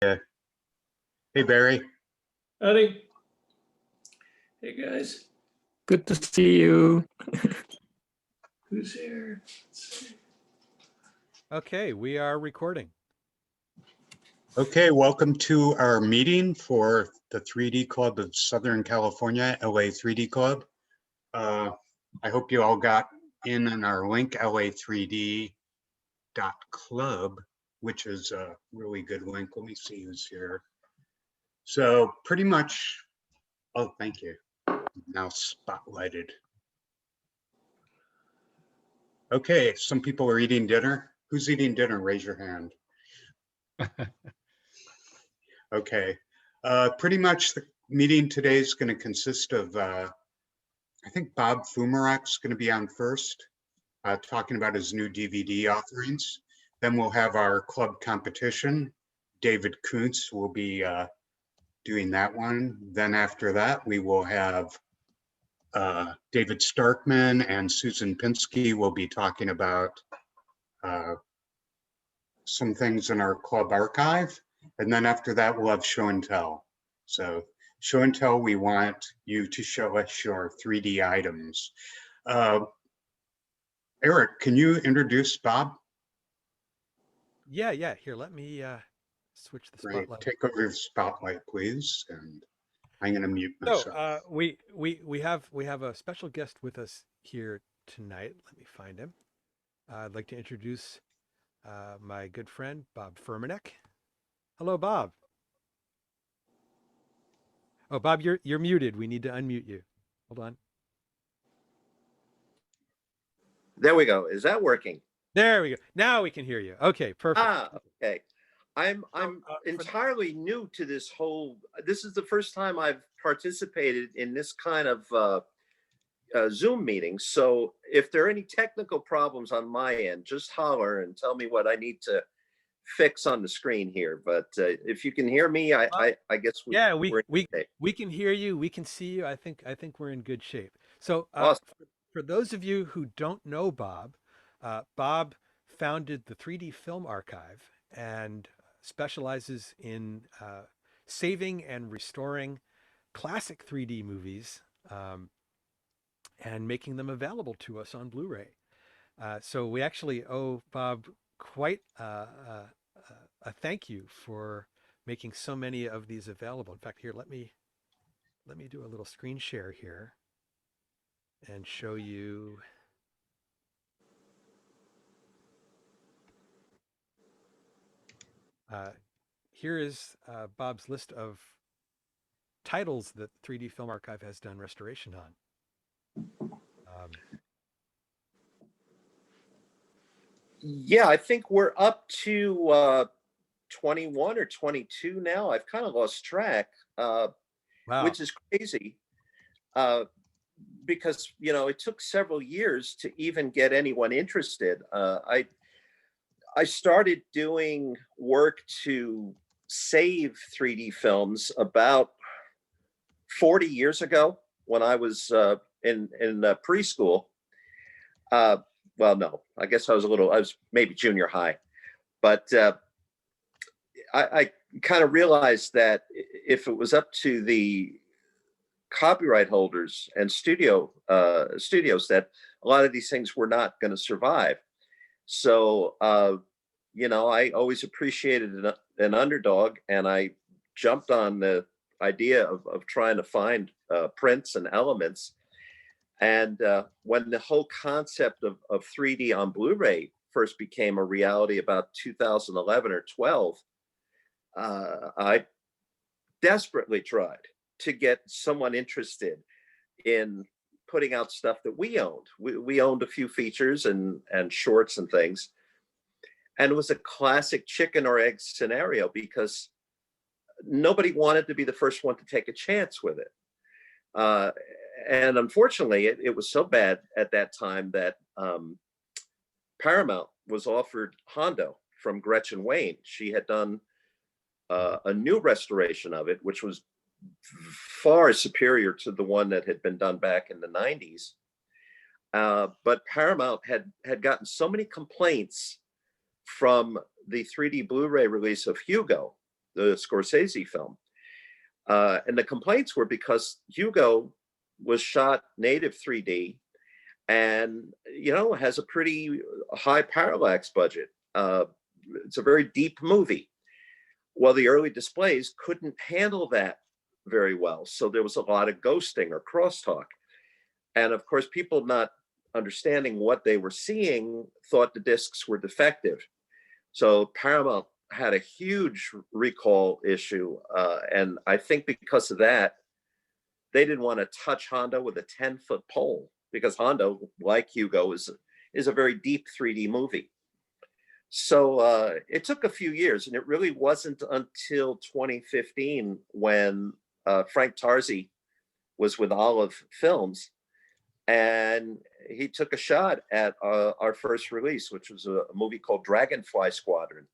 Yeah. Hey, Barry. Howdy. Hey, guys. Good to see you. Who's here? Let's see. Okay, we are recording. Okay, welcome to our meeting for the 3D Club of Southern California, LA 3D Club. I hope you all got in on our link, la3d.club, which is a really good link. Let me see who's here. So pretty much, oh, thank you. Now spotlighted. Okay, some people are eating dinner. Who's eating dinner? Raise your hand. Okay, pretty much the meeting today is going to consist of, I think Bob Fumarak's going to be on first, talking about his new DVD offerings. Then we'll have our club competition. David Kuntz will be doing that one. Then after that, we will have David Starkman and Susan Pinsky will be talking about some things in our club archive. And then after that, we'll have show and tell. So show and tell, we want you to show us your 3D items. Eric, can you introduce Bob? Yeah. Here, let me switch the Great. spotlight. Take over the spotlight, please. And I'm going to mute myself. So we have a special guest with us here tonight. Let me find him. I'd like to introduce my good friend Bob Furmanek. Hello, Bob. Oh, Bob, you're muted. We need to unmute you. Hold on. There we go. Is that working? There we go. Now we can hear you. Okay, perfect. Okay. I'm entirely new to this whole. This is the first time I've participated in this kind of Zoom meeting. So if there are any technical problems on my end, just holler and tell me what I need to fix on the screen here. But if you can hear me, I guess we can hear you. We can see you. I think we're in good shape. So awesome. For those of you who don't know Bob, Bob founded the 3D Film Archive and specializes in saving and restoring classic 3D movies and making them available to us on Blu-ray. So we actually owe Bob quite a thank you for making so many of these available. In fact, here, let me do a little screen share here and show you. Here is Bob's list of titles that 3D Film Archive has done restoration on. Yeah, I think we're up to 21 or 22 now. I've kind of lost track, Wow. Which is crazy because, it took several years to even get anyone interested. I started doing work to save 3D films about 40 years ago when I was in preschool. Well, no, I guess I was maybe junior high, but I kind of realized that if it was up to the copyright holders and studios, that a lot of these things were not going to survive. So, I always appreciated an underdog, and I jumped on the idea of trying to find prints and elements. And when the whole concept of 3D on Blu-ray first became a reality about 2011 or 12, I desperately tried to get someone interested in putting out stuff that we owned. We owned a few features and shorts and things. And it was a classic chicken or egg scenario because nobody wanted to be the first one to take a chance with it. And unfortunately, it was so bad at that time that Paramount was offered Hondo from Gretchen Wayne. She had done a new restoration of it, which was far superior to the one that had been done back in the 90s. But Paramount had gotten so many complaints from the 3D Blu-ray release of Hugo the Scorsese film. And the complaints were because Hugo was shot native 3D and, has a pretty high parallax budget. It's a very deep movie. Well, the early displays couldn't handle that very well. So there was a lot of ghosting or crosstalk. And of course, people not understanding what they were seeing thought the discs were defective. So Paramount had a huge recall issue. And I think because of that, they didn't want to touch Hondo with a 10-foot pole, because Hondo, like Hugo, is a very deep 3D movie. So it took a few years, and it really wasn't until 2015 when Frank Tarzi was with Olive Films, and he took a shot at our first release, which was a movie called Dragonfly Squadron.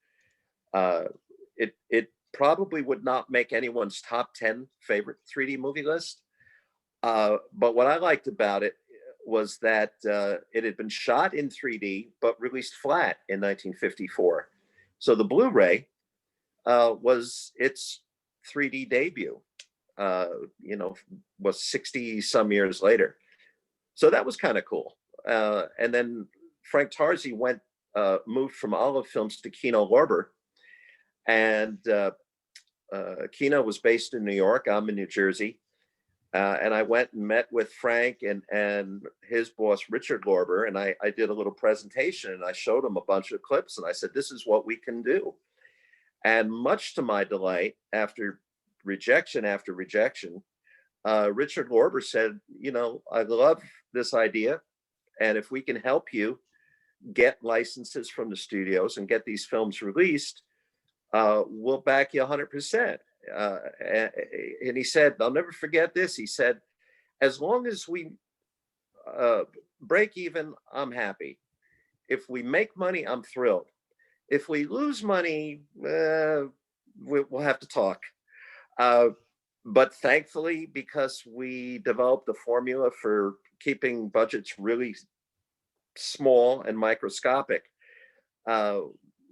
It probably would not make anyone's top 10 favorite 3D movie list. But what I liked about it was that it had been shot in 3D, but released flat in 1954. So the Blu-ray was its 3D debut, was 60 some years later. So that was kind of cool. And then Frank Tarzi moved from Olive Films to Kino Lorber. And Kino was based in New York. I'm in New Jersey. And I went and met with Frank and his boss, Richard Lorber. And I did a little presentation, and I showed him a bunch of clips. And I said, this is what we can do. And much to my delight, after rejection after rejection, Richard Lorber said, I love this idea. And if we can help you get licenses from the studios and get these films released, we'll back you 100%. And he said, I'll never forget this. He said, as long as we break even, I'm happy. If we make money, I'm thrilled. If we lose money, we'll have to talk. But thankfully, because we developed a formula for keeping budgets really small and microscopic,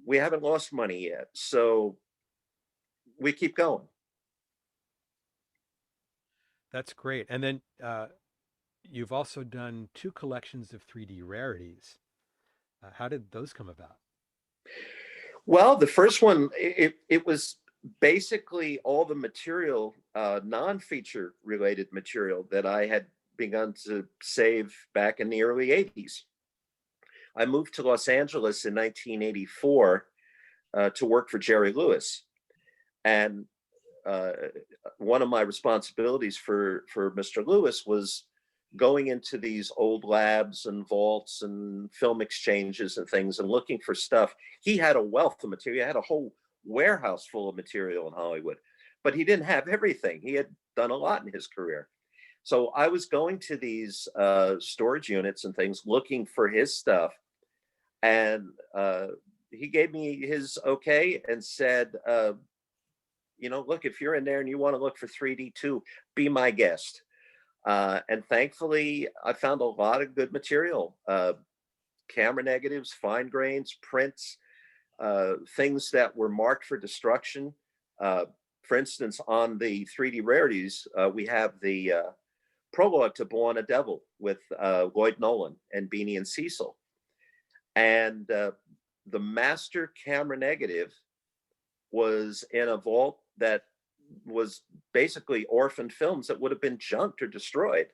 we haven't lost money yet. So we keep going. That's great. And then you've also done 2 collections of 3D rarities. How did those come about? Well, the first one, it was basically all the material, non-feature related material that I had begun to save back in the early 80s. I moved to Los Angeles in 1984 to work for Jerry Lewis. And one of my responsibilities for Mr. Lewis was going into these old labs and vaults and film exchanges and things and looking for stuff. He had a wealth of material. He had a whole warehouse full of material in Hollywood, but he didn't have everything. He had done a lot in his career. So I was going to these storage units and things looking for his stuff. And he gave me his okay and said, look, if you're in there and you want to look for 3D too, be my guest. And thankfully, I found a lot of good material, camera negatives, fine grains, prints, things that were marked for destruction. For instance, on the 3D rarities, we have the prologue to Born a Devil with Lloyd Nolan and Beanie and Cecil. And the master camera negative was in a vault that was basically orphaned films that would have been junked or destroyed.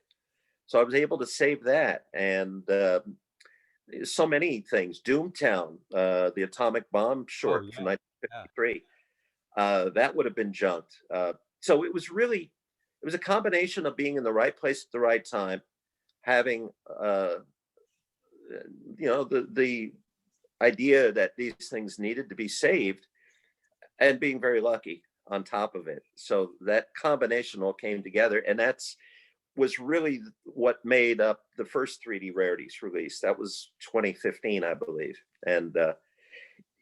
So I was able to save that. And so many things. Doomtown, the atomic bomb short from 1953, that would have been junked. So it was a combination of being in the right place at the right time, having the idea that these things needed to be saved, and being very lucky on top of it. So that combination all came together, and was really what made up the first 3D rarities release. That was 2015, I believe. And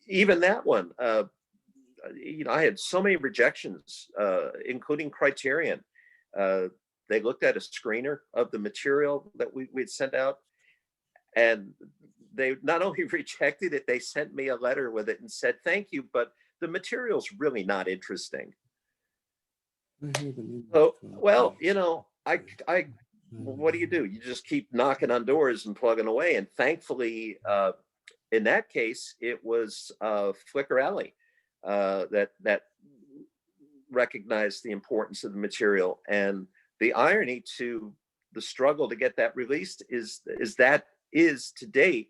even that one, I had so many rejections, including Criterion. They looked at a screener of the material that we'd sent out, and they not only rejected it, they sent me a letter with it and said, thank you, but the material's really not interesting. I hear the music So, too. well, you know, what do? You just keep knocking on doors and plugging away. And thankfully, in that case, it was Flickr Alley that recognized the importance of the material. And the irony to the struggle to get that released is that is to date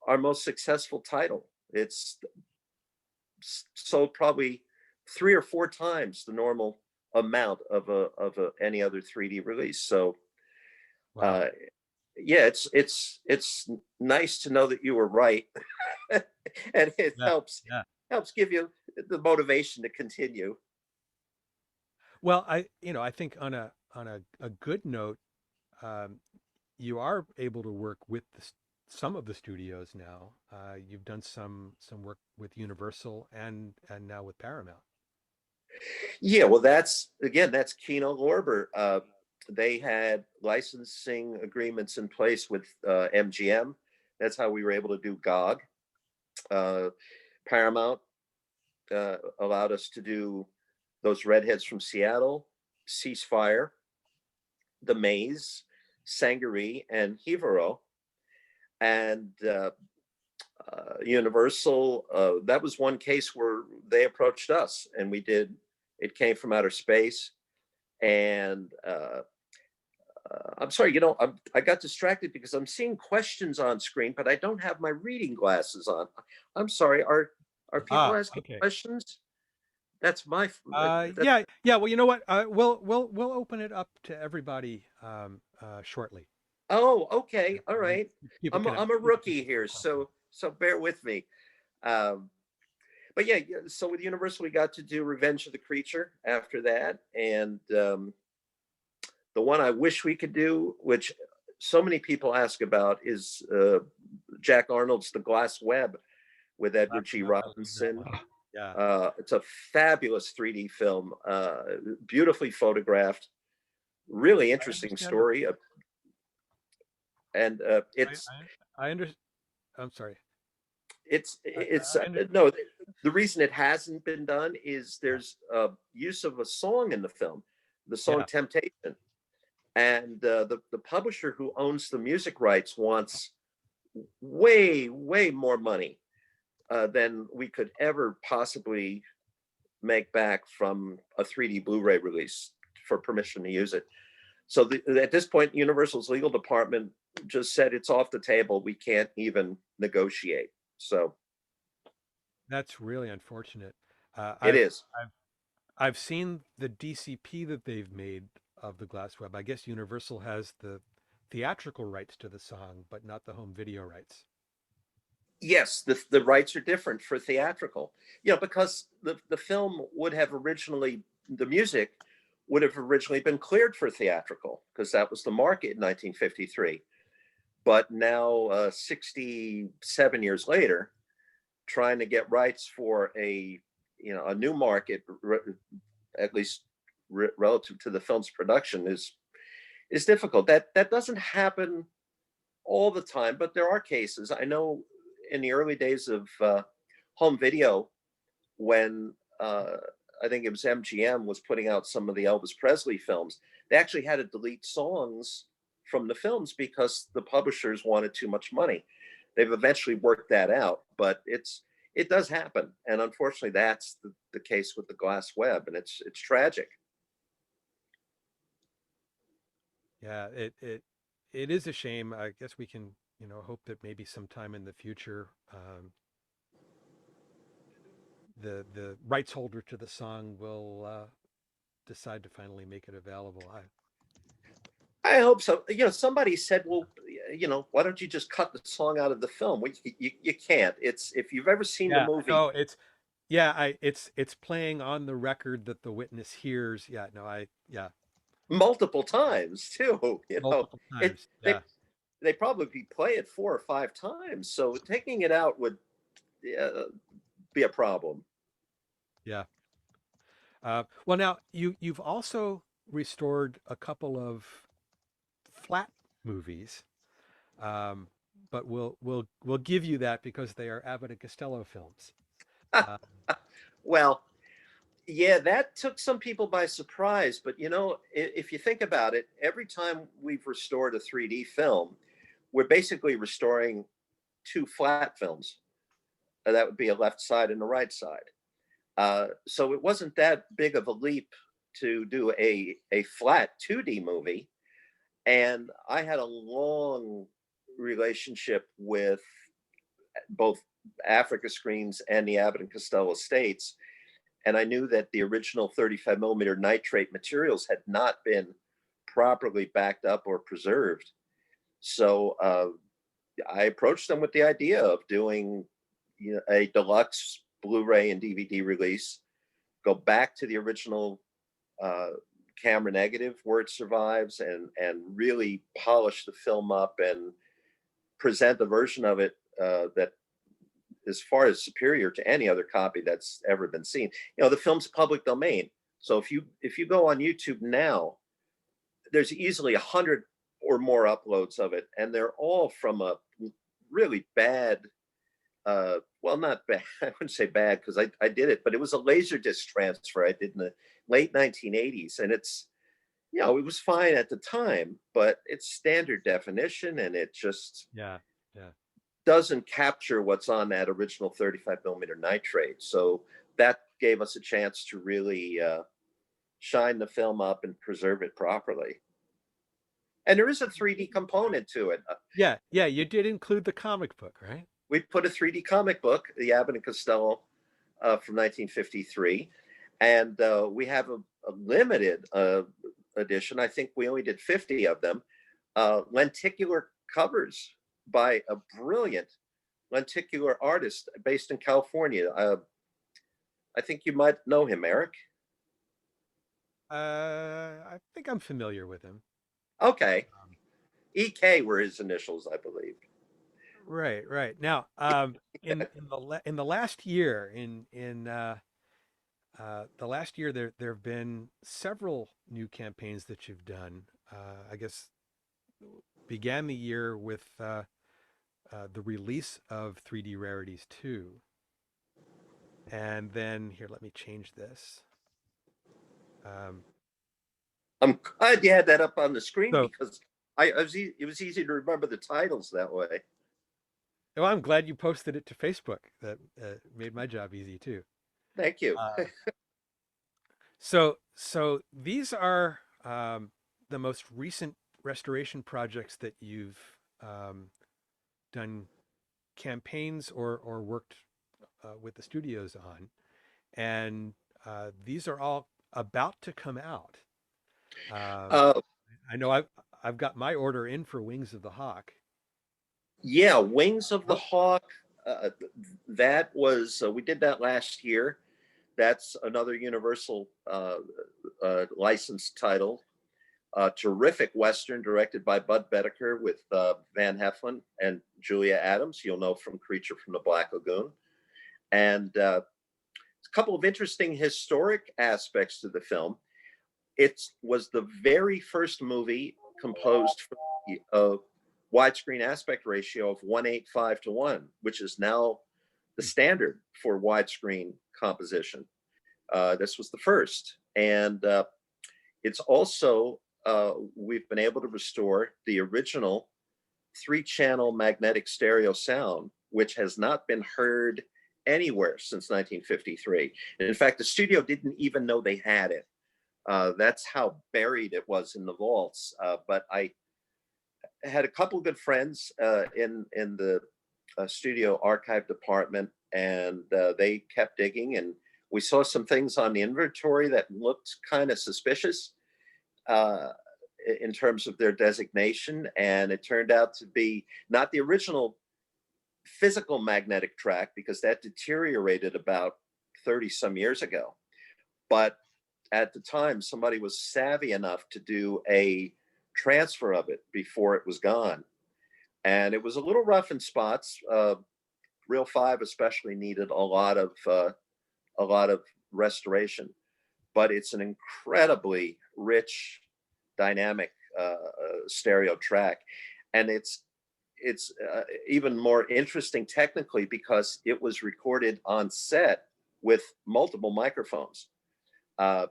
our most successful title. It's sold probably 3 or 4 times the normal amount of any other 3D release. So Wow. yeah, it's nice to know that you were right. And it Yeah, helps yeah. give you the motivation to continue. Well, I think on a good note, you are able to work with some of the studios now. You've done some work with Universal and now with Paramount. Yeah, well, that's Kino Lorber. They had licensing agreements in place with MGM. That's how we were able to do GOG. Paramount allowed us to do those Redheads from Seattle, Ceasefire, The Maze, Sangaree, and Hivaro. And Universal, that was one case where they approached us and we did It Came from Outer Space. And I'm sorry, I got distracted because I'm seeing questions on screen, but I don't have my reading glasses on. I'm sorry. Are people asking Okay. questions? That's my. Yeah. Well, you know what? We'll open it up to everybody shortly. Oh, okay. All right. People can I'm a rookie here, so bear with me. But yeah, so with Universal, we got to do Revenge of the Creature after that, and the one I wish we could do, which so many people ask about, is Jack Arnold's The Glass Web with Edward G. Robinson. Yeah. It's a fabulous 3D film, beautifully photographed, really interesting story. And it's. I'm sorry. No, the reason it hasn't been done is there's use of a song in the film, the song Temptation. And the publisher who owns the music rights wants way more money than we could ever possibly make back from a 3D Blu-ray release for permission to use it. So at this point, Universal's legal department just said it's off the table. We can't even negotiate. So that's really unfortunate. it is. I've seen the DCP that they've made of The Glass Web. I guess Universal has the theatrical rights to the song, but not the home video rights. Yes, the rights are different for theatrical. Because the film would have originally, the music would have originally been cleared for theatrical because that was the market in 1953. But now, 67 years later, trying to get rights for a new market, at least relative to the film's production, is difficult. That doesn't happen all the time, but there are cases. I know in the early days of home video, when I think it was MGM was putting out some of the Elvis Presley films, they actually had to delete songs from the films because the publishers wanted too much money. They've eventually worked that out, but it does happen, and unfortunately, that's the case with The Glass Web, and it's tragic. Yeah, it is a shame. I guess we can hope that maybe sometime in the future, the rights holder to the song will decide to finally make it available. I hope so. Somebody said, well, why don't you just cut the song out of the film? Well, you can't. It's, if you've ever seen the movie. No, it's playing on the record that the witness hears. Multiple times too. Multiple times. They probably play it 4 or 5 times. So taking it out would be a problem. Yeah. Well, now you've also restored a couple of flat movies, but we'll give you that because they are Abbott and Costello films. Well, yeah, that took some people by surprise. But if you think about it, every time we've restored a 3D film, we're basically restoring two flat films. That would be a left side and a right side. So it wasn't that big of a leap to do a flat 2D movie. And I had a long relationship with both Africa Screens and the Abbott and Costello Estates. And I knew that the original 35 millimeter nitrate materials had not been properly backed up or preserved. So I approached them with the idea of doing a deluxe Blu-ray and DVD release, go back to the original camera negative where it survives, and really polish the film up and present a version of it that as far as superior to any other copy that's ever been seen. The film's public domain. So if you go on YouTube now, there's easily 100 or more uploads of it, and they're all from a really bad, well, not bad, I wouldn't say bad because I did it, but it was a Laserdisc transfer I did in the late 1980s. And it's, it was fine at the time, but it's standard definition, and it just doesn't capture what's on that original 35 millimeter nitrate. So that gave us a chance to really shine the film up and preserve it properly. And there is a 3D component to it. Yeah, you did include the comic book, right? We put a 3D comic book, the Abbott and Costello from 1953. And we have a limited edition. I think we only did 50 of them. Lenticular covers by a brilliant lenticular artist based in California. I think you might know him, Eric. I think I'm familiar with him. Okay. EK were his initials, I believe. Right. Now, in the last year, the last year, there have been several new campaigns that you've done. I guess began the year with the release of 3D Rarities 2, and then here, let me change this. I'm glad you had that up on the screen So- because it was easy to remember the titles that way. Well, I'm glad you posted it to Facebook. That made my job easy too. Thank you. So these are the most recent restoration projects that you've done campaigns or worked with the studios on, and these are all about to come out. I know I've got my order in for Wings of the Hawk. Yeah, Wings of the Hawk. That was we did that last year. That's another Universal licensed title. Terrific Western directed by Bud Bedecker with Van Heflin and Julia Adams, you'll know from Creature from the Black Lagoon. And a couple of interesting historic aspects to the film. It was the very first movie composed for a widescreen aspect ratio of 1:8:5:1, which is now the standard for widescreen composition. This was the first. And it's also, we've been able to restore the original 3-channel magnetic stereo sound, which has not been heard anywhere since 1953. And in fact, the studio didn't even know they had it. That's how buried it was in the vaults. But I had a couple of good friends in the studio archive department, and they kept digging, and we saw some things on the inventory that looked kind of suspicious in terms of their designation. And it turned out to be not the original physical magnetic track, because that deteriorated about 30 some years ago. But at the time, somebody was savvy enough to do a transfer of it before it was gone. And it was a little rough in spots. Reel 5 especially needed a lot of restoration, but it's an incredibly rich, dynamic stereo track. And it's even more interesting technically because it was recorded on set with multiple microphones. Uh,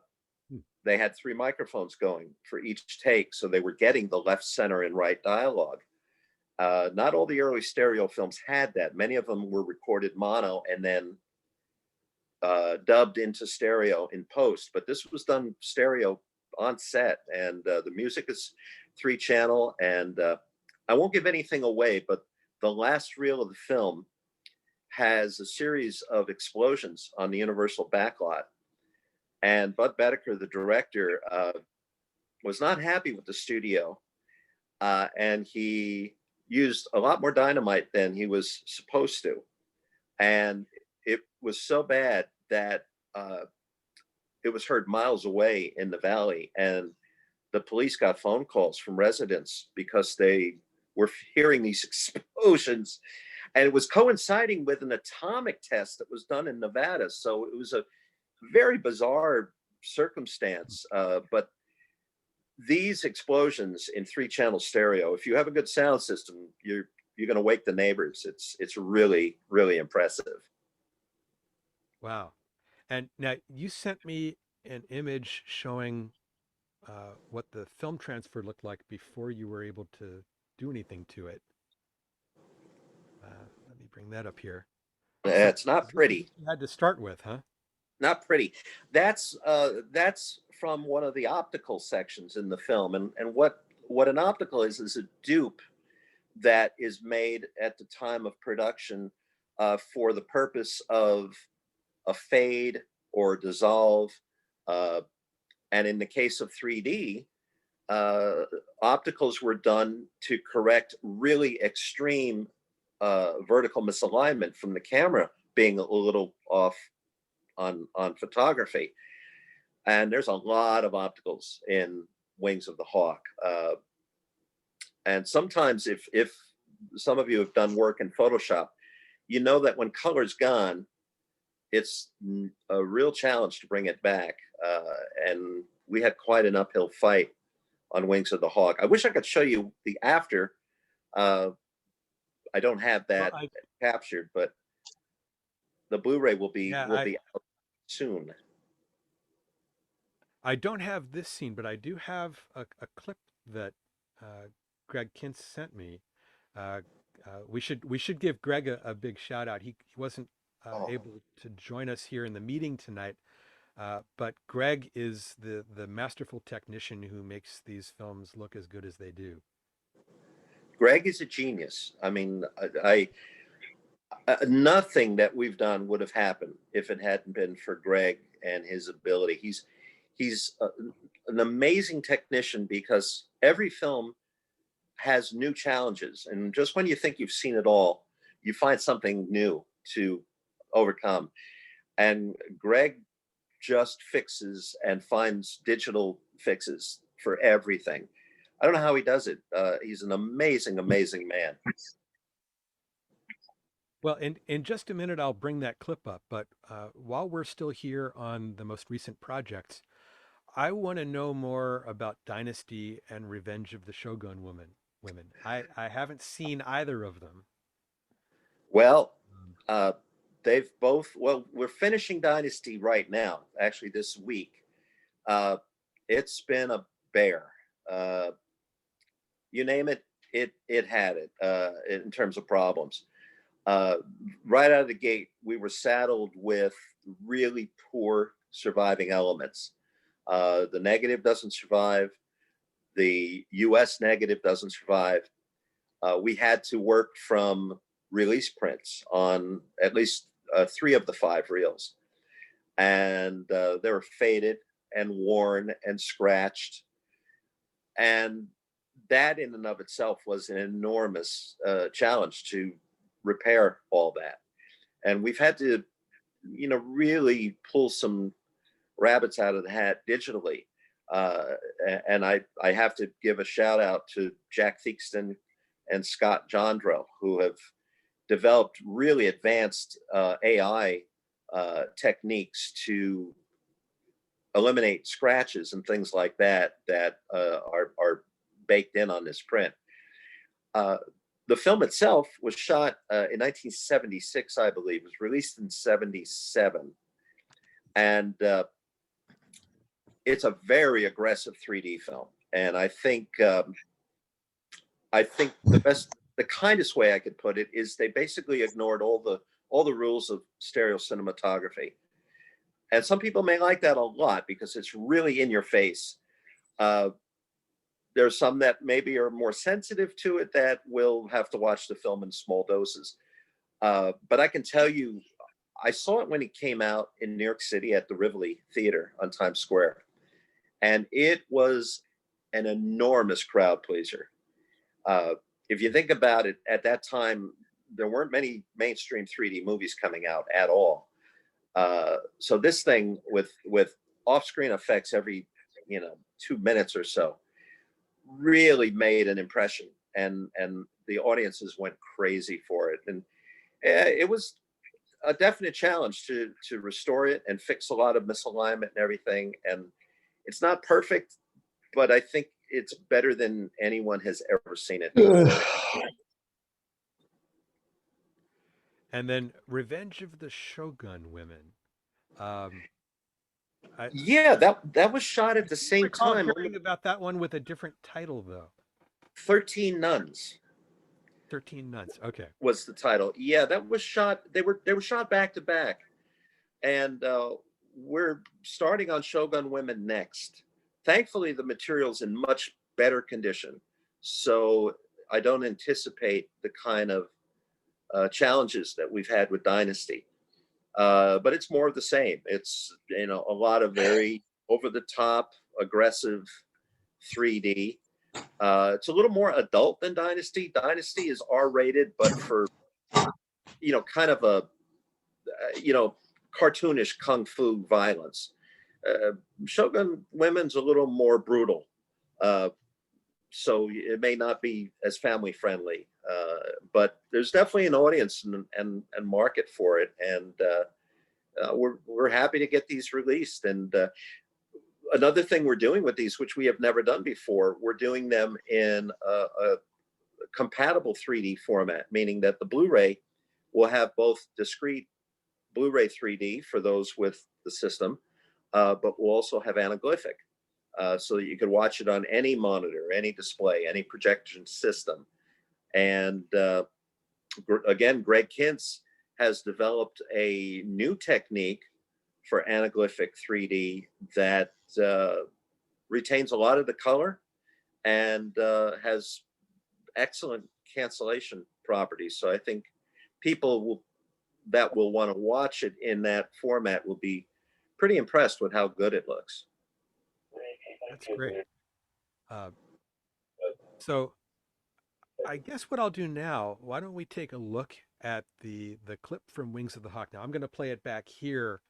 Hmm. they had 3 microphones going for each take, so they were getting the left, center, and right dialogue. Not all the early stereo films had that. Many of them were recorded mono and then dubbed into stereo in post, but this was done stereo on set, and the music is 3-channel. And I won't give anything away, but the last reel of the film has a series of explosions on the Universal backlot. And Bud Bedecker, the director, was not happy with the studio, and he used a lot more dynamite than he was supposed to. And it was so bad that it was heard miles away in the valley, and the police got phone calls from residents because they were hearing these explosions, and it was coinciding with an atomic test that was done in Nevada. So it was a very bizarre circumstance, but these explosions in 3-channel stereo, if you have a good sound system, you're going to wake the neighbors. It's really, really impressive. Wow. And now you sent me an image showing what the film transfer looked like before you were able to do anything to it. Let me bring that up here. It's not pretty. You had to start with, huh? Not pretty. That's from one of the optical sections in the film, and what an optical is a dupe that is made at the time of production for the purpose of a fade or dissolve, and in the case of 3D, opticals were done to correct really extreme vertical misalignment from the camera being a little off on photography. And there's a lot of opticals in Wings of the Hawk. And sometimes if some of you have done work in Photoshop, you know that when color's gone, it's a real challenge to bring it back. And we had quite an uphill fight on Wings of the Hawk. I wish I could show you the after. I don't have that captured, but the Blu-ray will be out soon. I don't have this scene, but I do have a clip that Greg Kintz sent me. We should give Greg a big shout out. He wasn't able to join us here in the meeting tonight, but Greg is the masterful technician who makes these films look as good as they do. Greg is a genius. I mean, nothing that we've done would have happened if it hadn't been for Greg and his ability. He's an amazing technician because every film has new challenges, and just when you think you've seen it all, you find something new to overcome. And Greg just fixes and finds digital fixes for everything. I don't know how he does it. He's an amazing, amazing man. Well, in just a minute, I'll bring that clip up. But while we're still here on the most recent projects, I want to know more about Dynasty and Revenge of the Shogun Women. I haven't seen either of them. Well, they've both, well, we're finishing Dynasty right now, actually this week. It's been a bear. You name it, it had it in terms of problems. Right out of the gate, we were saddled with really poor surviving elements. The negative doesn't survive. The US negative doesn't survive. We had to work from release prints on at least 3 of the 5 reels. And they were faded and worn and scratched. And that in and of itself was an enormous challenge to repair all that. And we've had to, really pull some rabbits out of the hat digitally. And I have to give a shout out to Jack Theakston and Scott Jondro, who have developed really advanced AI techniques to eliminate scratches and things like that are baked in on this print. The film itself was shot in 1976, I believe. It was released in 77. and it's a very aggressive 3D film. And I think the kindest way I could put it is they basically ignored all the rules of stereo cinematography. And some people may like that a lot because it's really in your face. There's some that maybe are more sensitive to it that will have to watch the film in small doses. But I can tell you, I saw it when it came out in New York City at the Rivoli Theater on Times Square. And it was an enormous crowd pleaser. If you think about it, at that time, there weren't many mainstream 3D movies coming out at all. So this thing with off-screen effects every 2 minutes or so really made an impression, and the audiences went crazy for it. And it was a definite challenge to restore it and fix a lot of misalignment and everything. And it's not perfect, but I think it's better than anyone has ever seen it before. And then Revenge of the Shogun Women. Yeah, that was shot at the same recall time. hearing about that one with a different title though. 13 Nuns 13 Nuns. Okay. was the title. Yeah, that was shot. They were shot back to back, and we're starting on Shogun Women next. Thankfully, the material's in much better condition, so I don't anticipate the kind of challenges that we've had with Dynasty. But it's more of the same. It's a lot of very over the top, aggressive 3D. It's a little more adult than Dynasty. Dynasty is R-rated, but for kind of a cartoonish kung fu violence. Shogun Women's a little more brutal, so it may not be as family friendly. But there's definitely an audience and market for it, and we're happy to get these released. And another thing we're doing with these, which we have never done before, we're doing them in a compatible 3D format, meaning that the Blu-ray will have both discrete Blu-ray 3D for those with the system, but we'll also have anaglyphic, so that you could watch it on any monitor, any display, any projection system. And again, Greg Kintz has developed a new technique for anaglyphic 3D that retains a lot of the color and has excellent cancellation properties. So I think people that will want to watch it in that format will be pretty impressed with how good it looks. That's great. So I guess what I'll do now, why don't we take a look at the clip from Wings of the Hawk. Now I'm going to play it back here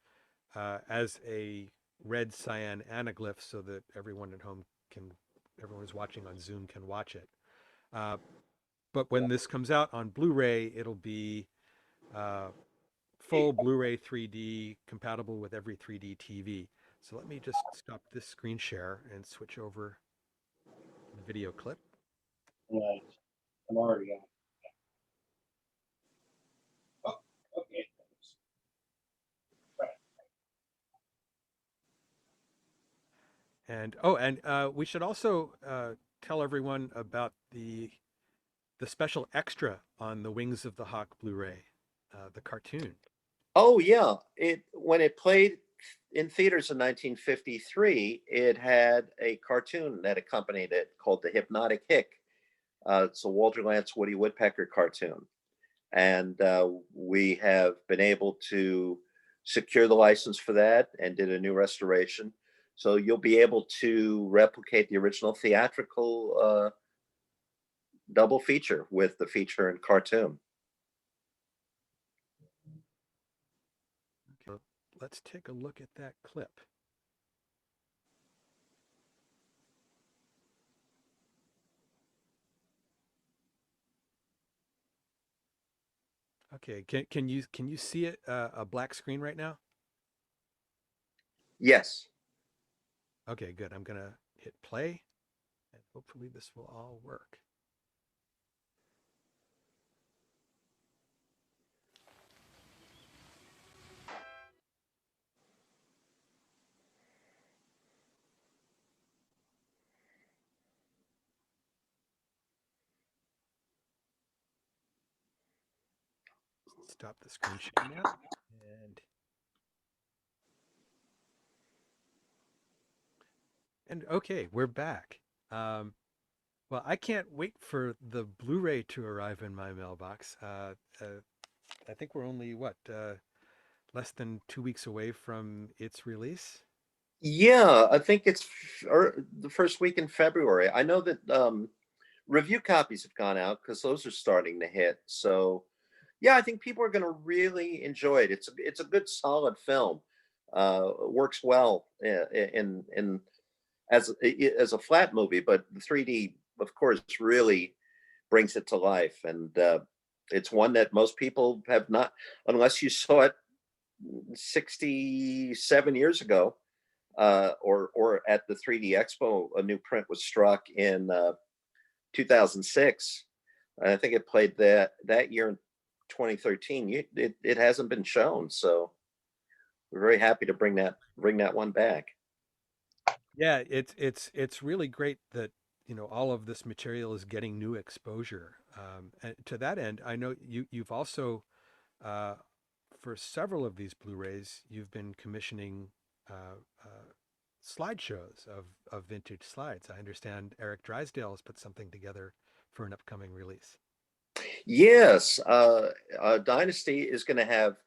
as a red cyan anaglyph so that everyone at home everyone who's watching on Zoom can watch it. But when this comes out on Blu-ray, it'll be full Blu-ray 3D compatible with every 3D TV. So let me just stop this screen share and switch over the video clip. Right. I'm already on. Oh, okay. And we should also tell everyone about the special extra on the Wings of the Hawk Blu-ray, the cartoon. Oh yeah, when it played in theaters in 1953, it had a cartoon that accompanied it called The Hypnotic Hick. It's a Walter Lantz Woody Woodpecker cartoon, and we have been able to secure the license for that and did a new restoration. So you'll be able to replicate the original theatrical double feature with the feature and cartoon. Okay, let's take a look at that clip. Okay, can you see it a black screen right now? Yes. Okay, good. I'm gonna hit play, and hopefully this will all work. stop the screen share now. And okay, we're back. Well, I can't wait for the Blu-ray to arrive in my mailbox. I think we're only less than 2 weeks away from its release. Yeah, I think it's the first week in February. I know that review copies have gone out because those are starting to hit. So yeah, I think people are going to really enjoy it. It's a good solid film. Works well in as a flat movie, but the 3D, of course, really brings it to life. And it's one that most people have not, unless you saw it 67 years ago, or at the 3D Expo, a new print was struck in 2006. I think it played that year in 2013. It hasn't been shown, so we're very happy to bring that one back. Yeah, it's really great that all of this material is getting new exposure. And to that end, I know you've also for several of these Blu-rays, you've been commissioning slideshows of vintage slides. I understand Eric Drysdale has put something together for an upcoming release. Yes, Dynasty is going to have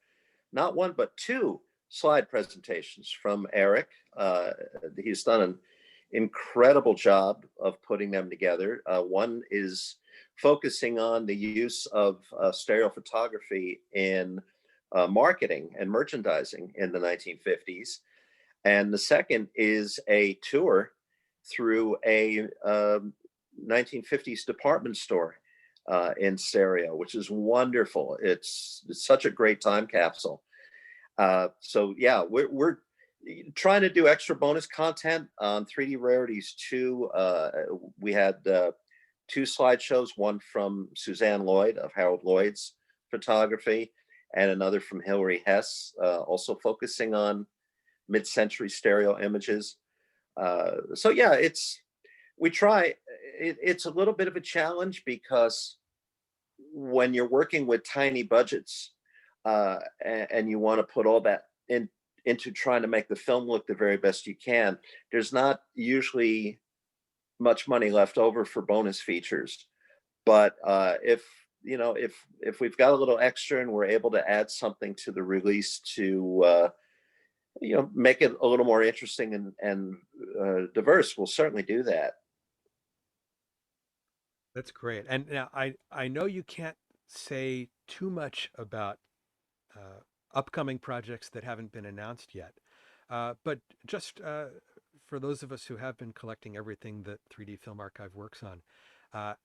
not one but two slide presentations from Eric. He's done an incredible job of putting them together. One is focusing on the use of stereo photography in marketing and merchandising in the 1950s. And the second is a tour through a 1950s department store in stereo, which is wonderful. It's such a great time capsule. So yeah, we're trying to do extra bonus content on 3D Rarities too. We had two slideshows, one from Suzanne Lloyd of Harold Lloyd's photography, and another from Hilary Hess, also focusing on mid-century stereo images. So yeah, we try. It's a little bit of a challenge because when you're working with tiny budgets and you want to put all that into trying to make the film look the very best you can, there's not usually much money left over for bonus features. But if we've got a little extra and we're able to add something to the release to make it a little more interesting and diverse, we'll certainly do that. That's great. And now I know you can't say too much about upcoming projects that haven't been announced yet, but just for those of us who have been collecting everything that 3D Film Archive works on,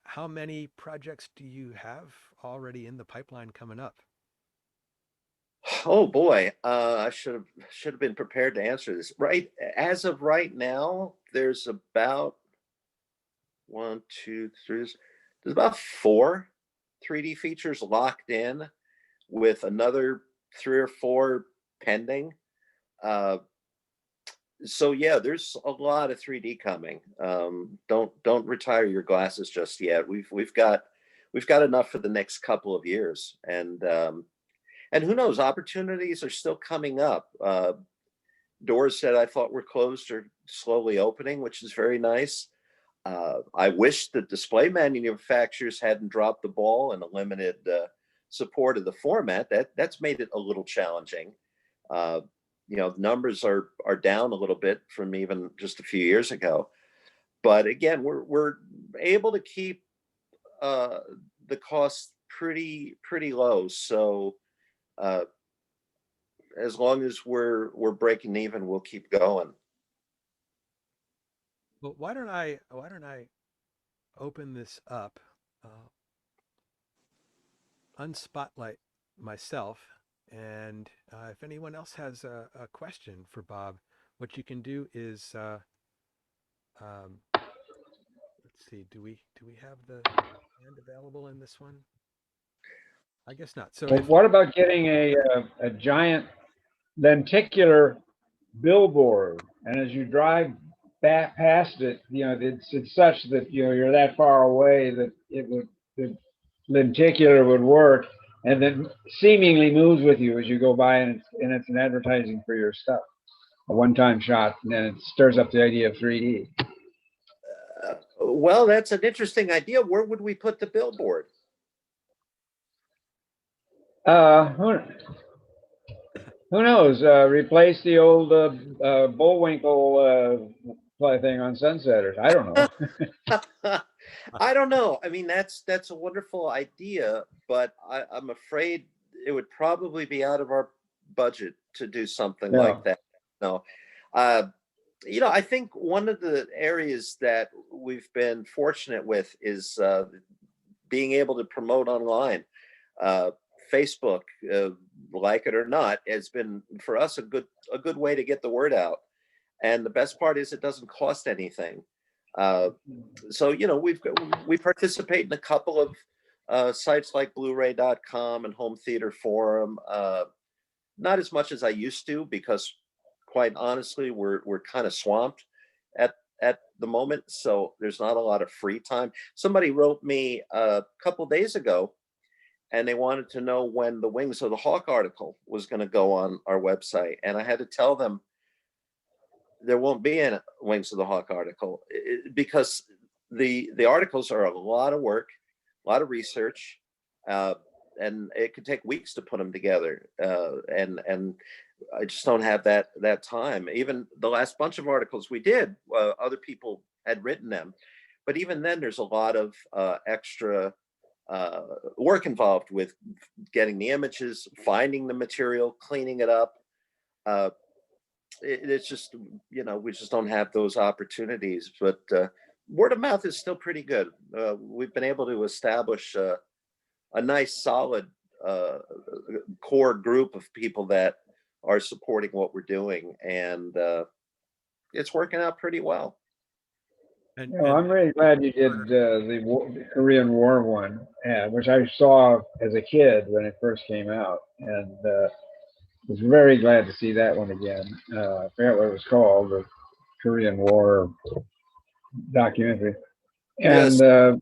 how many projects do you have already in the pipeline coming up? Oh boy, I should have been prepared to answer this. Right, as of right now, there's about 1, 2, 3. There's about 4 3D features locked in, with another 3 or 4 pending. So yeah, there's a lot of 3D coming. Don't retire your glasses just yet. We've got enough for the next couple of years, and who knows, opportunities are still coming up. Doors that I thought were closed are slowly opening, which is very nice. I wish the display manufacturers hadn't dropped the ball and limited support of the format. That's made it a little challenging. Numbers are down a little bit from even just a few years ago. But again, we're able to keep the costs pretty low. So as long as we're breaking even, we'll keep going. Well, why don't I open this up, unspotlight myself, and if anyone else has a question for Bob, what you can do is let's see, do we have the hand available in this one? I guess not. So But what about getting a giant lenticular billboard, and as you drive back past it, it's such that you're that far away that the lenticular would work, and then seemingly moves with you as you go by, and it's an advertising for your stuff, a one-time shot, and then it stirs up the idea of 3D. Well, that's an interesting idea. Where would we put the billboard? Who knows? Replace the old Bullwinkle play thing on Sunsetters. I don't know. I don't know. I mean, that's a wonderful idea, but I'm afraid it would probably be out of our budget to do something Yeah. like that. No. You know, I think one of the areas that we've been fortunate with is being able to promote online. Facebook, like it or not, has been for us a good way to get the word out. And the best part is it doesn't cost anything. So, you know, we participate in a couple of sites like Blu-ray.com and Home Theater Forum. Not as much as I used to, because quite honestly, we're kind of swamped at the moment. So there's not a lot of free time. Somebody wrote me a couple days ago, and they wanted to know when the Wings of the Hawk article was going to go on our website. And I had to tell them there won't be a Wings of the Hawk article, because the articles are a lot of work, a lot of research, and it could take weeks to put them together. And I just don't have that time. Even the last bunch of articles we did, other people had written them, but even then there's a lot of extra work involved with getting the images, finding the material, cleaning it up. It's just, you know, we just don't have those opportunities, but word of mouth is still pretty good. We've been able to establish a nice solid core group of people that are supporting what we're doing, and it's working out pretty well. And, You know, I'm really glad you did the Korean War one, which I saw as a kid when it first came out, and was very glad to see that one again. I forget what it was called, the Korean War documentary. And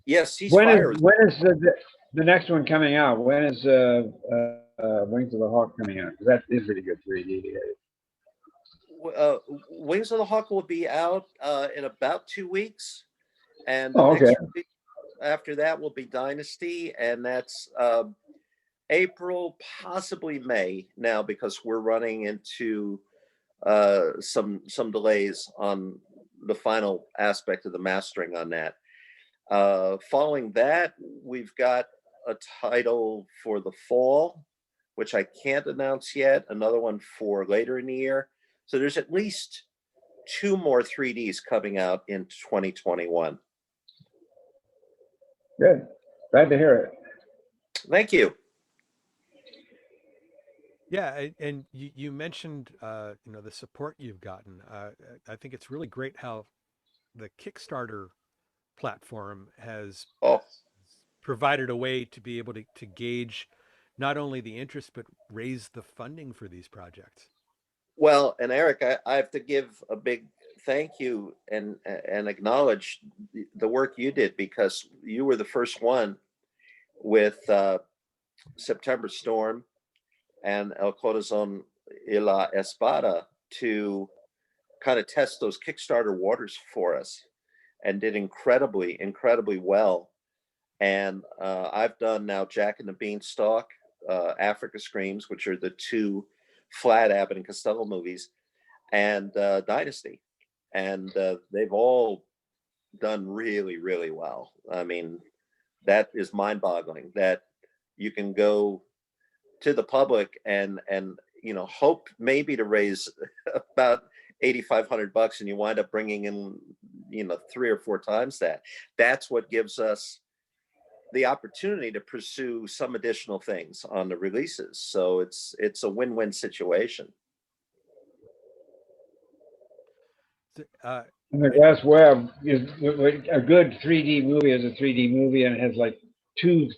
Yes, when ceasefire. is the next one coming out? When is Wings of the Hawk coming out? 'Cause that is really good 3D. Wings of the Hawk will be out in about 2 weeks, and Oh, the next okay. week after that will be Dynasty, and that's April, possibly May now, because we're running into some delays on the final aspect of the mastering on that. Following that, we've got a title for the fall, which I can't announce yet, another one for later in the year. So there's at least 2 more 3Ds coming out in 2021. Good. Glad to hear it. Thank you. Yeah, and you mentioned you know, the support you've gotten. I think it's really great how the Kickstarter platform has Oh, provided a way to be able to gauge not only the interest but raise the funding for these projects. well, and Eric, I have to give a big thank you and acknowledge the work you did, because you were the first one with September Storm and El Corazón y la Espada to kind of test those Kickstarter waters for us, and did incredibly well. And I've done now Jack and the Beanstalk, Africa Screams, which are the 2 Flat Abbott and Costello movies, and Dynasty, and they've all done really well. I mean, that is mind-boggling that you can go to the public and you know, hope maybe to raise about $8,500, and you wind up bringing in, you know, 3 or 4 times that. That's what gives us the opportunity to pursue some additional things on the releases. So it's a win-win situation. And the Glass Web is a good 3D movie. Is a 3D movie, and it has like 2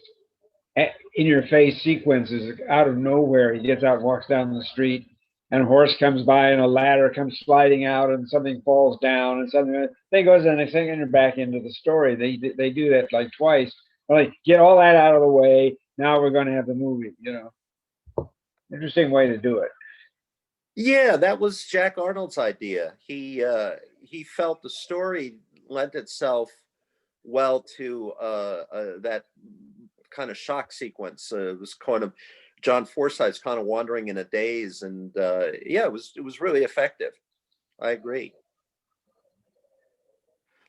in-your-face sequences out of nowhere. He gets out and walks down the street, and a horse comes by, and a ladder comes sliding out, and something falls down, and something. Then goes and they are back into the story. They do that like twice. Like, get all that out of the way, now we're gonna have the movie, you know. Interesting way to do it. Yeah, that was Jack Arnold's idea. He felt the story lent itself well to that kind of shock sequence. It was kind of John Forsythe's kind of wandering in a daze, and yeah, it was really effective. I agree.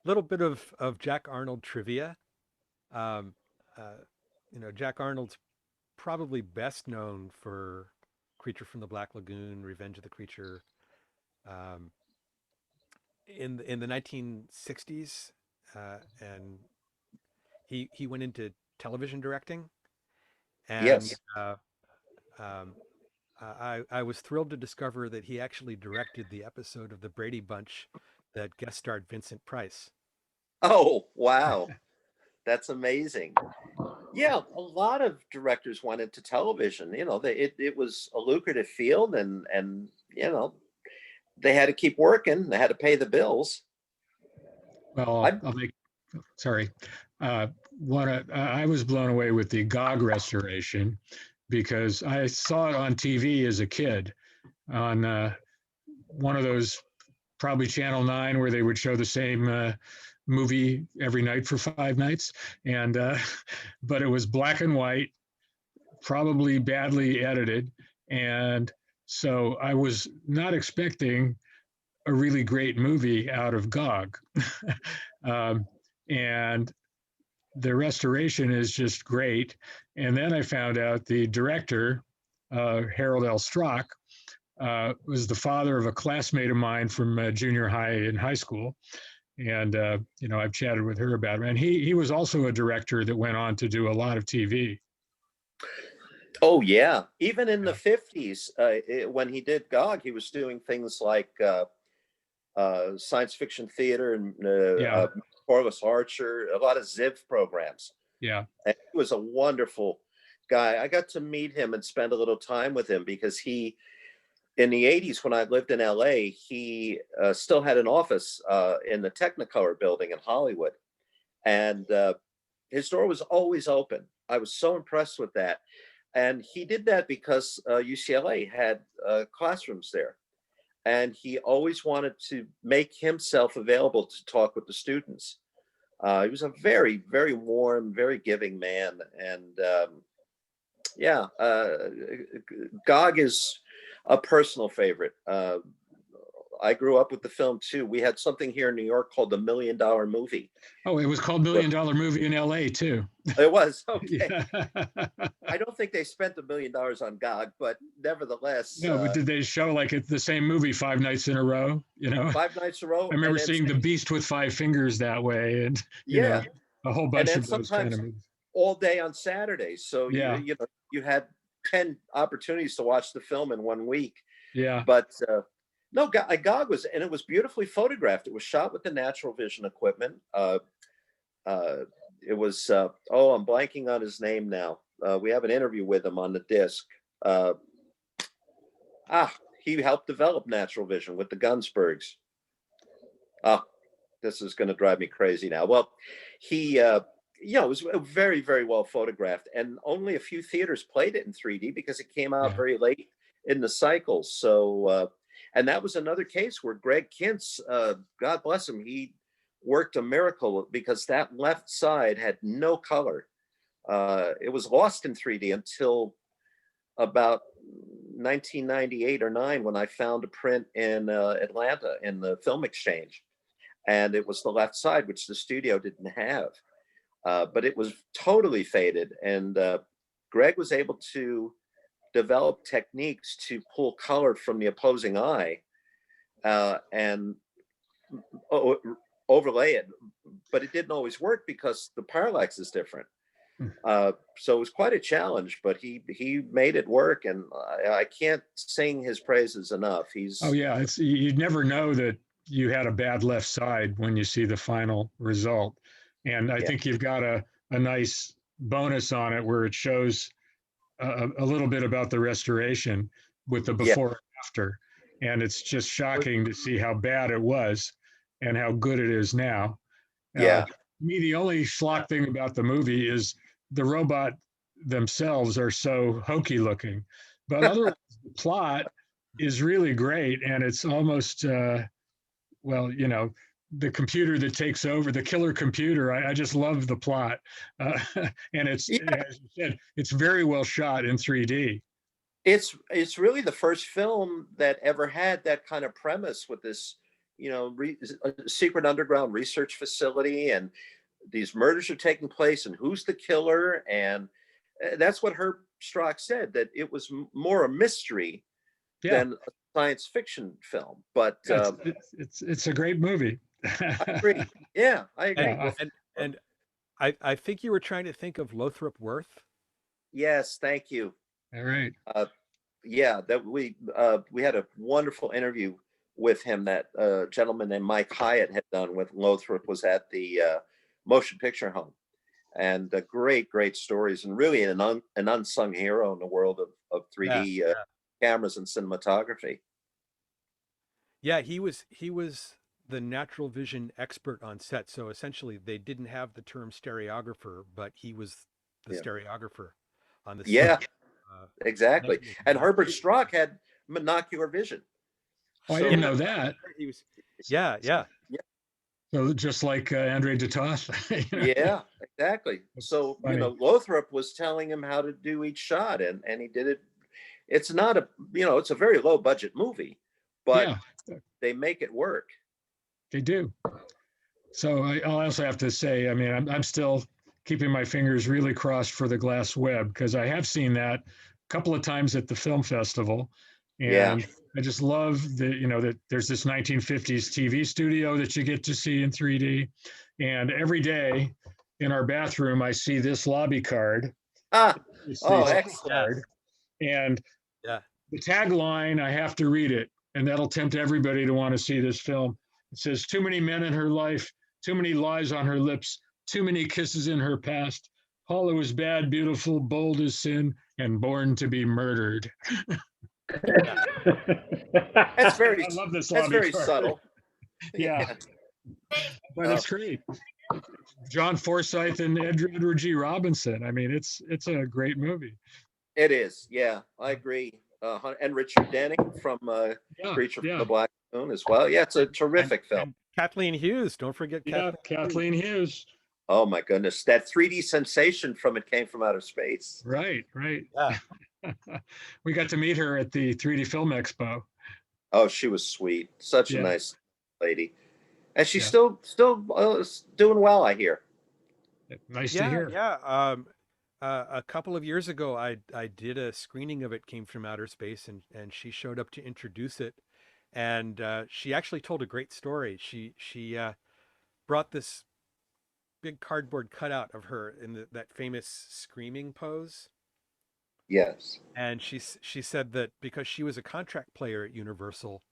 Little bit of Jack Arnold trivia. Um, you know, Jack Arnold's probably best known for Creature from the Black Lagoon, Revenge of the Creature. Um, in the 1960s, and he went into television directing, and Yes. um, I was thrilled to discover that he actually directed the episode of the Brady Bunch that guest starred Vincent Price. Oh, wow. That's amazing. Yeah, a lot of directors went into television. You know, it was a lucrative field, and you know, they had to keep working. They had to pay the bills. Well, I- I'll make, sorry. I was blown away with the GOG restoration because I saw it on TV as a kid on one of those, probably Channel 9, where they would show the same movie every night for 5 nights. And, but it was black and white, probably badly edited. And so I was not expecting a really great movie out of GOG. And the restoration is just great. And then I found out the director, Harold L. Strock, was the father of a classmate of mine from junior high and high school. And, you know, I've chatted with her about it. And he was also a director that went on to do a lot of TV. Oh yeah, even in the 50s, when he did GOG, he was doing things like science fiction theater and Yeah. Corliss Archer, a lot of Ziv programs. Yeah. And he was a wonderful guy. I got to meet him and spend a little time with him because he, in the 80s, when I lived in LA, he still had an office in the Technicolor building in Hollywood. And his door was always open. I was so impressed with that. And he did that because UCLA had classrooms there. And he always wanted to make himself available to talk with the students. He was a very, very warm, very giving man. And yeah, GOG is a personal favorite. I grew up with the film too. We had something here in New York called the $1 Million Movie. Oh, it was called $1 Million Movie in LA too. It was, okay. Yeah. I don't think they spent $1 million on GOG, but nevertheless. No, but did they show like it's the same movie 5 nights in a row? You know, 5 nights in a row. I remember and then seeing The Beast with 5 Fingers that way, and you Yeah, know, a whole bunch then of those kind of sometimes movies. all day on Saturdays. So Yeah. you know, you had 10 opportunities to watch the film in 1 week. Yeah. But no, GOG was, and it was beautifully photographed. It was shot with the natural vision equipment. It was, oh, I'm blanking on his name now. We have an interview with him on the disc. He helped develop natural vision with the Gunsbergs. This is going to drive me crazy now. Well, he, you know, it was very, very well photographed, and only a few theaters played it in 3D because it came out Yeah. very late in the cycle. So, and that was another case where Greg Kintz, God bless him, he worked a miracle because that left side had no color. It was lost in 3D until about 1998 or 9 when I found a print in Atlanta in the Film Exchange. And it was the left side, which the studio didn't have. But it was totally faded. And Greg was able to develop techniques to pull color from the opposing eye and overlay it. But it didn't always work because the parallax is different. So it was quite a challenge, but he made it work, and I can't sing his praises enough. He's Oh yeah, it's you'd never know that you had a bad left side when you see the final result. And I Yeah. think you've got a nice bonus on it where it shows a little bit about the restoration with the Yeah. before and after. And it's just shocking to see how bad it was and how good it is now. Yeah. To me, the only schlock thing about the movie is the robot themselves are so hokey looking, but otherwise the plot is really great, and it's almost well, you know, the computer that takes over, the killer computer. I just love the plot, and it's Yeah, as you said, it's very well shot in 3D. it's really the first film that ever had that kind of premise with this, a secret underground research facility, and these murders are taking place, and who's the killer, and that's what Herb Strock said, that it was more a mystery Yeah, than a science fiction film. But yeah, it's a great movie. I agree. Yeah, I agree. Yeah, Well, And I think you were trying to think of Lothrop Worth. yes, thank you. all right. Yeah, that we had a wonderful interview with him that gentleman named Mike Hyatt had done with Lothrop, was at the motion picture home, and great stories, and really an unsung hero in the world of 3D cameras and cinematography. Yeah, he was the natural vision expert on set. So essentially, they didn't have the term stereographer, but he was the Yeah. stereographer on the Yeah, set. exactly. And Herbert Strock had monocular vision. Oh, I So didn't know that. He was, yeah. So just like Andre de Toth. yeah, exactly. So funny. Lothrop was telling him how to do each shot, and he did it. It's not it's a very low budget movie, but Yeah, they make it work. they do. So I'll also have to say, I mean, I'm still keeping my fingers really crossed for the Glass Web, because I have seen that a couple of times at the film festival, Yeah. and I just love that there's this 1950s TV studio that you get to see in 3D, and every day in our bathroom I see this lobby card. Ah, It's oh, the excellent. card, and Yeah. the tagline, I have to read it, and that'll tempt everybody to want to see this film. It says, "Too many men in her life, too many lies on her lips, too many kisses in her past. Paula was bad, beautiful, bold as sin, and born to be murdered." That's very I love this that's lobby very card. subtle. Yeah, but it's great. John Forsythe and Edward G. Robinson. I mean, it's a great movie. It is. Yeah, I agree. And Richard Denning from Yeah, Creature from yeah, the Black Lagoon as well. Yeah, it's a terrific film. And Kathleen Hughes. Don't forget yeah. Kathleen Hughes. Oh my goodness, that 3D sensation from It Came from Outer Space. Right. Yeah. We got to meet her at the 3D Film Expo. Oh, she was sweet. Such a Yeah. nice lady, and she's Yeah. still doing well, I hear. Nice to hear. Yeah. A couple of years ago, I did a screening of It Came from Outer Space, and she showed up to introduce it, and she actually told a great story. She brought this big cardboard cutout of her in that famous screaming pose, Yes. and she said that because she was a contract player at Universal,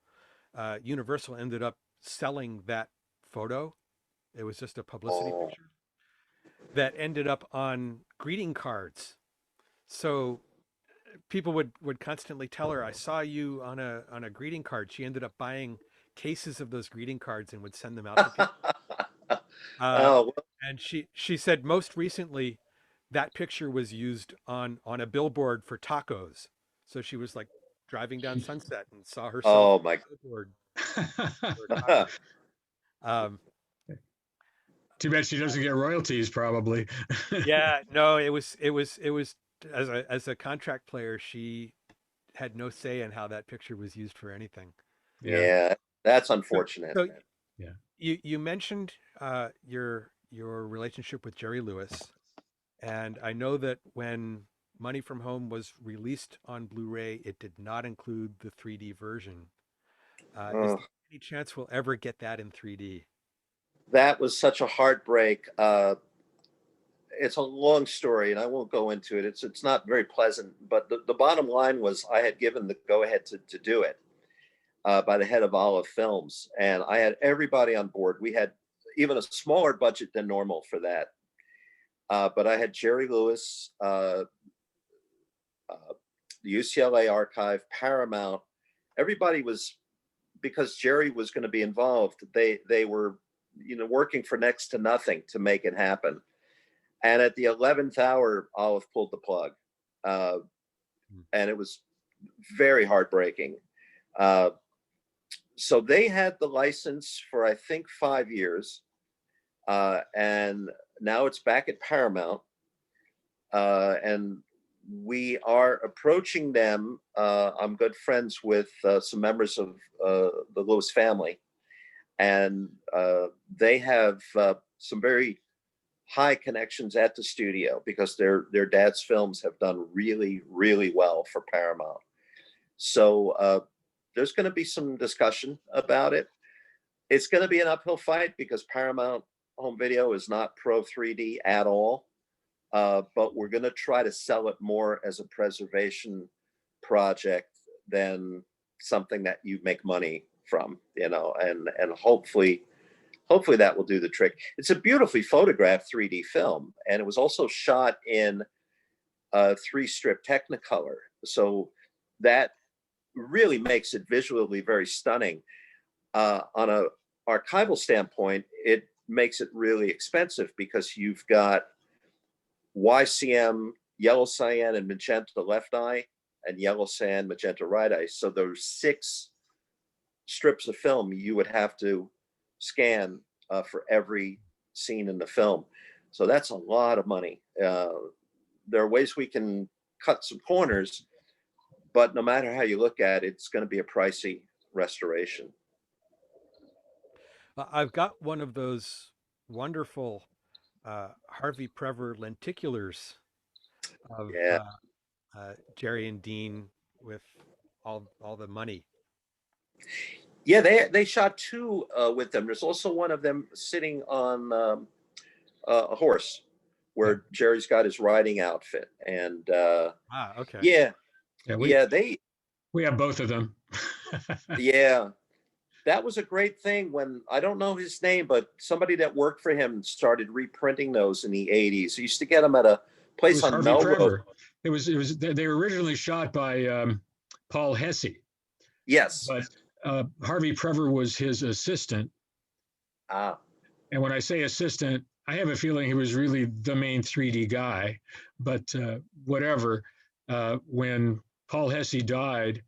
Universal ended up selling that photo. It was just a publicity Oh. picture that ended up on greeting cards. So people would constantly tell her, "I saw you on a greeting card." She ended up buying cases of those greeting cards and would send them out to people. Oh, And she said most recently that picture was used on a billboard for tacos. So she was like driving down Sunset and saw herself oh my. on the billboard for tacos. Um, Too bad she doesn't get royalties, probably. yeah, no, it was as a contract player, she had no say in how that picture was used for anything. Yeah, that's unfortunate. So Yeah. you mentioned your relationship with Jerry Lewis, and I know that when Money from Home was released on Blu-ray, it did not include the 3D version. Is there any chance we'll ever get that in 3D? That was such a heartbreak. It's a long story, and I won't go into it. It's not very pleasant, but the bottom line was I had given the go-ahead to do it by the head of Olive Films, and I had everybody on board. We had even a smaller budget than normal for that, but I had Jerry Lewis, the UCLA Archive, Paramount. Everybody was, because Jerry was going to be involved. They were working for next to nothing to make it happen. And at the 11th hour, Olive pulled the plug. And it was very heartbreaking. So they had the license for, I think, 5 years. And now it's back at Paramount. And we are approaching them. I'm good friends with some members of the Lewis family. And they have some very high connections at the studio because their dad's films have done really, really well for Paramount. So there's going to be some discussion about it. It's going to be an uphill fight because Paramount Home Video is not pro 3D at all. But we're going to try to sell it more as a preservation project than something that you make money from, you know, and hopefully that will do the trick. It's a beautifully photographed 3D film, and it was also shot in 3-strip Technicolor. So that really makes it visually very stunning. On a archival standpoint, it makes it really expensive because you've got YCM, yellow cyan, and magenta left eye, and yellow cyan, magenta right eye. So there's 6 strips of film you would have to scan for every scene in the film. So that's a lot of money. There are ways we can cut some corners, but no matter how you look at it, it's going to be a pricey restoration. I've got one of those wonderful Harvey Prever lenticulars of Yeah. Jerry and Dean with all the money. Yeah, they shot 2 with them. There's also one of them sitting on a horse where Jerry's got his riding outfit. And Okay. yeah, Yeah, they we have both of them. yeah. That was a great thing when, I don't know his name, but somebody that worked for him started reprinting those in the 80s. He used to get them at a It place was on Harvey Melrose. Prever. It was they were originally shot by Paul Hesse, Yes. but Harvey Prever was his assistant. Ah, And when I say assistant, I have a feeling he was really the main 3D guy. But whatever, when Paul Hesse died,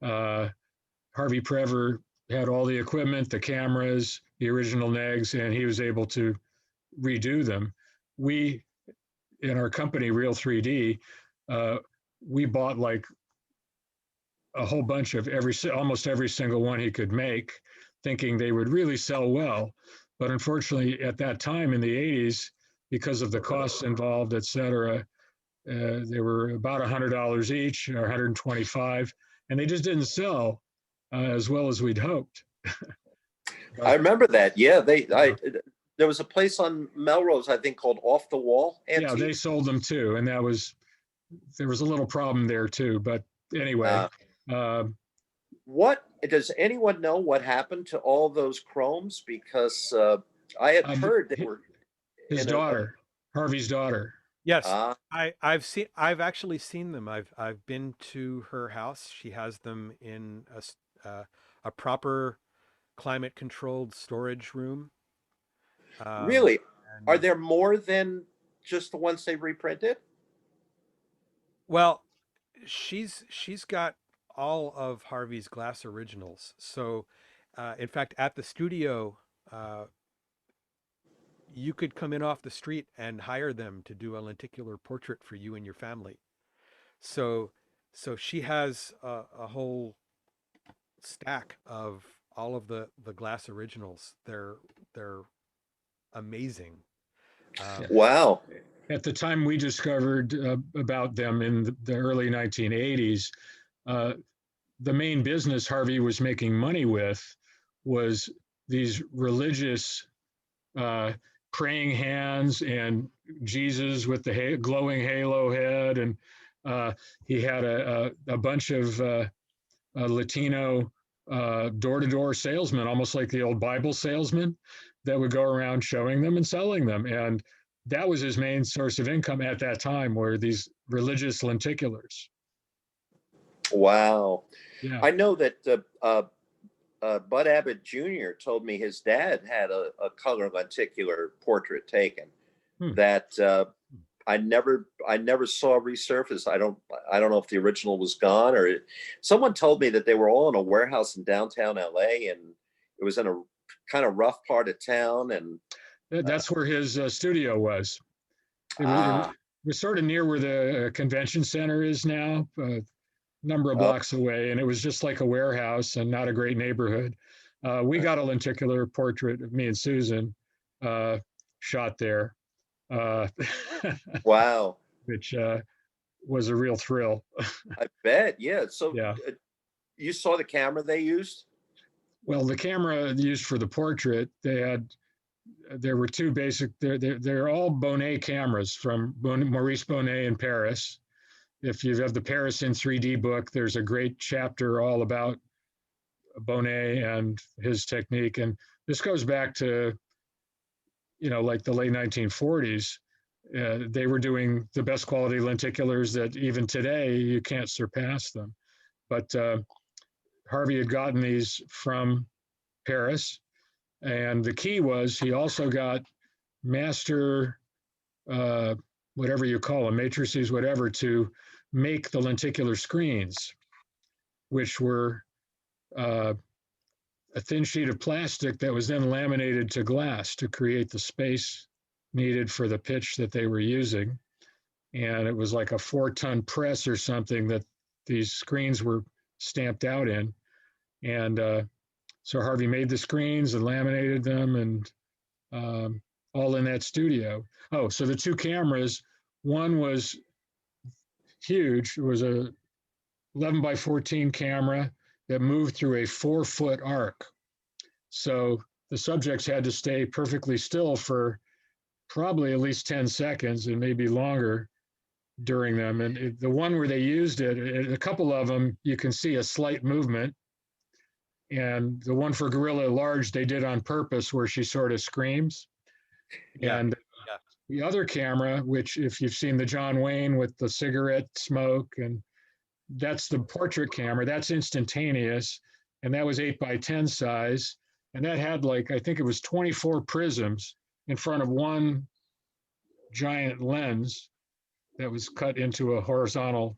Harvey Prever had all the equipment, the cameras, the original negs, and he was able to redo them. We, in our company, Real 3D, we bought like a whole bunch of almost every single one he could make, thinking they would really sell well. But unfortunately, at that time in the 80s, because of the costs involved, et cetera, they were about $100 each, or $125, and they just didn't sell as well as we'd hoped. I remember that. Yeah, there was a place on Melrose, I think, called Off the Wall Antiques. Yeah, they sold them too, and there was a little problem there too. But anyway, what does anyone know what happened to all those chromes? Because I had heard they were his daughter, Harvey's daughter. Yes, I've actually seen them. I've been to her house. She has them in a proper climate controlled storage room. Really? Are there more than just the ones they reprinted? Well, she's got all of Harvey's glass originals. So, in fact, at the studio, you could come in off the street and hire them to do a lenticular portrait for you and your family. So she has a whole stack of all of the glass originals. They're amazing. Wow. At the time we discovered about them in the early 1980s, the main business Harvey was making money with was these religious praying hands and Jesus with the glowing halo head. And he had a bunch of Latino door-to-door salesmen, almost like the old Bible salesman, that would go around showing them and selling them. And that was his main source of income at that time, were these religious lenticulars. Wow. Yeah. I know that Bud Abbott Jr. told me his dad had a color lenticular portrait taken. that I never saw resurface. I don't know if the original was gone or someone told me that they were all in a warehouse in downtown LA and it was in a kind of rough part of town. And That's where his studio was. It was sort of near where the convention center is now, a number of blocks away, and it was just like a warehouse and not a great neighborhood. We got a lenticular portrait of me and Susan shot there. Wow. Which was a real thrill. I bet. Yeah. So Yeah. You saw the camera they used? Well, the camera used for the portrait, there were two basic, they're all Bonnet cameras from Maurice Bonnet in Paris. If you have the Paris in 3D book, there's a great chapter all about Bonnet and his technique. And this goes back to, like the late 1940s. They were doing the best quality lenticulars that even today you can't surpass them. But Harvey had gotten these from Paris. And the key was he also got master, whatever you call them, matrices, whatever, to make the lenticular screens, which were a thin sheet of plastic that was then laminated to glass to create the space needed for the pitch that they were using. And it was like a 4-ton press or something that these screens were stamped out in. And so Harvey made the screens and laminated them and all in that studio. Oh, so the two cameras, one was huge. It was a 11x14 camera that moved through a 4-foot arc. So the subjects had to stay perfectly still for probably at least 10 seconds and maybe longer during them. And the one where they used it, a couple of them, you can see a slight movement. And the one for Gorilla Large, they did on purpose where she sort of screams. Yeah. And the other camera, which if you've seen the John Wayne with the cigarette smoke, and that's the portrait camera, that's instantaneous. And that was 8x10 size. And that had I think it was 24 prisms in front of one giant lens that was cut into a horizontal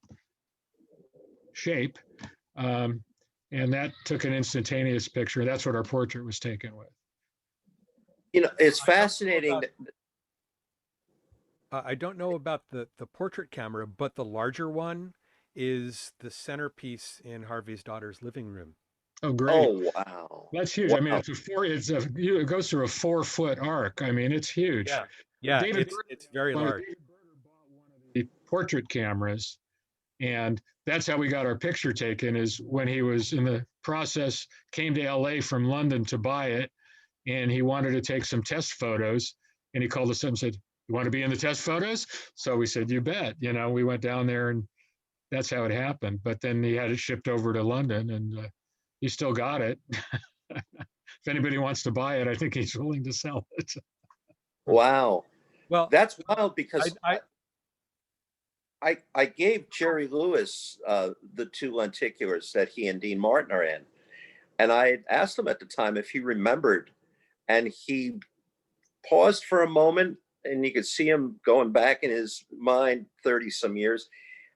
shape. And that took an instantaneous picture. That's what our portrait was taken with. It's fascinating. I don't know about the portrait camera, but the larger one is the centerpiece in Harvey's daughter's living room. Oh, great. Oh, wow. That's huge. Wow. I mean, it goes through a 4-foot arc. I mean, it's huge. Yeah, David it's very large. David Berger bought one of the portrait cameras, and that's how we got our picture taken, is when he was in the process, came to LA from London to buy it, and he wanted to take some test photos, and he called us up and said, "You want to be in the test photos?" So we said, "You bet." We went down there, and that's how it happened. But then he had it shipped over to London, and he still got it. If anybody wants to buy it, I think he's willing to sell it. Wow. Well, That's wild because I I gave Jerry Lewis the two lenticulars that he and Dean Martin are in. And I had asked him at the time if he remembered, and he paused for a moment, and you could see him going back in his mind 30 some years.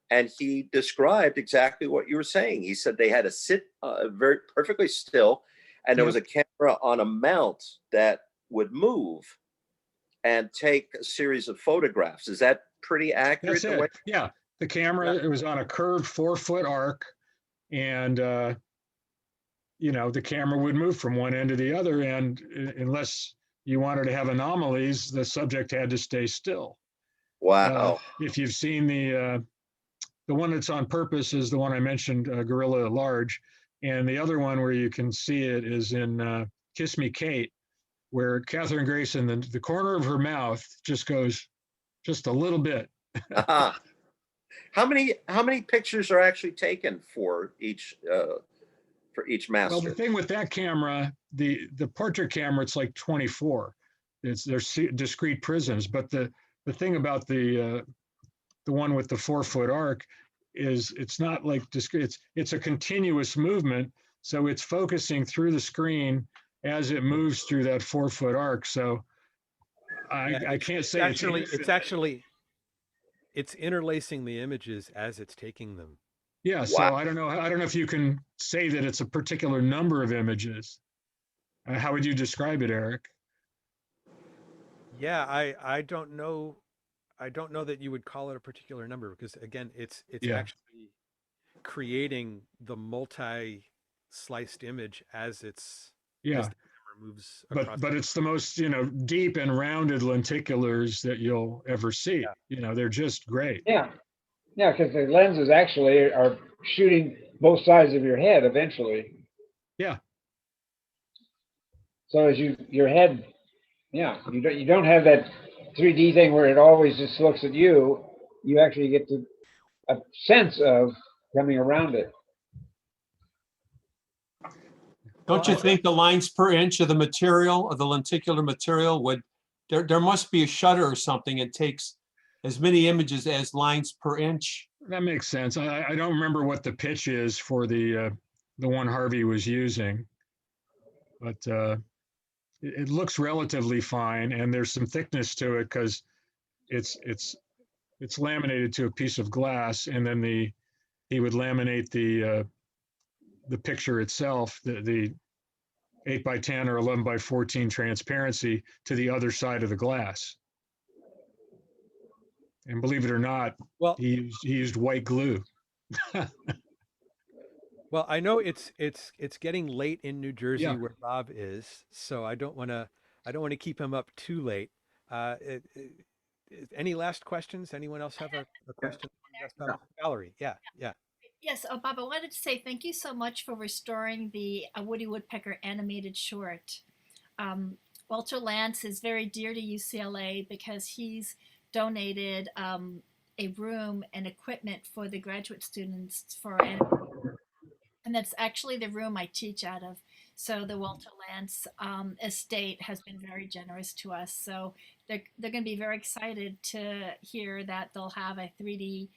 And he described exactly what you were saying. He said they had to sit very perfectly still, and there was a camera on a mount that would move and take a series of photographs. Is that pretty accurate? That's it. Yeah, the camera, it was on a curved 4-foot arc, and the camera would move from one end to the other, and unless you wanted to have anomalies, the subject had to stay still. Wow. If you've seen the one that's on purpose is the one I mentioned, Gorilla Large, and the other one where you can see it is in Kiss Me Kate, where Katherine Grayson, the corner of her mouth just goes just a little bit. Uh-huh. How many pictures are actually taken for each master? Well, the thing with that camera, the portrait camera, it's like 24. There's discrete prisms, but the thing about the one with the 4-foot arc is it's not like discrete. It's a continuous movement, so it's focusing through the screen as it moves through that 4-foot arc. So I can't say it's interlacing the images as it's taking them. Yeah, so Wow. I don't know if you can say that it's a particular number of images. How would you describe it, Eric? Yeah, I don't know. I don't know that you would call it a particular number because again, it's Yeah, actually creating the multi-sliced image as yeah. the camera moves across. But it's the most, deep and rounded lenticulars that you'll ever see. Yeah. They're just great. Yeah, yeah, because the lenses actually are shooting both sides of your head eventually. Yeah. So as your head, yeah, you don't have that 3D thing where it always just looks at you. You actually get a sense of coming around it. Don't you think the lines per inch of the material, of the lenticular material there must be a shutter or something. It takes as many images as lines per inch. That makes sense. I don't remember what the pitch is for the one Harvey was using, but it looks relatively fine, and there's some thickness to it because it's laminated to a piece of glass, and then he would laminate the picture itself, the 8x10 or 11x14 transparency to the other side of the glass. And believe it or not, Well, he used white glue. well, I know it's getting late in New Jersey Yeah. where Bob is, so I don't want to keep him up too late. Any last questions? Anyone else have a question? Yes, Valerie. Yeah. Yes, Bob, I wanted to say thank you so much for restoring the Woody Woodpecker animated short. Walter Lantz is very dear to UCLA because he's donated a room and equipment for the graduate students for animation. And that's actually the room I teach out of. So the Walter Lantz estate has been very generous to us. So they're going to be very excited to hear that they'll have a 3D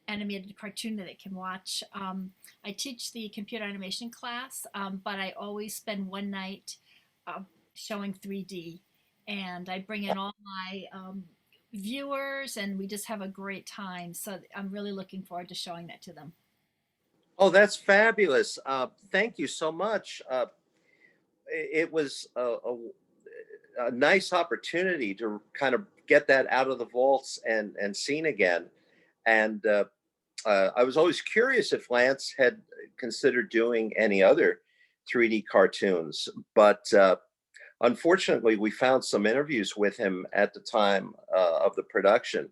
animated cartoon that they can watch. I teach the computer animation class, but I always spend one night showing 3D. And I bring in all my viewers, and we just have a great time. So I'm really looking forward to showing that to them. Oh, that's fabulous. Thank you so much. It was a nice opportunity to kind of get that out of the vaults and seen again. And I was always curious if Lantz had considered doing any other 3D cartoons, but unfortunately, we found some interviews with him at the time of the production,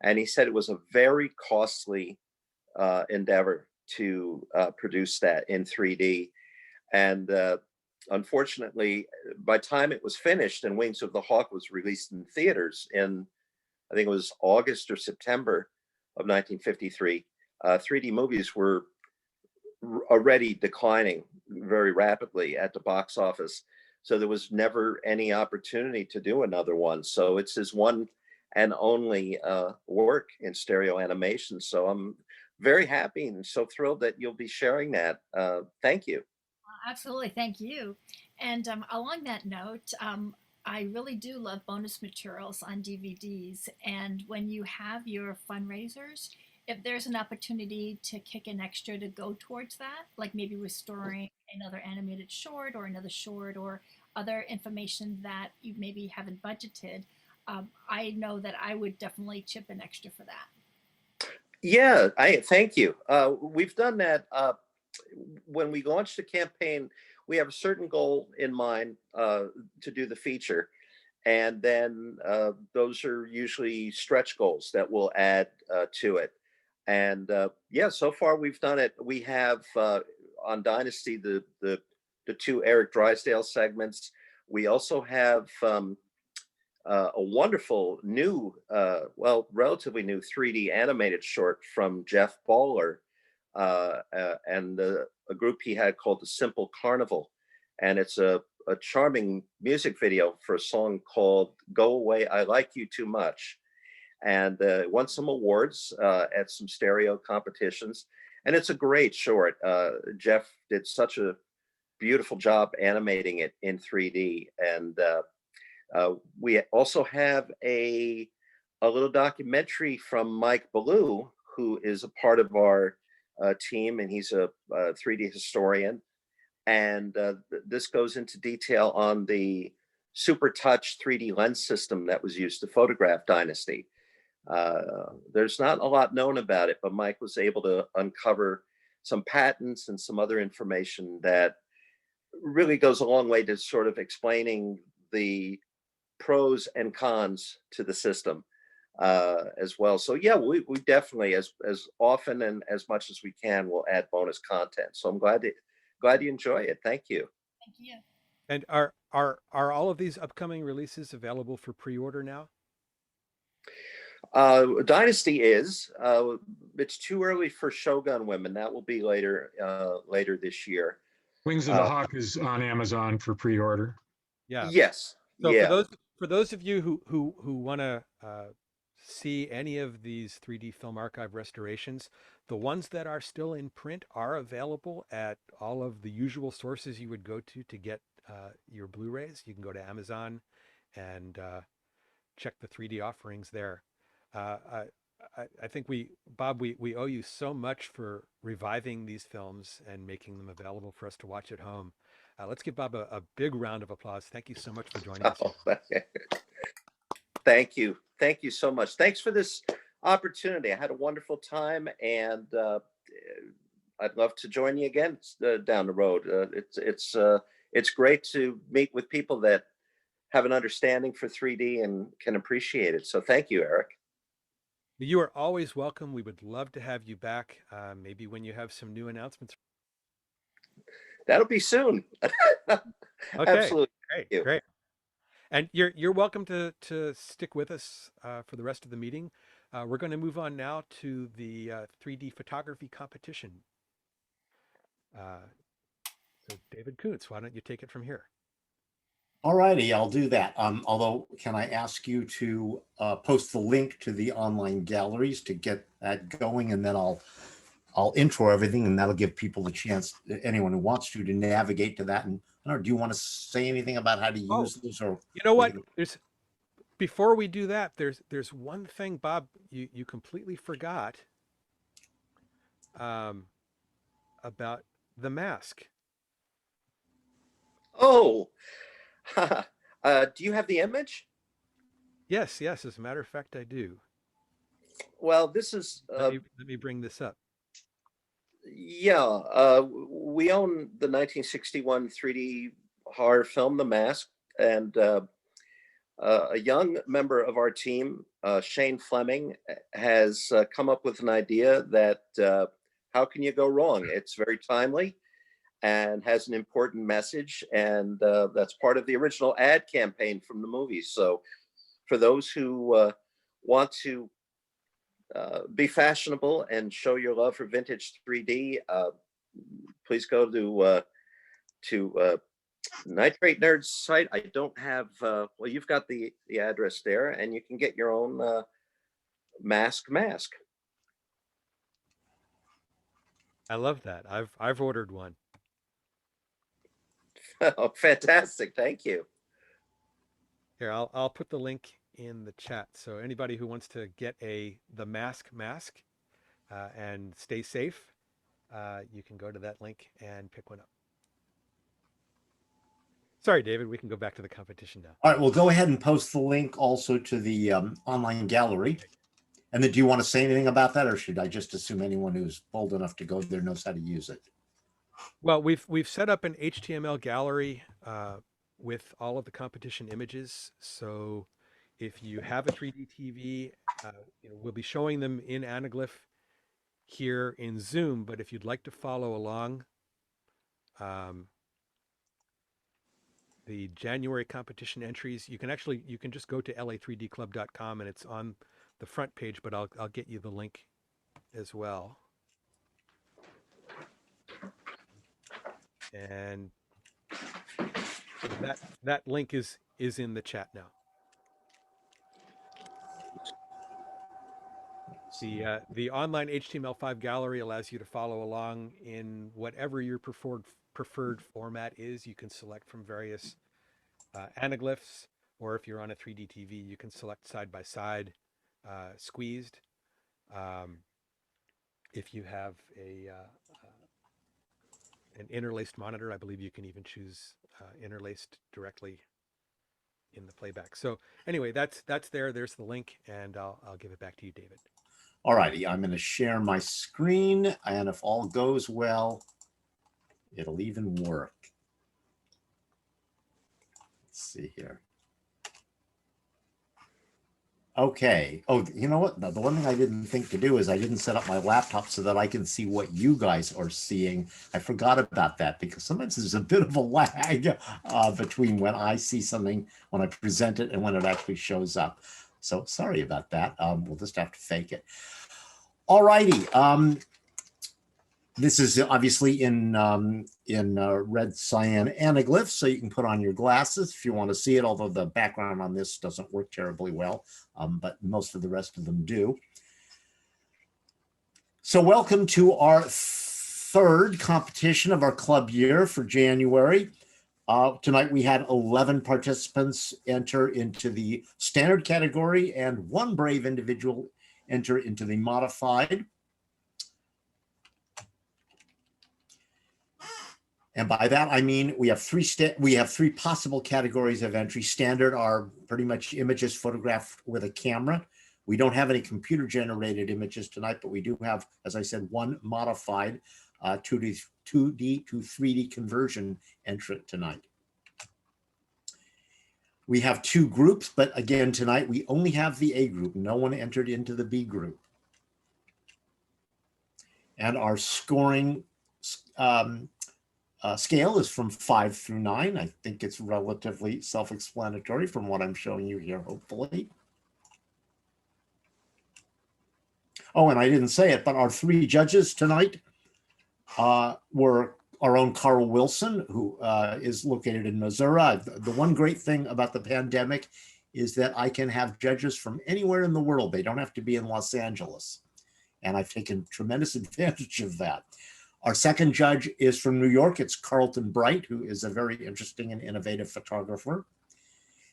and he said it was a very costly endeavor to produce that in 3D. And unfortunately, by the time it was finished and Wings of the Hawk was released in theaters in, I think it was August or September of 1953, 3D movies were already declining very rapidly at the box office. So there was never any opportunity to do another one. So it's his one and only work in stereo animation. So I'm very happy and so thrilled that you'll be sharing that. Thank you. Absolutely, thank you. And along that note, I really do love bonus materials on DVDs. And when you have your fundraisers, if there's an opportunity to kick an extra to go towards that, like maybe restoring another animated short or another short or other information that you maybe haven't budgeted, I know that I would definitely chip an extra for that. Yeah, I thank you. We've done that. When we launched the campaign, we have a certain goal in mind to do the feature. And then those are usually stretch goals that we'll add to it. And yeah, so far we've done it. We have on Dynasty the two Eric Drysdale segments. We also have a wonderful new, well, relatively new 3D animated short from Jeff Bowler and a group he had called The Simple Carnival. And it's a charming music video for a song called Go Away, I Like You Too Much. And won some awards at some stereo competitions. And it's a great short. Jeff did such a beautiful job animating it in 3D. And We also have a little documentary from Mike Ballou, who is a part of our team, and he's a 3D historian. And this goes into detail on the Super Touch 3D lens system that was used to photograph Dynasty. There's not a lot known about it, but Mike was able to uncover some patents and some other information that really goes a long way to sort of explaining the pros and cons to the system as well. So yeah, we definitely, as often and as much as we can, will add bonus content. So I'm glad you enjoy it. Thank you. Thank you. And are all of these upcoming releases available for pre-order now? Dynasty is. It's too early for Shogun Women. That will be later this year. Wings of the Hawk is on Amazon for pre-order. Yeah. Yes. So Yeah. for those of you who want to see any of these 3D Film Archive restorations, the ones that are still in print are available at all of the usual sources you would go to get your Blu-rays. You can go to Amazon and check the 3D offerings there. I think Bob, we owe you so much for reviving these films and making them available for us to watch at home. Let's give Bob a big round of applause. Thank you so much for joining us. Thank you. Thank you so much. Thanks for this opportunity. I had a wonderful time, and I'd love to join you again down the road. It's great to meet with people that have an understanding for 3D and can appreciate it. So thank you, Eric. You are always welcome. We would love to have you back, maybe when you have some new announcements. That'll be soon. Okay. Absolutely. Great. And you're welcome to stick with us for the rest of the meeting. We're going to move on now to the 3D photography competition. So David Koontz, why don't you take it from here? All righty, I'll do that. Although, can I ask you to post the link to the online galleries to get that going, and then I'll intro everything, and that'll give people a chance, anyone who wants to navigate to that. And I don't know, do you want to say anything about how to use this? Or you know what? Before we do that, there's one thing, Bob, you completely forgot about the mask. Oh. Do you have the image? Yes. As a matter of fact, I do. Well, this is. Let me bring this up. Yeah, we own the 1961 3D horror film, The Mask, and a young member of our team, Shane Fleming, has come up with an idea that how can you go wrong? It's very timely and has an important message, and that's part of the original ad campaign from the movie. So for those who want to be fashionable and show your love for vintage 3D, please go to Nitrate Nerd's site. I don't have, well, you've got the address there, and you can get your own mask. I love that. I've ordered one. Oh, fantastic. Thank you. Here, I'll put the link in the chat. So anybody who wants to get the mask and stay safe, you can go to that link and pick one up. Sorry, David, we can go back to the competition now. All right, well, go ahead and post the link also to the online gallery. And then do you want to say anything about that, or should I just assume anyone who's bold enough to go there knows how to use it? Well, we've set up an HTML gallery with all of the competition images. So if you have a 3D TV, we'll be showing them in Anaglyph here in Zoom. But if you'd like to follow along, the January competition entries, you can just go to la3dclub.com, and it's on the front page. But I'll get you the link as well. And that link is in the chat now. The online HTML5 gallery allows you to follow along in whatever your preferred format is. You can select from various anaglyphs, or if you're on a 3D TV, you can select side by side squeezed. If you have an interlaced monitor, I believe you can even choose interlaced directly in the playback. So anyway, that's there. There's the link, and I'll give it back to you, David. All righty, I'm going to share my screen, and if all goes well, it'll even work. Let's see here. Okay. Oh, you know what? The one thing I didn't think to do is I didn't set up my laptop so that I can see what you guys are seeing. I forgot about that because sometimes there's a bit of a lag between when I see something, when I present it, and when it actually shows up. So sorry about that. We'll just have to fake it. All righty. This is obviously in red cyan anaglyphs, so you can put on your glasses if you want to see it, although the background on this doesn't work terribly well, but most of the rest of them do. So welcome to our third competition of our club year for January. Tonight we had 11 participants enter into the standard category and one brave individual enter into the modified. And by that, I mean, we have three possible categories of entry. Standard are pretty much images photographed with a camera. We don't have any computer generated images tonight, but we do have, as I said, one modified 2D to 3D conversion entrant tonight. We have two groups, but again, tonight we only have the A group. No one entered into the B group. And our scoring scale is from 5 through 9. I think it's relatively self-explanatory from what I'm showing you here, hopefully. Oh, and I didn't say it, but our three judges tonight were our own Carl Wilson, who is located in Missouri. The one great thing about the pandemic is that I can have judges from anywhere in the world. They don't have to be in Los Angeles. And I've taken tremendous advantage of that. Our second judge is from New York. It's Carlton Bright, who is a very interesting and innovative photographer.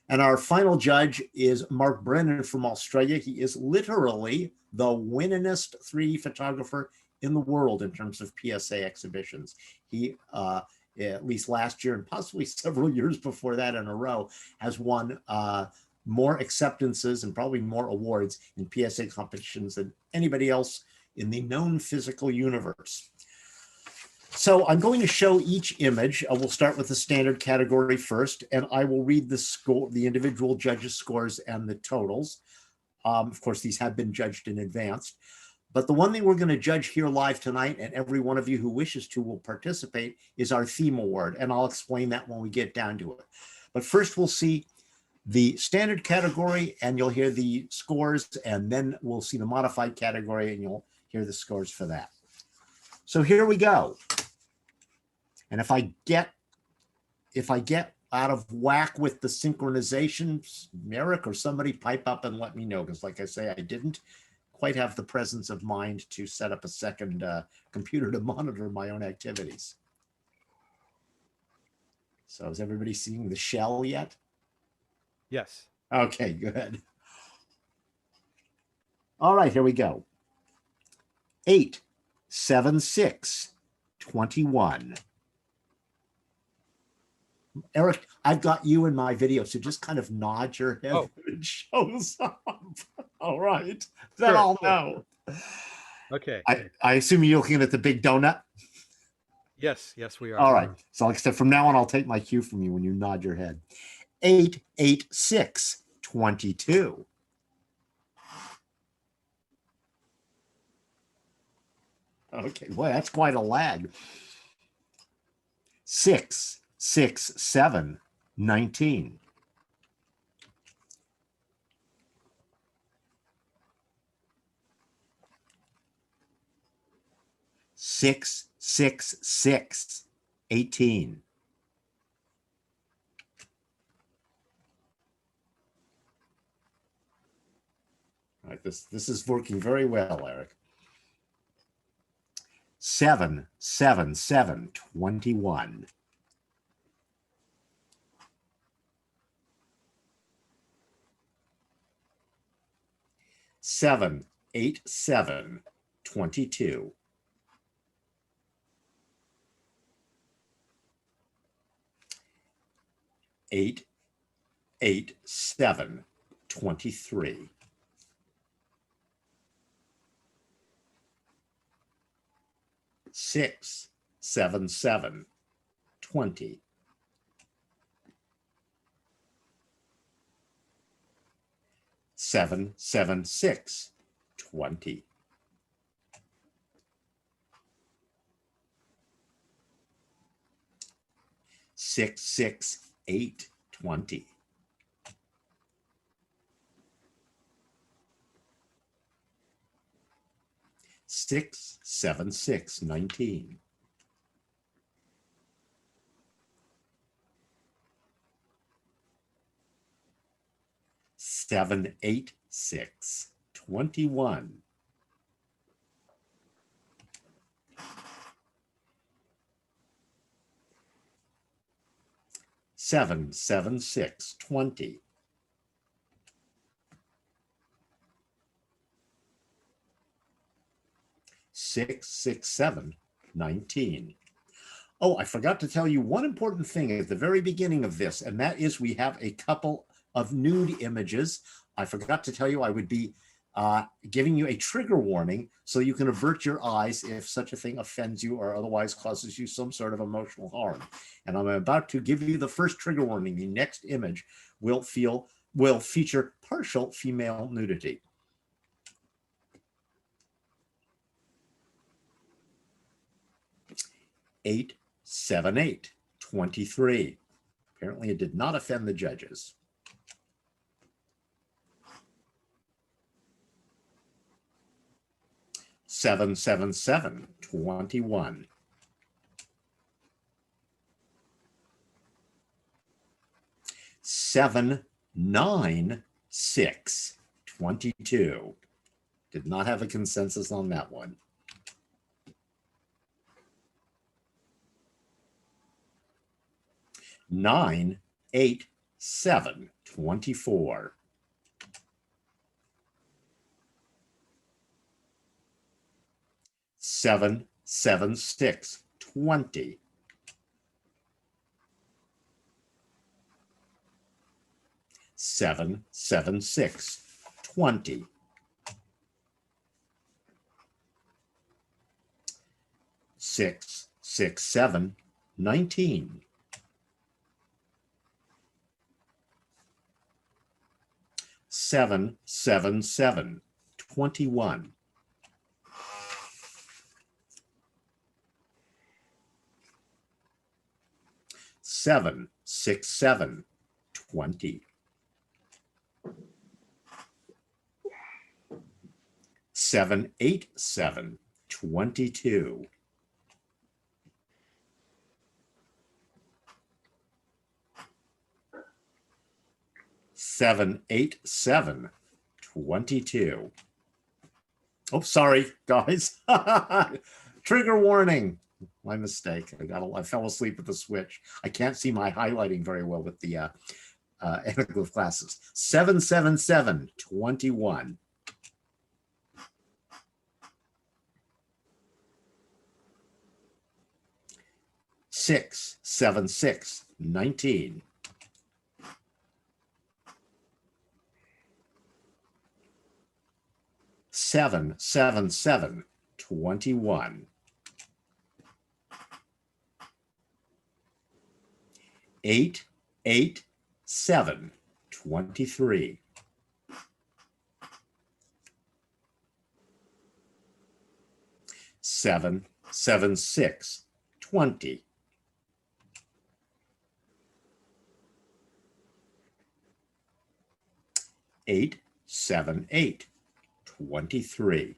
And our final judge is Mark Brennan from Australia. He is literally the winningest 3D photographer in the world in terms of PSA exhibitions. He, at least last year and possibly several years before that in a row, has won more acceptances and probably more awards in PSA competitions than anybody else in the known physical universe. So I'm going to show each image. We'll start with the standard category first, and I will read the score, the individual judges' scores and the totals. Of course, these have been judged in advance. But the one thing we're going to judge here live tonight, and every one of you who wishes to will participate, is our theme award. And I'll explain that when we get down to it. But first, we'll see the standard category, and you'll hear the scores, and then we'll see the modified category, and you'll hear the scores for that. So here we go. And if I get out of whack with the synchronization, Merrick or somebody pipe up and let me know, because like I say, I didn't quite have the presence of mind to set up a second computer to monitor my own activities. So is everybody seeing the shell yet? Yes. Okay, good. All right, here we go. 8, 7, 6, 21. Eric, I've got you in my video, so just kind of nod your head when it shows up. All right, then I'll know. Okay. I assume you're looking at the big donut? Yes, yes, we are. All right, so like I said, from now on, I'll take my cue from you when you nod your head. 8, 8, 6, 22. Okay, boy, that's quite a lag. 6, 6, 7, 19. 6, 6, 6, 18. All right, this is working very well, Eric. 7, 7, 7, 21. 7, 8, 7, 22. 8, 8, 7, 23. 6, 7, 7, 20. 7, 7, 6, 20. 6, 6, 8, 20. 6, 7, 6, 19. 7, 8, 6, 21. 7, 7, 6, 20. 6, 6, 7, 19. Oh, I forgot to tell you one important thing at the very beginning of this, and that is we have a couple of nude images. I forgot to tell you I would be giving you a trigger warning so you can avert your eyes if such a thing offends you or otherwise causes you some sort of emotional harm. And I'm about to give you the first trigger warning. The next image will feature partial female nudity. Eight, 7, 8, 23. Apparently it did not offend the judges. 7, 7, 7, 21. 7, 9, 6, 22. Did not have a consensus on that one. 9, 8, 7, 24. 7, 7, 6, 20. 7, 7, 6, 20. 6, 6, 7, 19. 7, 7, 7, 21. 7, 6, 7, 20. 7, 8, 7, 22. 7, 8, 7, 22. Oh, sorry, guys. Trigger warning. My mistake. I fell asleep at the switch. I can't see my highlighting very well with the anaglyph glasses. 7, 7, 7, 21. 6, 7, 6, 19. 7, 7, 7, 21. 8, 8, 7, 23. 7, 7, 6, 20. 8, 7, 8, 23.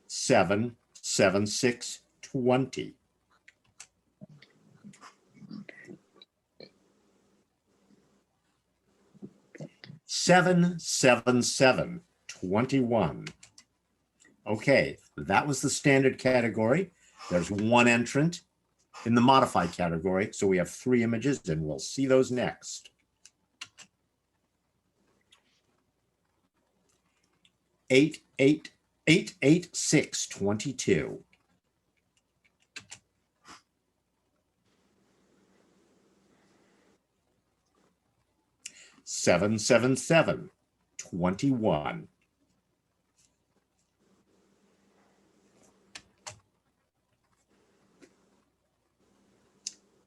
7, 7, 6, 20. 7, 7, 7, 21. Okay, that was the standard category. There's one entrant in the modified category. So we have 3 images and we'll see those next. 88622. 77721.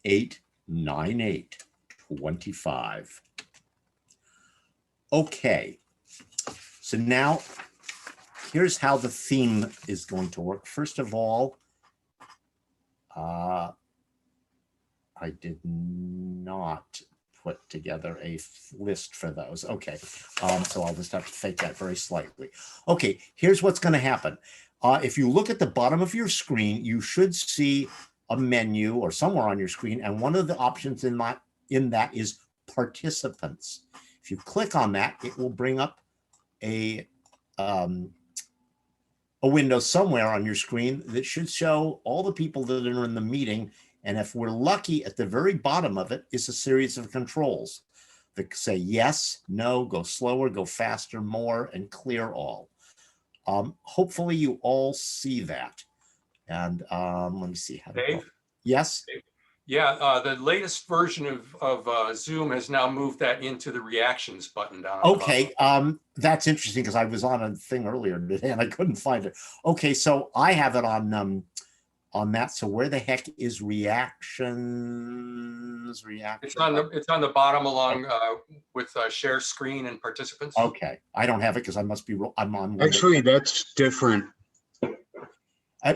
89825. Okay, so now here's how the theme is going to work. First of all, I did not put together a list for those. Okay, so I'll just have to fake that very slightly. Okay, here's what's going to happen. If you look at the bottom of your screen, you should see a menu or somewhere on your screen, and one of the options in that is participants. If you click on that, it will bring up a window somewhere on your screen that should show all the people that are in the meeting. And if we're lucky, at the very bottom of it is a series of controls that say yes, no, go slower, go faster, more, and clear all. Hopefully you all see that. And let me see how to go. Dave? Yes. Yeah, the latest version of Zoom has now moved that into the reactions button down. At the Okay, that's interesting because I was on a thing earlier today and I couldn't find it. Okay, so I have it on that. So where the heck is reactions? It's on the bottom along with share screen and participants. Okay, I don't have it because I must be. I'm on. Windows. Actually, that's different.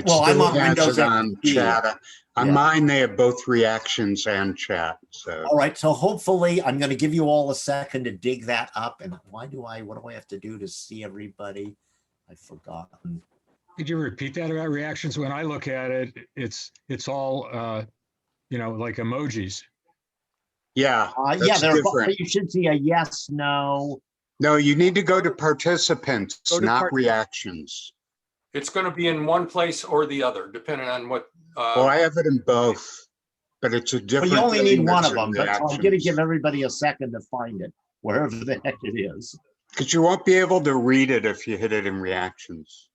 Well, I'm on Windows on XP. chat. On Yeah. mine, they have both reactions and chat. So All right, so hopefully I'm going to give you all a second to dig that up. And what do I have to do to see everybody? I've forgotten. Could you repeat that about reactions? When I look at it, it's all, like emojis. yeah, Yeah, that's different. you should see a yes, no. No, you need to go to participants, Go to not reactions. It's going to be in one place or the other, depending on what. Well, I have it in both, but it's a But different. you only thing need one that's of in them. So I'm going to reactions. give everybody a second to find it, wherever the heck it is. Because you won't be able to read it if you hit it in reactions.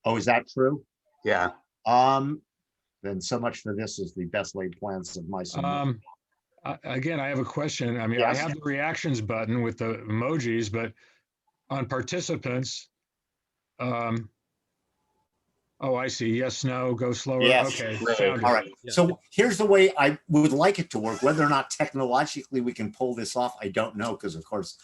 Oh, is that true? Yeah. Then so much for this is the best laid plans of my son. Again, I have a question. I mean, I Yes. have the reactions button with the emojis, but on participants, oh, I see. Yes, no, go slower. Yes. Okay. Right. Found it. All right. Yeah. So here's the way I would like it to work. Whether or not technologically we can pull this off, I don't know, because of course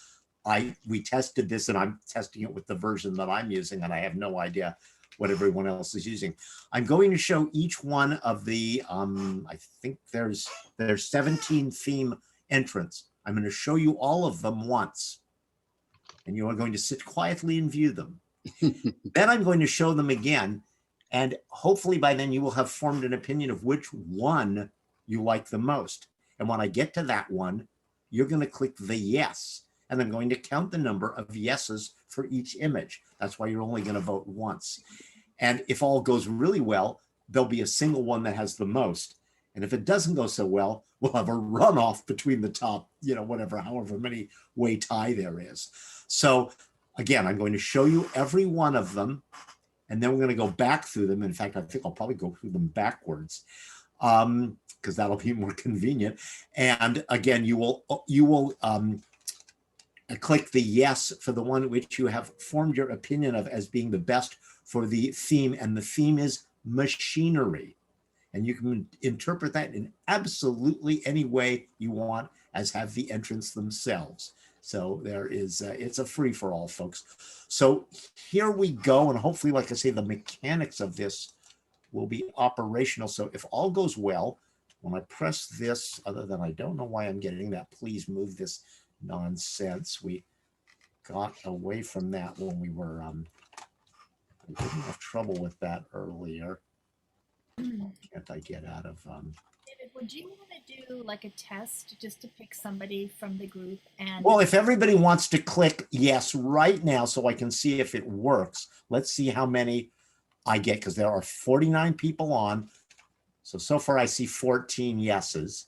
we tested this and I'm testing it with the version that I'm using, and I have no idea what everyone else is using. I'm going to show each one of the I think there's 17 theme entrants. I'm going to show you all of them once, and you are going to sit quietly and view them. Then I'm going to show them again. And hopefully by then you will have formed an opinion of which one you like the most. And when I get to that one, you're going to click the yes. And I'm going to count the number of yeses for each image. That's why you're only going to vote once. And if all goes really well, there'll be a single one that has the most. And if it doesn't go so well, we'll have a runoff between the top, however many way tie there is. So again, I'm going to show you every one of them. And then we're going to go back through them. In fact, I think I'll probably go through them backwards because that'll be more convenient. And again, you will click the yes for the one which you have formed your opinion of as being the best for the theme. And the theme is machinery. And you can interpret that in absolutely any way you want, as have the entrants themselves. So there is, it's a free for all, folks. So here we go. And hopefully, like I say, the mechanics of this will be operational. So if all goes well, when I press this, other than I don't know why I'm getting that, please move this nonsense. We got away from that when we were, I didn't have trouble with that earlier. Can't I get out of, David, would you want to do like a test just to pick somebody from the group? And well, if everybody wants to click yes right now so I can see if it works, let's see how many I get, because there are 49 people on. So far I see 14 yeses.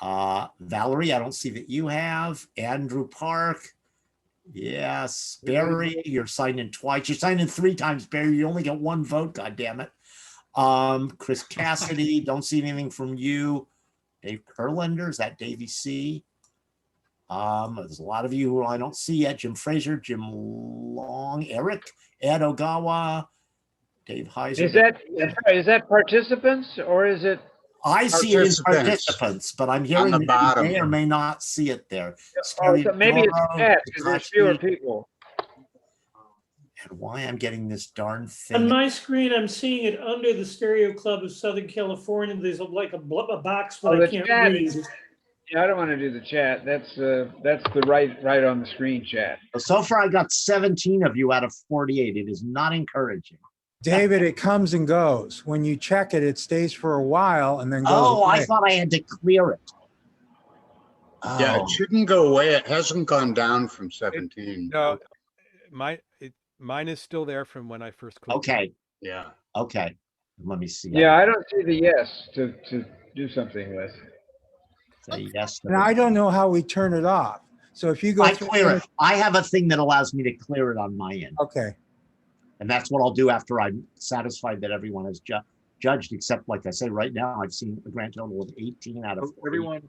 Valerie, I don't see that you have. Andrew Park, Yes, Barry, you're signed in twice. You're signed in 3 times, Barry. You only get 1 vote, God damn it. Chris Cassidy, don't see anything from you. Dave Kurlander, is that Davey C? There's a lot of you who I don't see yet. Jim Fraser, Jim Long, Eric, Ed Ogawa, Dave Heiser. Is that participants or is it? I see it as Participants. participants, but I'm hearing the that you bottom. may or may not see it there. Oh, Scary so maybe it's Doro, chat because there's fewer Takashi, people. and why I'm getting this darn On thing. my screen, I'm seeing it under the Stereo Club of Southern California. There's like a box, but Oh, I the can't chat. read. Yeah, I don't want to do the chat. That's the right on the screen chat. So far, I got 17 of you out of 48. It is not encouraging. David, it comes and goes. When you check it, it stays for a while and then goes Oh, away. I thought I had to clear it. Yeah, Oh, it shouldn't go away. It hasn't gone down from 17. No, mine is still there from when I first clicked. okay, Yeah. okay. Let me see. Yeah, I don't see the yes to do something with. Say yes. to And I the- don't know how we turn it off. So if you go I through clear it. I have a thing that allows me to clear it on my end. Okay. And that's what I'll do after I'm satisfied that everyone has judged, except like I say, right now, I've seen a grand total of 18 out of 40. Everyone.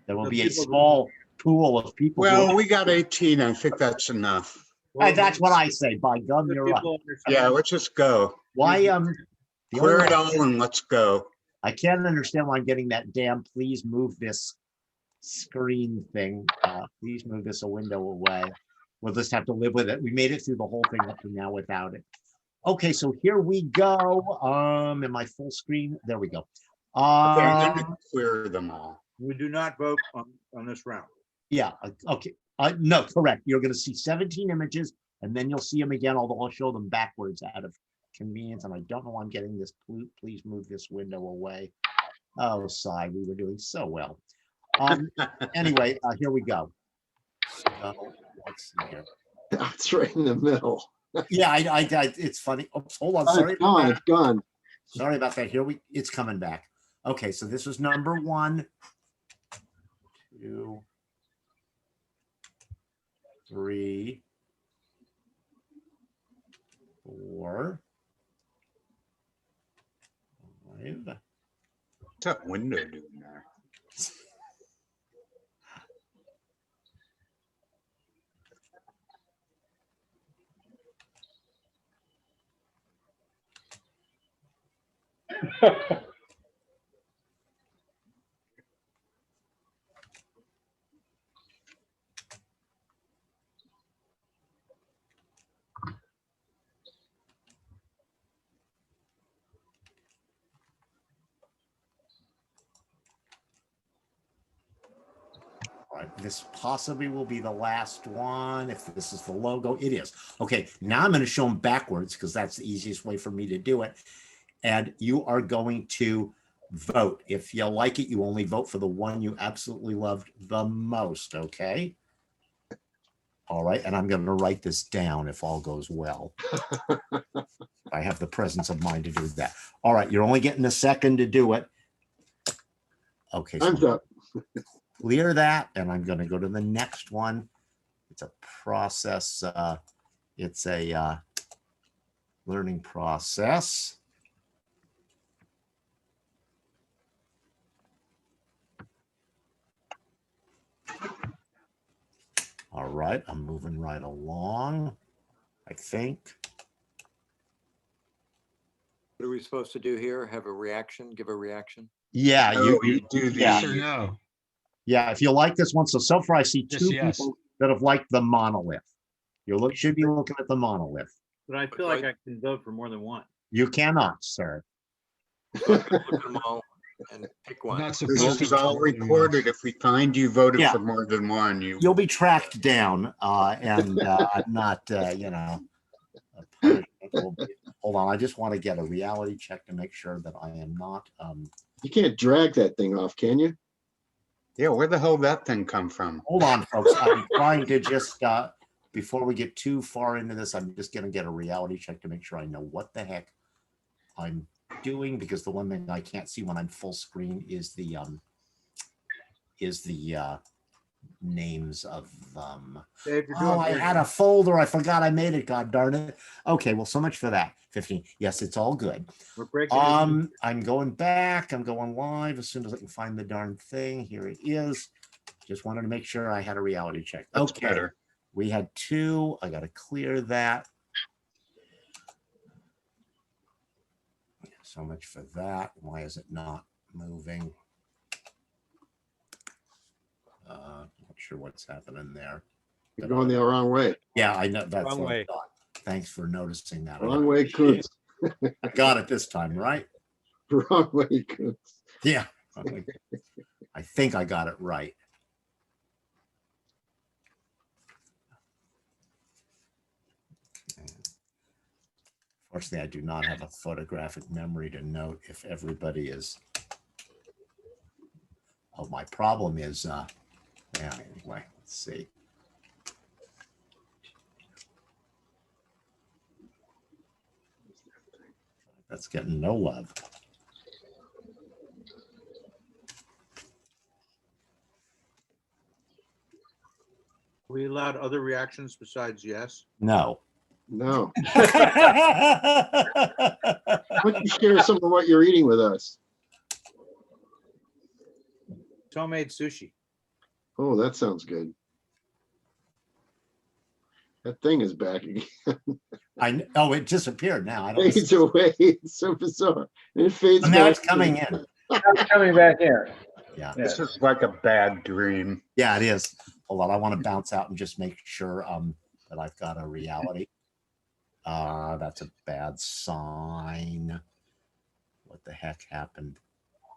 There will the be a people who- small pool of people. who- Well, we got 18. I think that's enough. Hey, that's what I say. By gum, you're right. Yeah, let's just go. Why, the Clear only it all and let's go. I can't understand why I'm getting that damn, please move this screen thing. Please move this a window away. We'll just have to live with it. We made it through the whole thing up to now without it. Okay, so here we go. Am I full screen? There we go. Okay, I'm gonna clear them all. We do not vote on this round. Yeah, okay. No, correct. You're gonna see 17 images and then you'll see them again, although I'll show them backwards out of convenience. And I don't know why I'm getting this. Please move this window away. Oh, sigh, we were doing so well. Anyway, here we go. Let's see here. That's right in the middle. Yeah, it's funny. Oops, hold on. Oh, Sorry it's about gone, that. it's gone. Sorry about that. It's coming back. Okay, so this was number 1, 2, 3, 4, 5. What's that window doing there? All right, this possibly will be the last one. If this is the logo, it is. Okay, now I'm going to show them backwards because that's the easiest way for me to do it. And you are going to vote. If you like it, you only vote for the one you absolutely loved the most, okay? All right, and I'm going to write this down if all goes well. I have the presence of mind to do that. All right, you're only getting a second to do it. Okay. Time's up. Clear that, and I'm going to go to the next one. It's a process. It's a learning process. All right, I'm moving right along, I think. What are we supposed to do here? Have a reaction, give a reaction? Yeah, Oh, you do the yeah. Yes or no? Yeah, if you like this one. So far I see Just two yes. people that have liked the monolith. Should be looking at the monolith. But I feel like I can vote for more than one. You cannot, sir. Look at them all and pick one. Not This supposed is to. all recorded. If we find you voted Yeah. for more than one, You'll be tracked down, and I'm not, a punishment will be- Hold on, I just want to get a reality check to make sure that I am not. You can't drag that thing off, can you? Yeah, where the hell did that thing come from? Hold on, folks. I'm trying to just, before we get too far into this, I'm just going to get a reality check to make sure I know what the heck I'm doing, because the one thing I can't see when I'm full screen is the names of them. Dave, you're Oh, doing I great. had a folder. I forgot I made it. God darn it. Okay, well, so much for that. 15. Yes, it's all good. We're breaking it. I'm going back. I'm going live as soon as I can find the darn thing. Here it is. Just wanted to make sure I had a reality check. That's Okay. better. We had 2. I got to clear that. So much for that. Why is it not moving? Not sure what's happening there. You're going the wrong way. Yeah, I know. That's Wrong what I way. thought. Thanks for noticing that. Wrong way, Koontz. I got it this time, right? Wrong way, Koontz. Yeah. I think I got it right. Fortunately, I do not have a photographic memory to note if everybody is. Oh, my problem is, yeah, anyway, let's see. That's getting no love. We allowed other reactions besides yes? No. No. Why don't you share some of what you're eating with us? Homemade sushi. Oh, that sounds good. That thing is back again. Oh, it disappeared now. I don't. Fades away. It's so bizarre. And it fades. Oh, now back it's coming in. It's coming back in. Yeah. This is like a bad dream. Yeah, it is. Hold on. I want to bounce out and just make sure that I've got a reality. That's a bad sign. What the heck happened?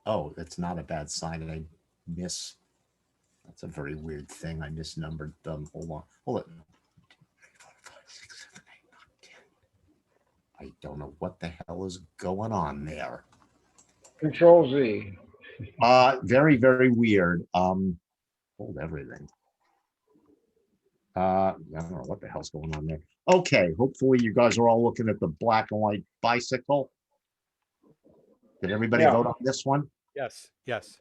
Oh, it's not a bad sign. I miss. That's a very weird thing. I misnumbered them. Hold on. Hold it. 4, 5, 6, 7, 8, 9, 10. I don't know what the hell is going on there. Control Z. Very, very weird. Hold everything. I don't know what the hell's going on there. Okay, hopefully you guys are all looking at the black and white bicycle. Did everybody Yeah. vote on this one? Yes, yes.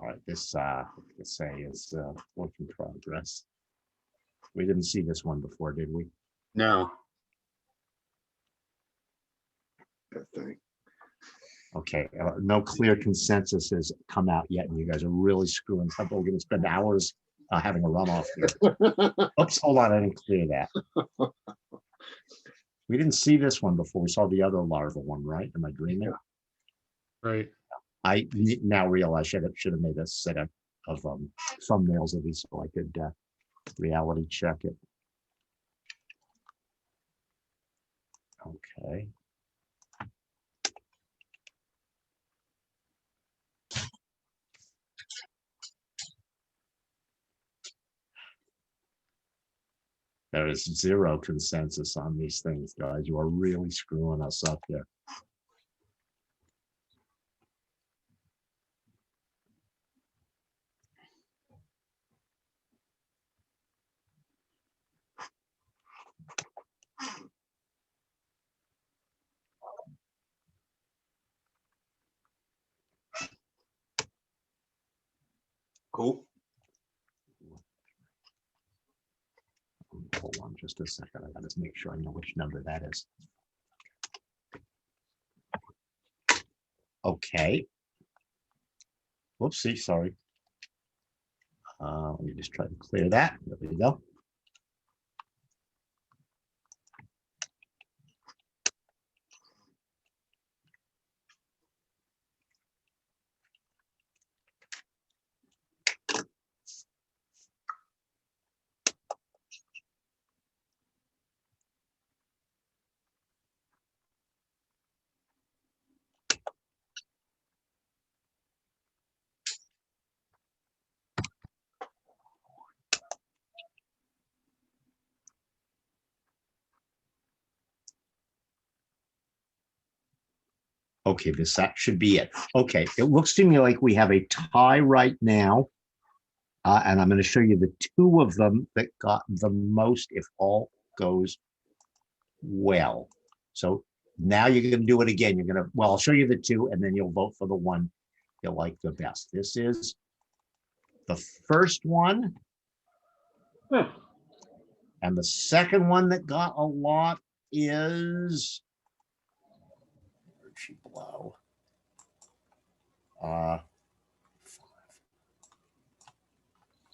All right, this let's say is work in progress. We didn't see this one before, did we? No. That thing. Okay, no clear consensus has come out yet, and you guys are really screwing something. We're going to spend hours having a runoff here. Oops, hold on, I didn't clear that. We didn't see this one before. We saw the other larva one, right? Am I dreaming? Right. I now realize I should have made a set of thumbnails of these so I could reality check it. Okay. There is zero consensus on these things, guys. You are really screwing us up here. Cool. Hold on just a second. I gotta make sure I know which number that is. Okay. Whoopsie, sorry. Let me just try to clear that. There we go. Okay, that should be it. Okay, it looks to me like we have a tie right now. And I'm going to show you the 2 of them that got the most if all goes well. So now you're going to do it again. You're going to, well, I'll show you the 2 and then you'll vote for the one you like the best. This is the first one. Huh. And the second one that got a lot is, where'd she blow?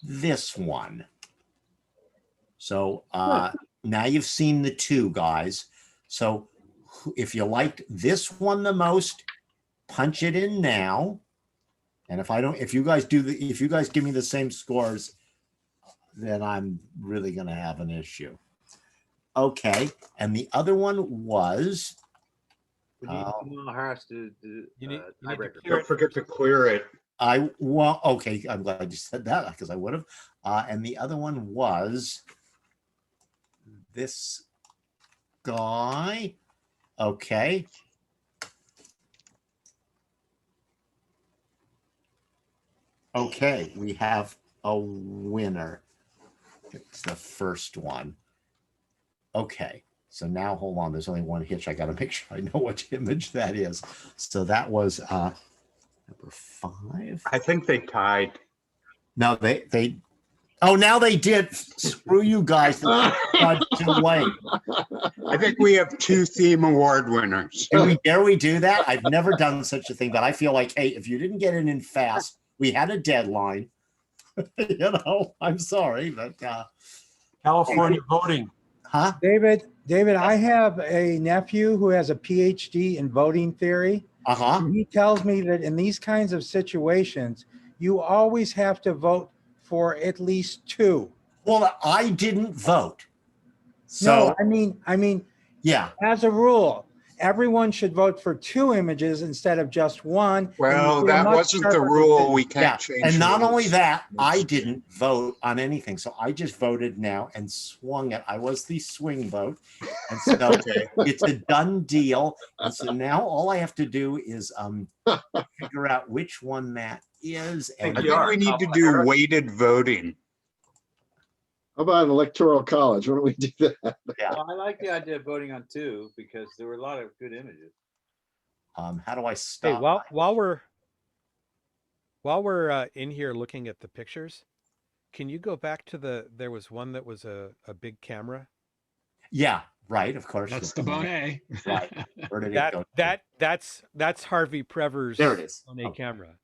This one. So now you've seen the two, guys. So if you liked this one the most, punch it in now. And if you guys give me the same scores, then I'm really going to have an issue. Okay. And the other one was, We need Kamala Harris to You need to tiebreaker. clear Don't forget to clear it. okay, I'm glad you said that because I would have. And the other one was this guy. Okay. Okay, we have a winner. It's the first one. Okay, so now hold on. There's only one hitch. I got to make sure I know which image that is. So that was number 5. I think they tied. No, they. Oh, now they did. Screw you guys. Too late. I think we have 2 theme award winners. Dare we do that? I've never done such a thing, but I feel like, hey, if you didn't get it in fast, we had a deadline. I'm sorry, but California voting. huh? David, I have a nephew who has a PhD in voting theory. Uh-huh. And he tells me that in these kinds of situations, you always have to vote for at least 2. Well, I didn't vote. So No, I mean, yeah. as a rule, everyone should vote for 2 images instead of just one. Well, that wasn't the rule. We can't change. And not only rules. that, I didn't vote on anything. So I just voted now and swung it. I was the swing vote. And so it's a done deal. And so now all I have to do is figure out which one that is. And I think we need to do weighted voting. How about an electoral college? Why don't we do that? Well, I like the idea of voting on 2 because there were a lot of good images. how do I Hey, stop? while we're in here looking at the pictures, can you go back to there was one that was a big camera? Yeah, right. Of course. That's the Bonet. Right. Where did it go? That's Harvey Prever's There it is. Bonet Okay. camera.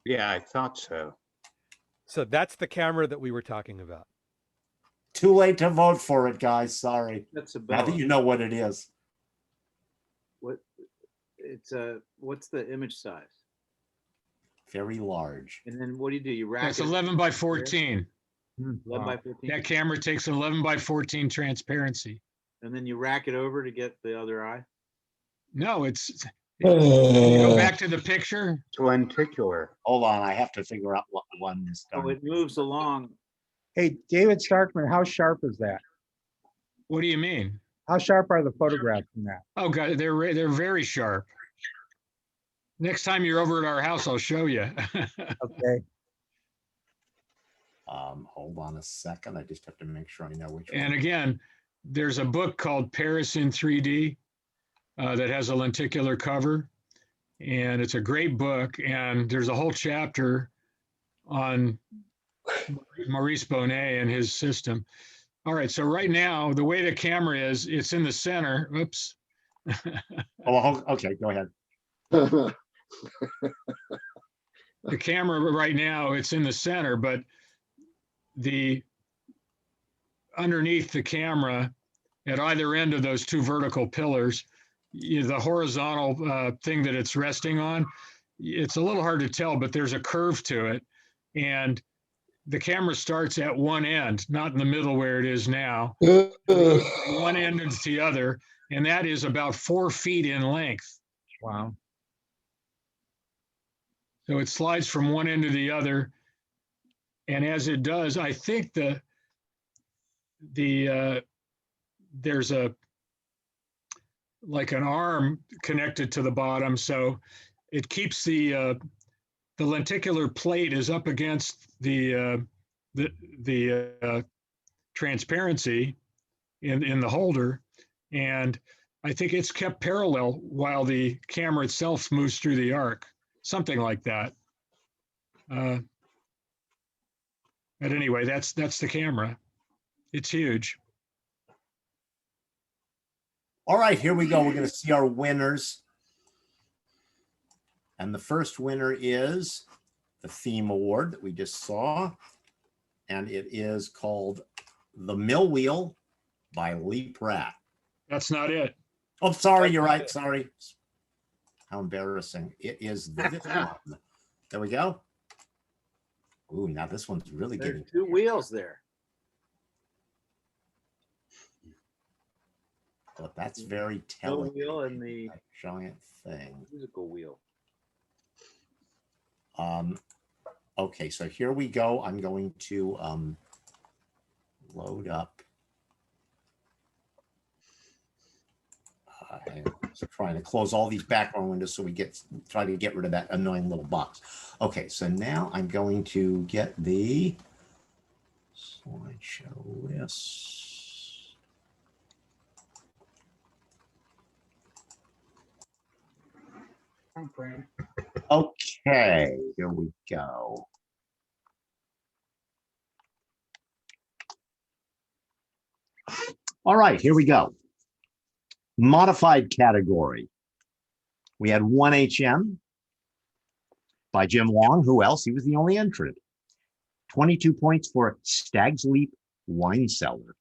Yeah, I thought so. So that's the camera that we were talking about. Too late to vote for it, guys. Sorry. That's a Now bell. that you know what it is. What's the image size? Very large. And then what do? You rack That's it 11 by 14. 11 by 14, That camera takes an 11 by 14 transparency. and then you rack it over to get the other eye. No, it's you go back to the picture. It's lenticular. Hold on. I have to figure out what one is So done. it moves along. Hey, David Starkman, how sharp is that? What do you mean? How sharp are the photographs in that? Oh God, they're very sharp. Next time you're over at our house, I'll show you. Okay. Hold on a second. I just have to make sure I know which And one. again, there's a book called Paris in 3D that has a lenticular cover, and it's a great book. And there's a whole chapter on Maurice Bonet and his system. All right, so right now, the way the camera is, it's in the center. Oops. Oh, okay. Go ahead. The camera right now, it's in the center, but underneath the camera at either end of those 2 vertical pillars, the horizontal thing that it's resting on, it's a little hard to tell, but there's a curve to it. And the camera starts at one end, not in the middle where it is now. One end to the other, and that is about 4 feet in length. Wow. So it slides from one end to the other. And as it does, I think there's like an arm connected to the bottom. So it keeps the lenticular plate is up against the transparency in the holder. And I think it's kept parallel while the camera itself moves through the arc. something like that. But anyway, that's the camera. It's huge. All right, here we go. We're going to see our winners. And the first winner is the theme award that we just saw. And it is called The Mill Wheel by Lee Pratt. That's not it. Oh, sorry, you're right. Sorry. How embarrassing. It is this one. There we go. Ooh, now this one's really There's getting. two wheels there. But that's very The telling. wheel and the That giant thing. musical wheel. Okay, so here we go. I'm going to load up. I'm trying to close all these background windows so we try to get rid of that annoying little box. Okay, so now I'm going to get the slideshow list. Okay, here we go. All right, here we go. Modified category. We had one HM by Jim Long. Who else? He was the only entrant. 22 points for Stag's Leap Wine Cellar.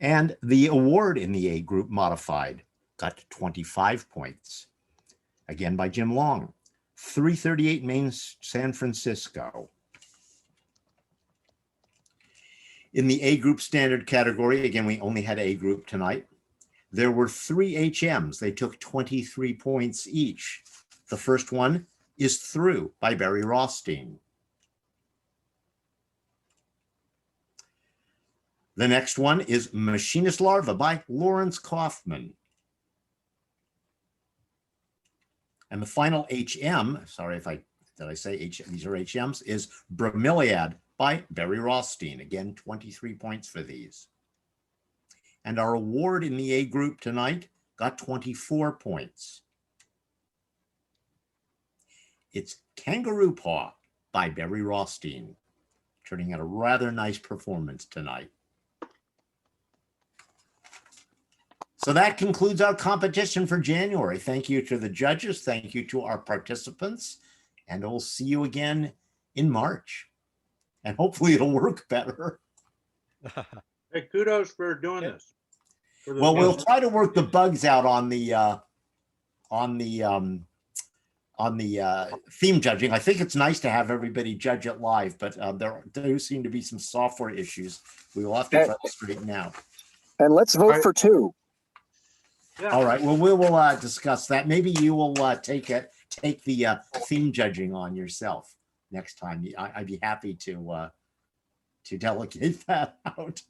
And the award in the A group modified got 25 points. Again by Jim Long. 338 Main San Francisco. In the A group standard category, again, we only had A group tonight. There were 3 HMs. They took 23 points each. The first one is Through by Barry Rothstein. The next one is Machinist Larva by Lawrence Kaufman. And the final HM, sorry if did I say these are HMs, is Bromeliad by Barry Rothstein. Again, 23 points for these. And our award in the A group tonight got 24 points. It's Kangaroo Paw by Barry Rothstein, turning out a rather nice performance tonight. So that concludes our competition for January. Thank you to the judges. Thank you to our participants. And we'll see you again in March. And hopefully it'll work better. Hey, kudos for doing this. Well, we'll try to work the bugs out on the theme judging. I think it's nice to have everybody judge it live, but there do seem to be some software issues we will have to try to straighten out. And let's vote for 2. Yeah. All right. Well, we will discuss that. Maybe you will take the theme judging on yourself next time. I'd be happy to delegate that out.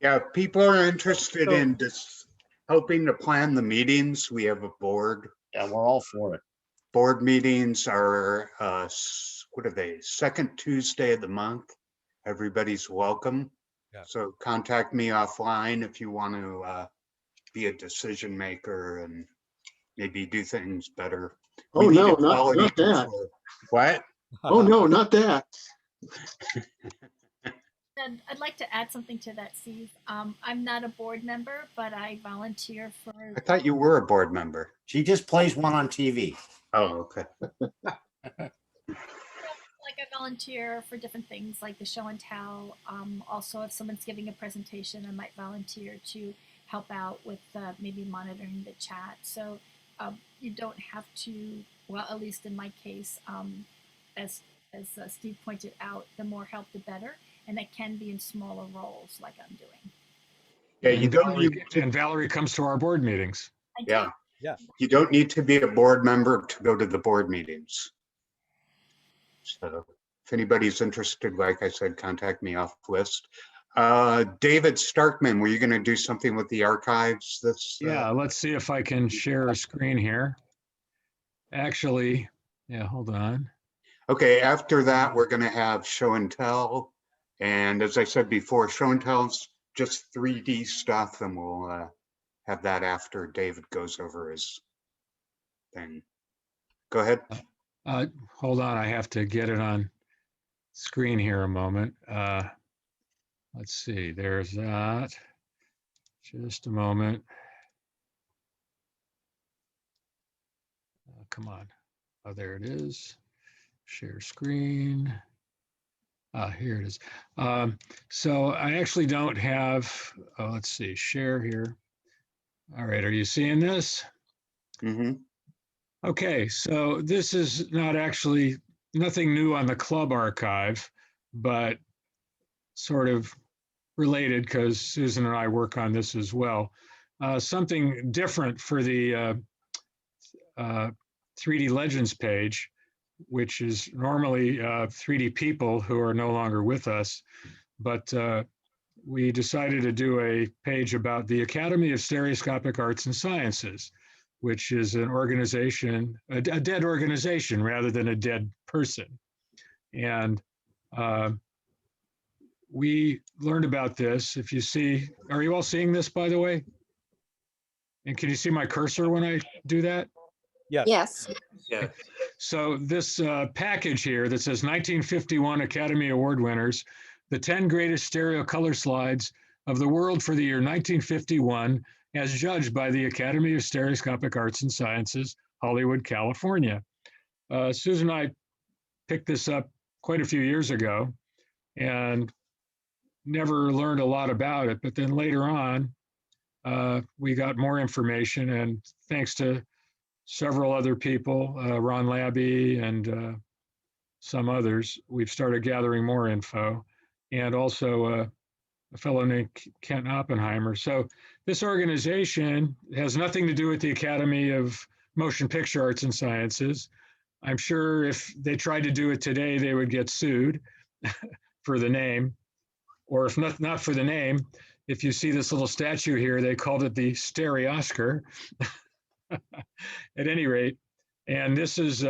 Yeah, if people are interested in just helping to plan the meetings, we have a board. Yeah, we're all for it. Board meetings are, what are they, second Tuesday of the month. Everybody's welcome. Yeah. So contact me offline if you want to be a decision maker and maybe do things better. Oh, We need no, a quality not that. control. What? Oh, no, not that. And I'd like to add something to that, Steve. I'm not a board member, but I volunteer for. I thought you were a board member. She just plays one on TV. Oh, okay. Like I volunteer for different things like the show and tell. Also, if someone's giving a presentation, I might volunteer to help out with maybe monitoring the chat. So you don't have to, well, at least in my case, as Steve pointed out, the more help, the better. And it can be in smaller roles like I'm doing. Yeah, you don't need, And Valerie comes to our board meetings. I do. yeah, Yeah. you don't need to be a board member to go to the board meetings. So if anybody's interested, like I said, contact me off list. David Starkman, were you going to do something with the archives? Yeah, let's see if I can share a screen here. Actually, yeah, hold on. Okay, after that, we're going to have show and tell. And as I said before, show and tell's just 3D stuff, and we'll have that after David goes over his thing. Go ahead. Hold on, I have to get it on screen here a moment. Let's see, there's that. Just a moment. Come on. Oh, there it is. Share screen. Here it is. So I actually don't have, let's see, share here. All right, are you seeing this? Mm-hmm. Okay, so this is not actually nothing new on the club archive, but sort of related because Susan and I work on this as well. Something different for the 3D Legends page, which is normally 3D people who are no longer with us, but we decided to do a page about the Academy of Stereoscopic Arts and Sciences, which is an organization, a dead organization rather than a dead person. And we learned about this. If you see, are you all seeing this, by the way? And can you see my cursor when I do that? Yes. Yes. Yeah. So this package here that says 1951 Academy Award winners, the 10 greatest stereo color slides of the world for the year 1951, as judged by the Academy of Stereoscopic Arts and Sciences, Hollywood, California. Susan and I picked this up quite a few years ago and never learned a lot about it. But then later on, we got more information, and thanks to several other people, Ron Labby and some others, we've started gathering more info, and also a fellow named Kent Oppenheimer. So this organization has nothing to do with the Academy of Motion Picture Arts and Sciences. I'm sure if they tried to do it today, they would get sued for the name, or if not for the name. If you see this little statue here, they called it the Stereoscar. At any rate, and this is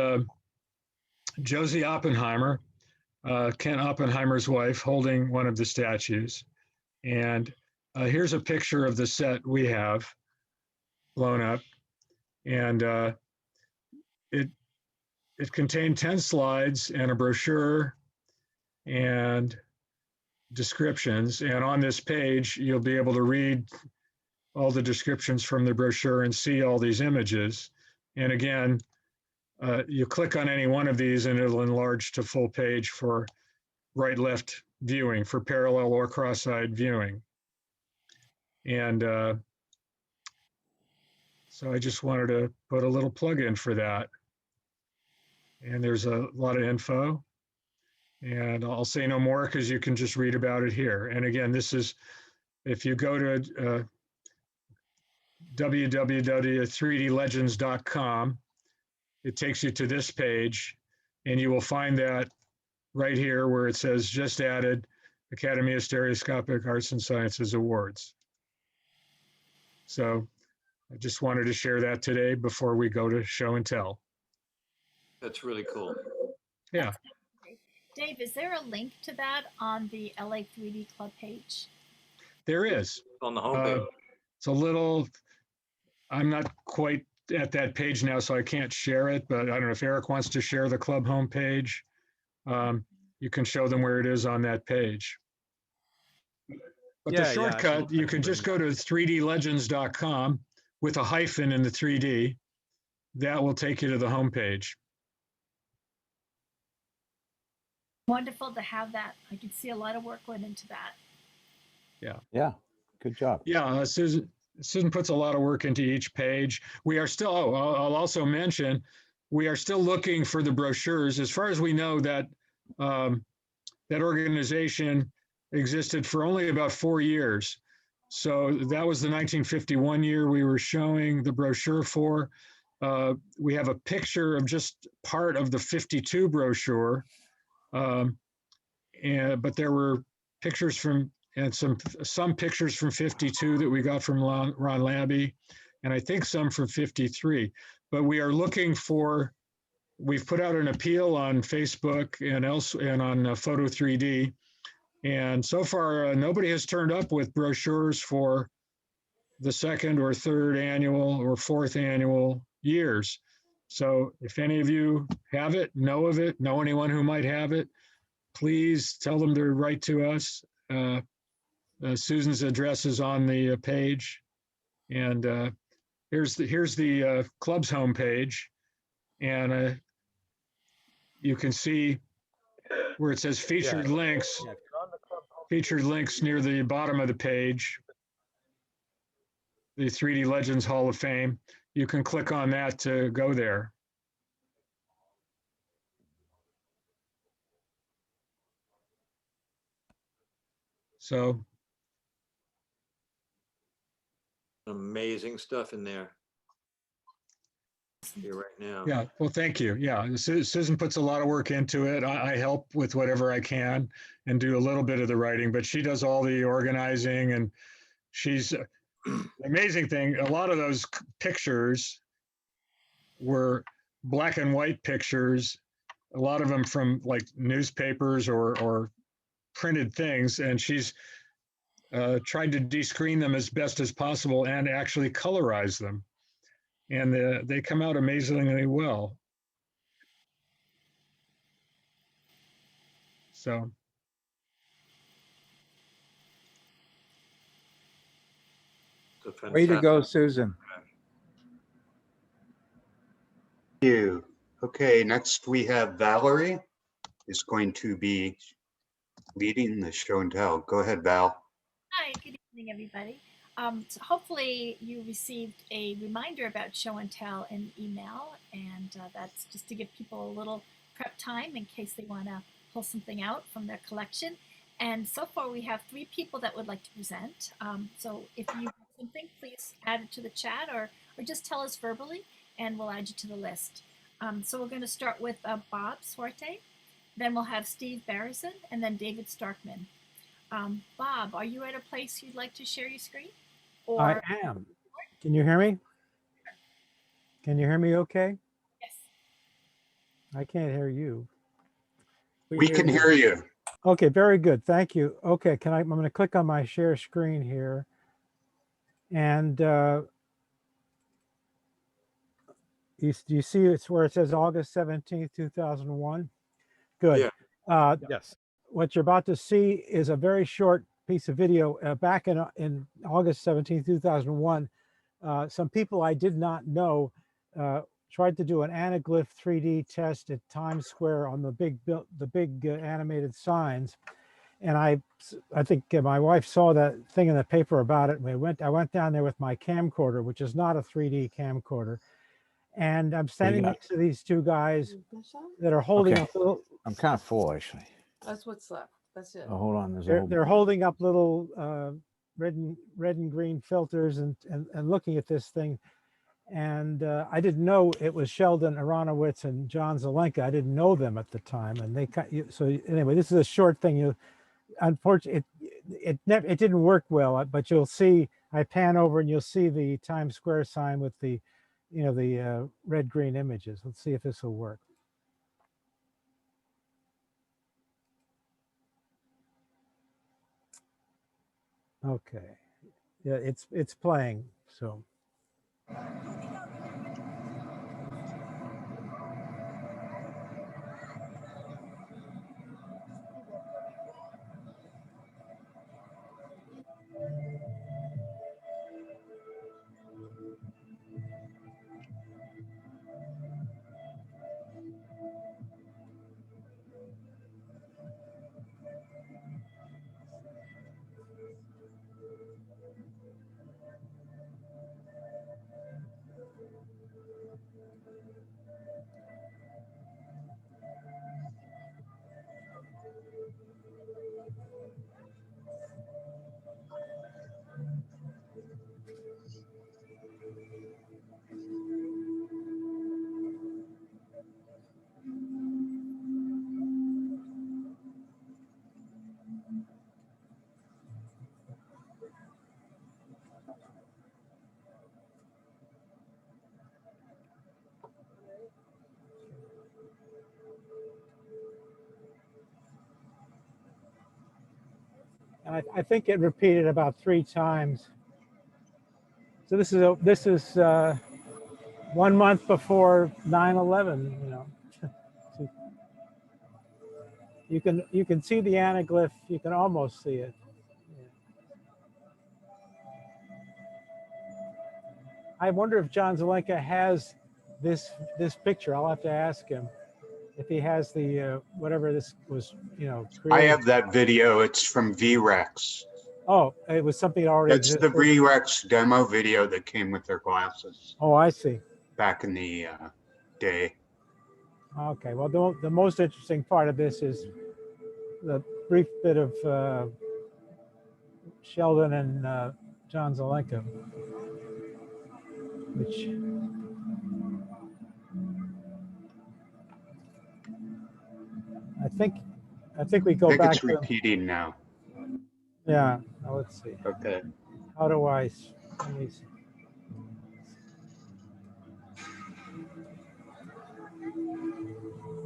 Josie Oppenheimer, Kent Oppenheimer's wife, holding one of the statues. And here's a picture of the set we have blown up. And it contained 10 slides and a brochure and descriptions. And on this page, you'll be able to read all the descriptions from the brochure and see all these images. And again, you click on any one of these and it'll enlarge to full page for right-left viewing, for parallel or cross-eyed viewing. And so I just wanted to put a little plug in for that. And there's a lot of info. And I'll say no more because you can just read about it here. And again, this is, if you go to www.3dlegends.com, it takes you to this page, and you will find that right here where it says just added Academy of Stereoscopic Arts and Sciences Awards. So I just wanted to share that today before we go to show and tell. That's really cool. Yeah. Dave, is there a link to that on the LA 3D Club page? There is. On the homepage. It's a little, I'm not quite at that page now, so I can't share it, but I don't know if Eric wants to share the club homepage. You can show them where it is on that page. But the shortcut, you can just go to 3dlegends.com with a hyphen in the 3D. That will take you to the homepage. Wonderful to have that. I can see a lot of work went into that. Yeah. Yeah. Good job. Yeah, Susan puts a lot of work into each page. We are still, I'll also mention, we are still looking for the brochures. As far as we know, that that organization existed for only about 4 years. So that was the 1951 year we were showing the brochure for. We have a picture of just part of the 52 brochure. But there were pictures from, and some pictures from 52 that we got from Ron Labby, and I think some from 53. But we are looking for, we've put out an appeal on Facebook and on Photo 3D, and so far nobody has turned up with brochures for the second or third annual or fourth annual years. So if any of you have it, know of it, know anyone who might have it, please tell them to write to us. Susan's address is on the page. And here's the club's homepage. And you can see where it says featured links. Yeah. Featured links near the bottom of the page. The 3D Legends Hall of Fame. You can click on that to go there. So Amazing stuff in there. Here right now. yeah, well, thank you. Yeah, Susan puts a lot of work into it. I help with whatever I can and do a little bit of the writing, but she does all the organizing. And she's the amazing thing. A lot of those pictures were black and white pictures, a lot of them from like newspapers or printed things. And she's tried to descreen them as best as possible and actually colorize them. And they come out amazingly well. So. It's a Way to go, fantastic- Susan. Thank you. Okay, next we have Valerie is going to be leading the show and tell. Go ahead, Val. Hi, good evening, everybody. So hopefully you received a reminder about show and tell in email, and that's just to give people a little prep time in case they want to pull something out from their collection. And so far we have 3 people that would like to present. So if you have something, please add it to the chat or just tell us verbally and we'll add you to the list. So we're going to start with Bob Swarte, then we'll have Steve Barrison, and then David Starkman. Bob, are you at a place you'd like to share your screen? Or I am. Can you hear me? Can you hear me okay? yes. I can't hear you. We can hear you. Okay, very good. Thank you. Okay, I'm going to click on my share screen here. And you see it's where it says August 17th, 2001? Good. Yes. What you're about to see is a very short piece of video back in August 17, 2001. Some people I did not know tried to do an anaglyph 3D test at Times Square on the big animated signs. And I think my wife saw that thing in the paper about it. And I went down there with my camcorder, which is not a 3D camcorder. And I'm standing next to these 2 guys that are holding up little. I'm kind of full, actually. That's what's left. That's it. Oh, hold on. There's a whole They're holding up little red and green filters and looking at this thing. And I didn't know it was Sheldon Aronowitz and John Zelenka. I didn't know them at the time. And so anyway, this is a short thing. Unfortunately, it didn't work well, but you'll see, I pan over and you'll see the Times Square sign with the, the red green images. Let's see if this will work. Okay, yeah, it's playing, so. And I think it repeated about 3 times. So this is 1 month before 9/11, you know. You can see the anaglyph. You can almost see it. I wonder if John Zelenka has this picture. I'll have to ask him if he has the whatever this was, you know, I created. have that video. It's from VREX. Oh, it was something that already That's the existed. VREX demo video that came with their glasses Oh, I see. back in the day. Okay, well, the most interesting part of this is the brief bit of Sheldon and John Zelenka, which I think we go I think back it's to, repeating now. yeah, now let's see. Okay. How do let me see.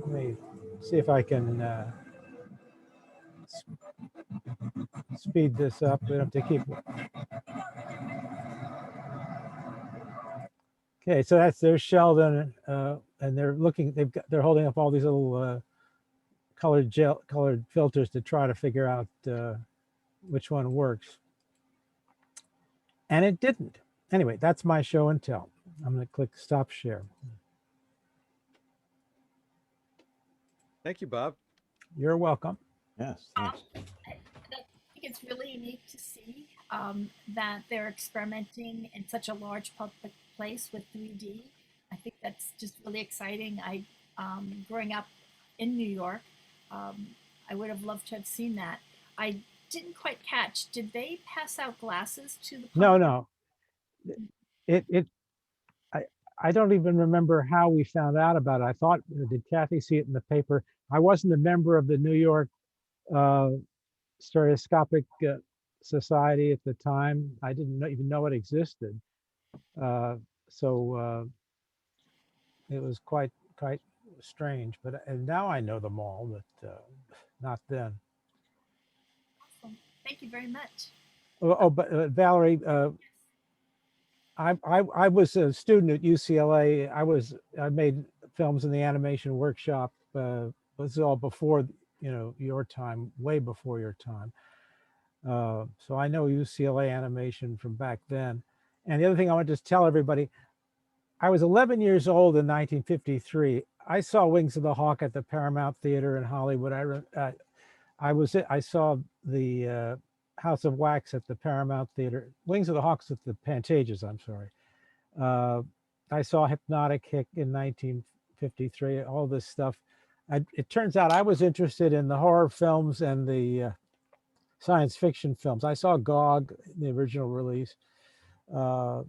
Let me see if I can speed this up. We don't have to keep. Okay, so there's Sheldon, and they're looking. They're holding up all these little colored filters to try to figure out which one works. And it didn't. Anyway, that's my show and tell. I'm going to click stop share. Thank you, Bob. You're welcome. Yes, thanks. I think it's really unique to see that they're experimenting in such a large public place with 3D. I think that's just really exciting. Growing up in New York, I would have loved to have seen that. I didn't quite catch. Did they pass out glasses to the public? No. I don't even remember how we found out about it. I thought, did Kathy see it in the paper? I wasn't a member of the New York Stereoscopic Society at the time. I didn't even know it existed. So it was quite strange. And now I know them all, but not then. Awesome. Thank you very much. But Valerie, I was a student at UCLA. I made films in the animation workshop. This is all before, you know, your time, way before your time. So I know UCLA animation from back then. And the other thing I want to just tell everybody, I was 11 years old in 1953. I saw Wings of the Hawk at the Paramount Theater in Hollywood. I saw the House of Wax at the Paramount Theater. Wings of the Hawks at the Pantages, I'm sorry. I saw Hypnotic Hick in 1953, all this stuff. It turns out I was interested in the horror films and the science fiction films. I saw Gog, the original release. But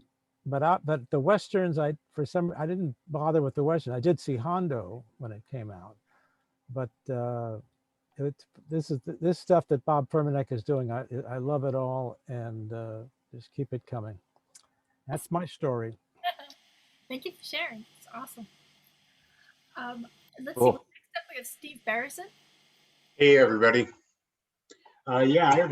the Westerns, I didn't bother with the Western. I did see Hondo when it came out. But this stuff that Bob Furmanek is doing, I love it all, and just keep it coming. That's my story. Thank you for sharing. It's awesome. Let's see. Cool. Next up, we have Steve Barrison. Hey, everybody. Yeah, I have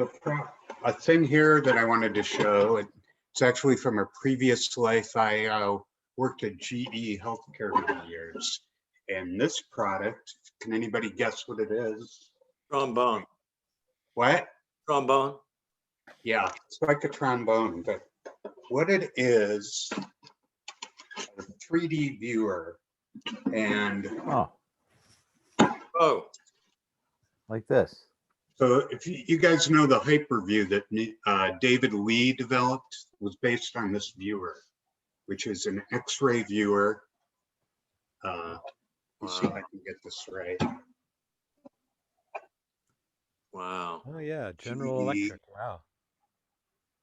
a thing here that I wanted to show. It's actually from a previous life. I worked at GE Healthcare for years. And this product, can anybody guess what it is? Trombone. What? Trombone. Yeah, it's like a trombone, but what it is, a 3D viewer. And Oh, Like this. so if you guys know the Hyperview that David Lee developed was based on this viewer, which is an X-ray viewer. Let's see if I can get this right. wow. Oh yeah, General Electric. Wow.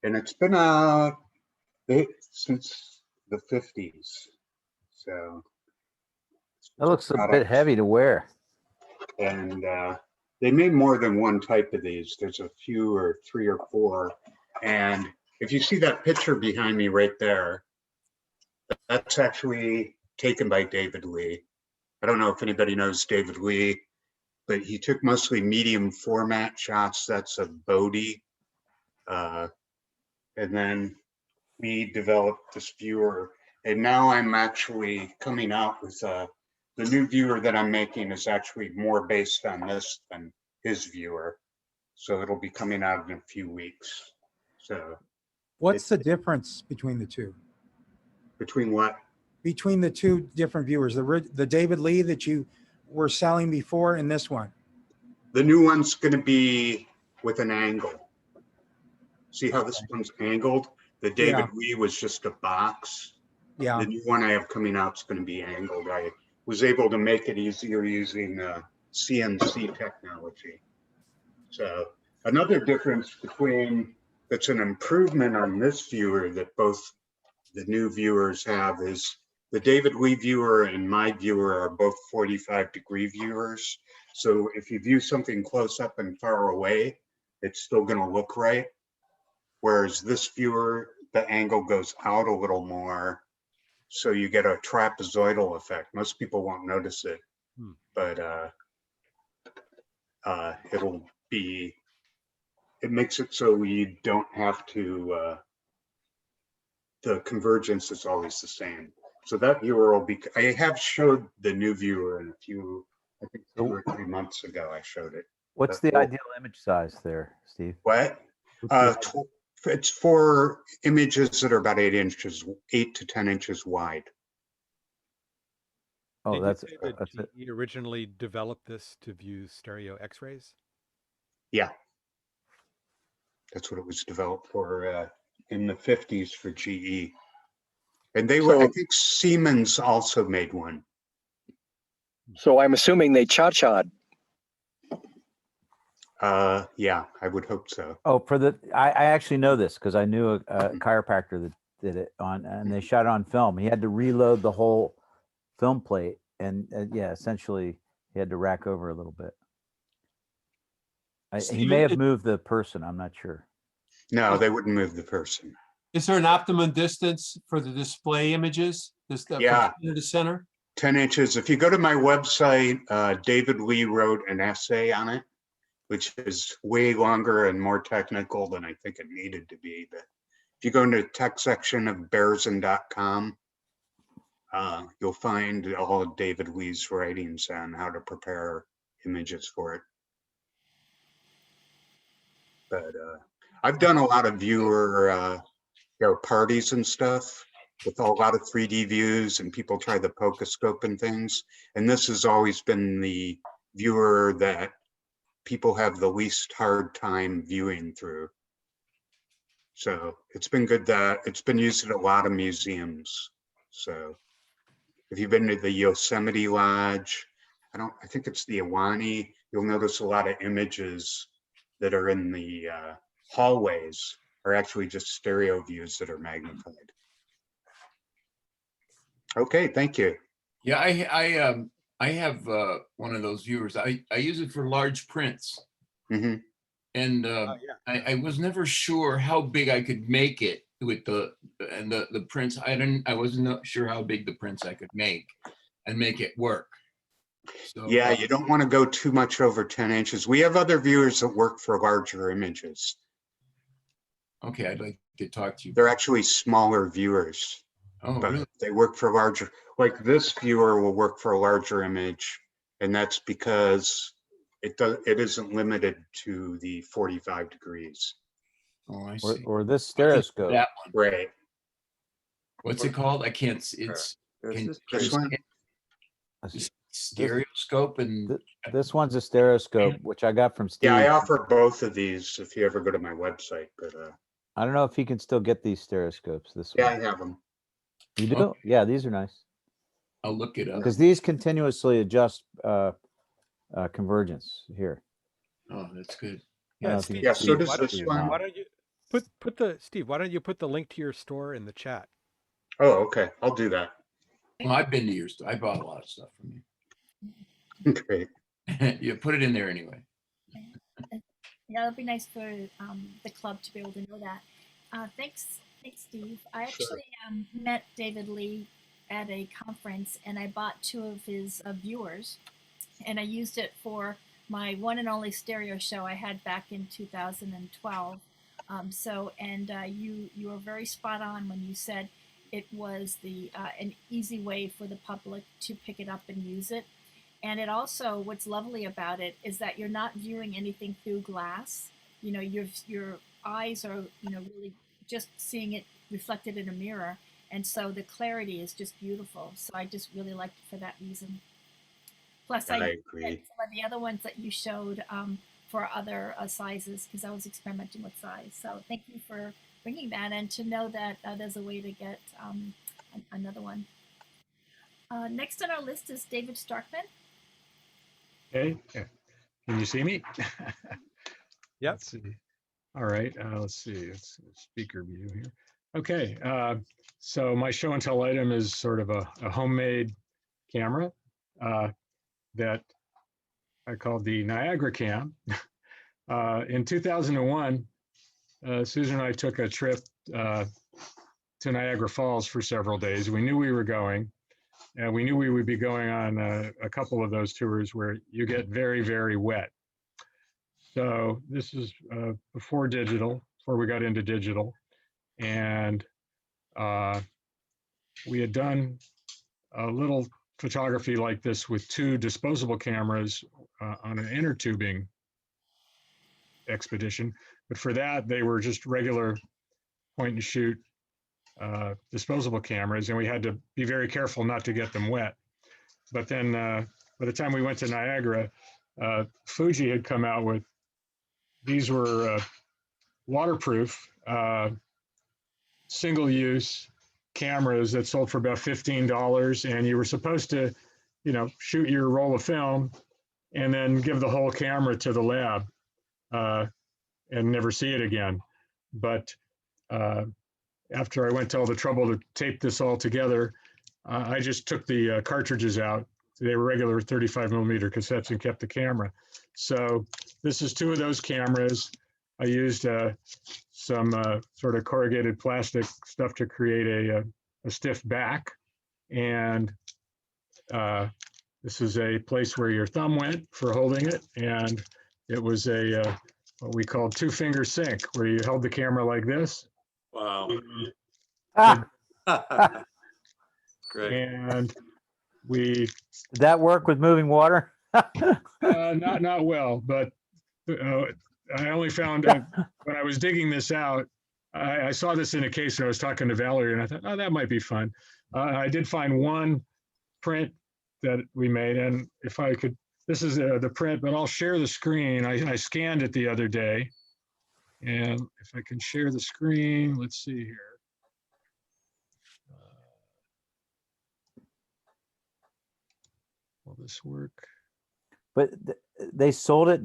And it's been out since the 50s. So That looks a bit heavy to wear. and they made more than one type of these. There's a few or 3 or 4. And if you see that picture behind me right there, that's actually taken by David Lee. I don't know if anybody knows David Lee, but he took mostly medium format shots. That's a Bodhi. And then we developed this viewer. And now I'm actually coming out with the new viewer that I'm making is actually more based on this than his viewer. So it'll be coming out in a few weeks. So What's the difference between the two? between what? Between the two different viewers, the David Lee that you were selling before and this one? The new one's going to be with an angle. See how this one's angled? The David Lee was just a box. Yeah. The new one I have coming out is going to be angled. I was able to make it easier using CNC technology. So another difference between, that's an improvement on this viewer that both the new viewers have, is the David Lee viewer and my viewer are both 45-degree viewers. So if you view something close up and far away, it's still going to look right. Whereas this viewer, the angle goes out a little more. So you get a trapezoidal effect. Most people won't notice it, but it makes it so you don't have to, the convergence is always the same. So that viewer will be, I have showed the new viewer in a few, I think 2 or 3 months ago I showed it. What's the ideal image size there, Steve? What? It's for images that are about 8 to 10 inches wide. Oh, Did that's you say that GE originally developed this to view stereo X-rays? Yeah. That's what it was developed for in the 50s for GE. And they were, I think Siemens also made one. So I'm assuming they cha-cha'd. Yeah, I would hope so. Oh, I actually know this because I knew a chiropractor that did it and they shot it on film. He had to reload the whole film plate, and yeah, essentially he had to rack over a little bit. He may have moved the person. I'm not sure. No, they wouldn't move the person. Is there an optimum distance for the display images? Yeah. From center to center? 10 inches. If you go to my website, David Lee wrote an essay on it, which is way longer and more technical than I think it needed to be. But if you go into the tech section of Bearson.com, you'll find all of David Lee's writings on how to prepare images for it. But I've done a lot of viewer parties and stuff with a lot of 3D views, and people try the Pocoscope and things. And this has always been the viewer that people have the least hard time viewing through. So it's been good that it's been used at a lot of museums. So if you've been to the Yosemite Lodge, I think it's the Iwani, you'll notice a lot of images that are in the hallways are actually just stereo views that are magnified. Okay, thank you. Yeah, I have one of those viewers. I use it for large prints. Mm-hmm. And I was never sure how big I could make it with the prints. I wasn't sure how big the prints I could make and make it work. So, yeah, you don't want to go too much over 10 inches. We have other viewers that work for larger images. Okay, I'd like to talk to you. They're actually smaller viewers. Oh, but really? They work for larger, like this viewer will work for a larger image, and that's because it isn't limited to the 45 degrees. Oh, I see. Or this stereoscope. That one. Right. What's it called? I can't see. It's This one? Stereoscope and this one's a stereoscope, which I got from Steve. Yeah, I offer both of these if you ever go to my website, but I don't know if he can still get these stereoscopes. This yeah, one. I have them. You do? Okay. Yeah, these are nice. I'll look it up. Because these continuously adjust convergence here. Oh, that's good. Yeah, Steve, yeah, so does why don't this you, one. why don't you Steve, why don't you put the link to your store in the chat? Oh, okay. I'll do that. Well, I've been to your store. I bought a lot of stuff from you. Great. You put it in there anyway. Yeah, it'd be nice for the club to be able to know that. Thanks, Steve. I actually met David Lee at a conference, and I bought 2 of his viewers, and I used it for my one and only stereo show I had back in 2012. You were very spot on when you said it was an easy way for the public to pick it up and use it. And it also, what's lovely about it is that you're not viewing anything through glass. You know, your eyes are, you know, really just seeing it reflected in a mirror. And so the clarity is just beautiful. So I just really liked it for that reason. Plus, I I agree. did some of the other ones that you showed for other sizes because I was experimenting with size. So thank you for bringing that, and to know that there's a way to get another one. Next on our list is David Starkman. Okay, can you see me? Yep. Let's see. All right, let's see. It's speaker view here. Okay, so my show and tell item is sort of a homemade camera that I called the Niagara Cam. In 2001, Susan and I took a trip to Niagara Falls for several days. We knew we were going, and we knew we would be going on a couple of those tours where you get very, very wet. So this is before we got into digital. And we had done a little photography like this with 2 disposable cameras on an inner tubing expedition. But for that, they were just regular point and shoot disposable cameras, and we had to be very careful not to get them wet. But then by the time we went to Niagara, Fuji had come out with, these were waterproof, single-use cameras that sold for about $15, and you were supposed to, you know, shoot your roll of film and then give the whole camera to the lab and never see it again. But after I went to all the trouble to tape this all together, I just took the cartridges out. They were regular 35mm cassettes and kept the camera. So this is 2 of those cameras. I used some sort of corrugated plastic stuff to create a stiff back. And this is a place where your thumb went for holding it. And it was a what we called 2-finger sync, where you held the camera like this. Wow. Great. And we Did that work with moving water? not well, but I only found when I was digging this out, I saw this in a case and I was talking to Valerie and I thought, oh, that might be fun. I did find one print that we made, and if I could, this is the print, but I'll share the screen. I scanned it the other day, and if I can share the screen, let's see here. Will this work? But they sold it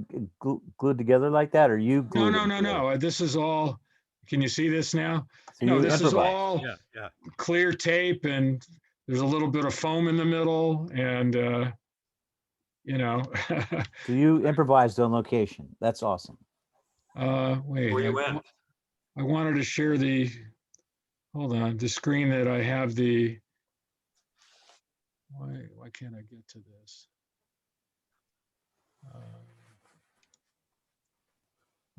glued together like that, or you No, glued no, it no, together? no. This is all, can you see this now? So No, you this is improvised. all Yeah. clear tape, and there's a little bit of foam in the middle, and you know. So you improvised on location. That's awesome. Wait, Where you went? I wanted to share the, hold on, the screen that I have the, why can't I get to this?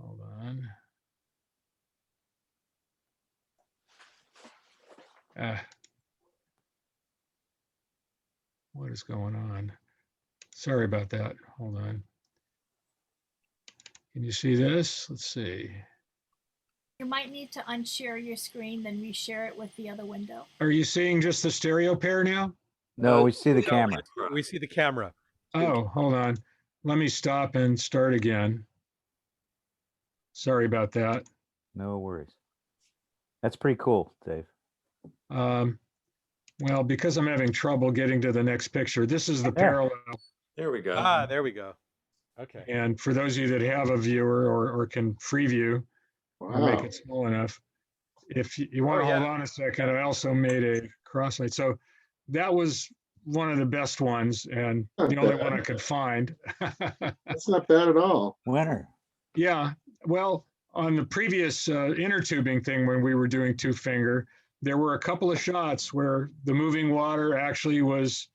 Hold on. What is going on? Sorry about that. Hold on. Can you see this? Let's see. You might need to unshare your screen, then reshare it with the other window. Are you seeing just the stereo pair now? No, we see the camera. We see the camera. Oh, hold on. Let me stop and start again. Sorry about that. No worries. That's pretty cool, Dave. Well, because I'm having trouble getting to the next picture, this is the There. parallel. There we go. Ah, there we go. Okay. And for those of you that have a viewer or can free view or make Wow. it small enough, if you want to Oh, hold yeah. on a second, I also made a cross-light. So that was one of the best ones and the only one I could find. That's not bad at all. Winner. Yeah, well, on the previous inner tubing thing, when we were doing 2-finger, there were a couple of shots where the moving water actually was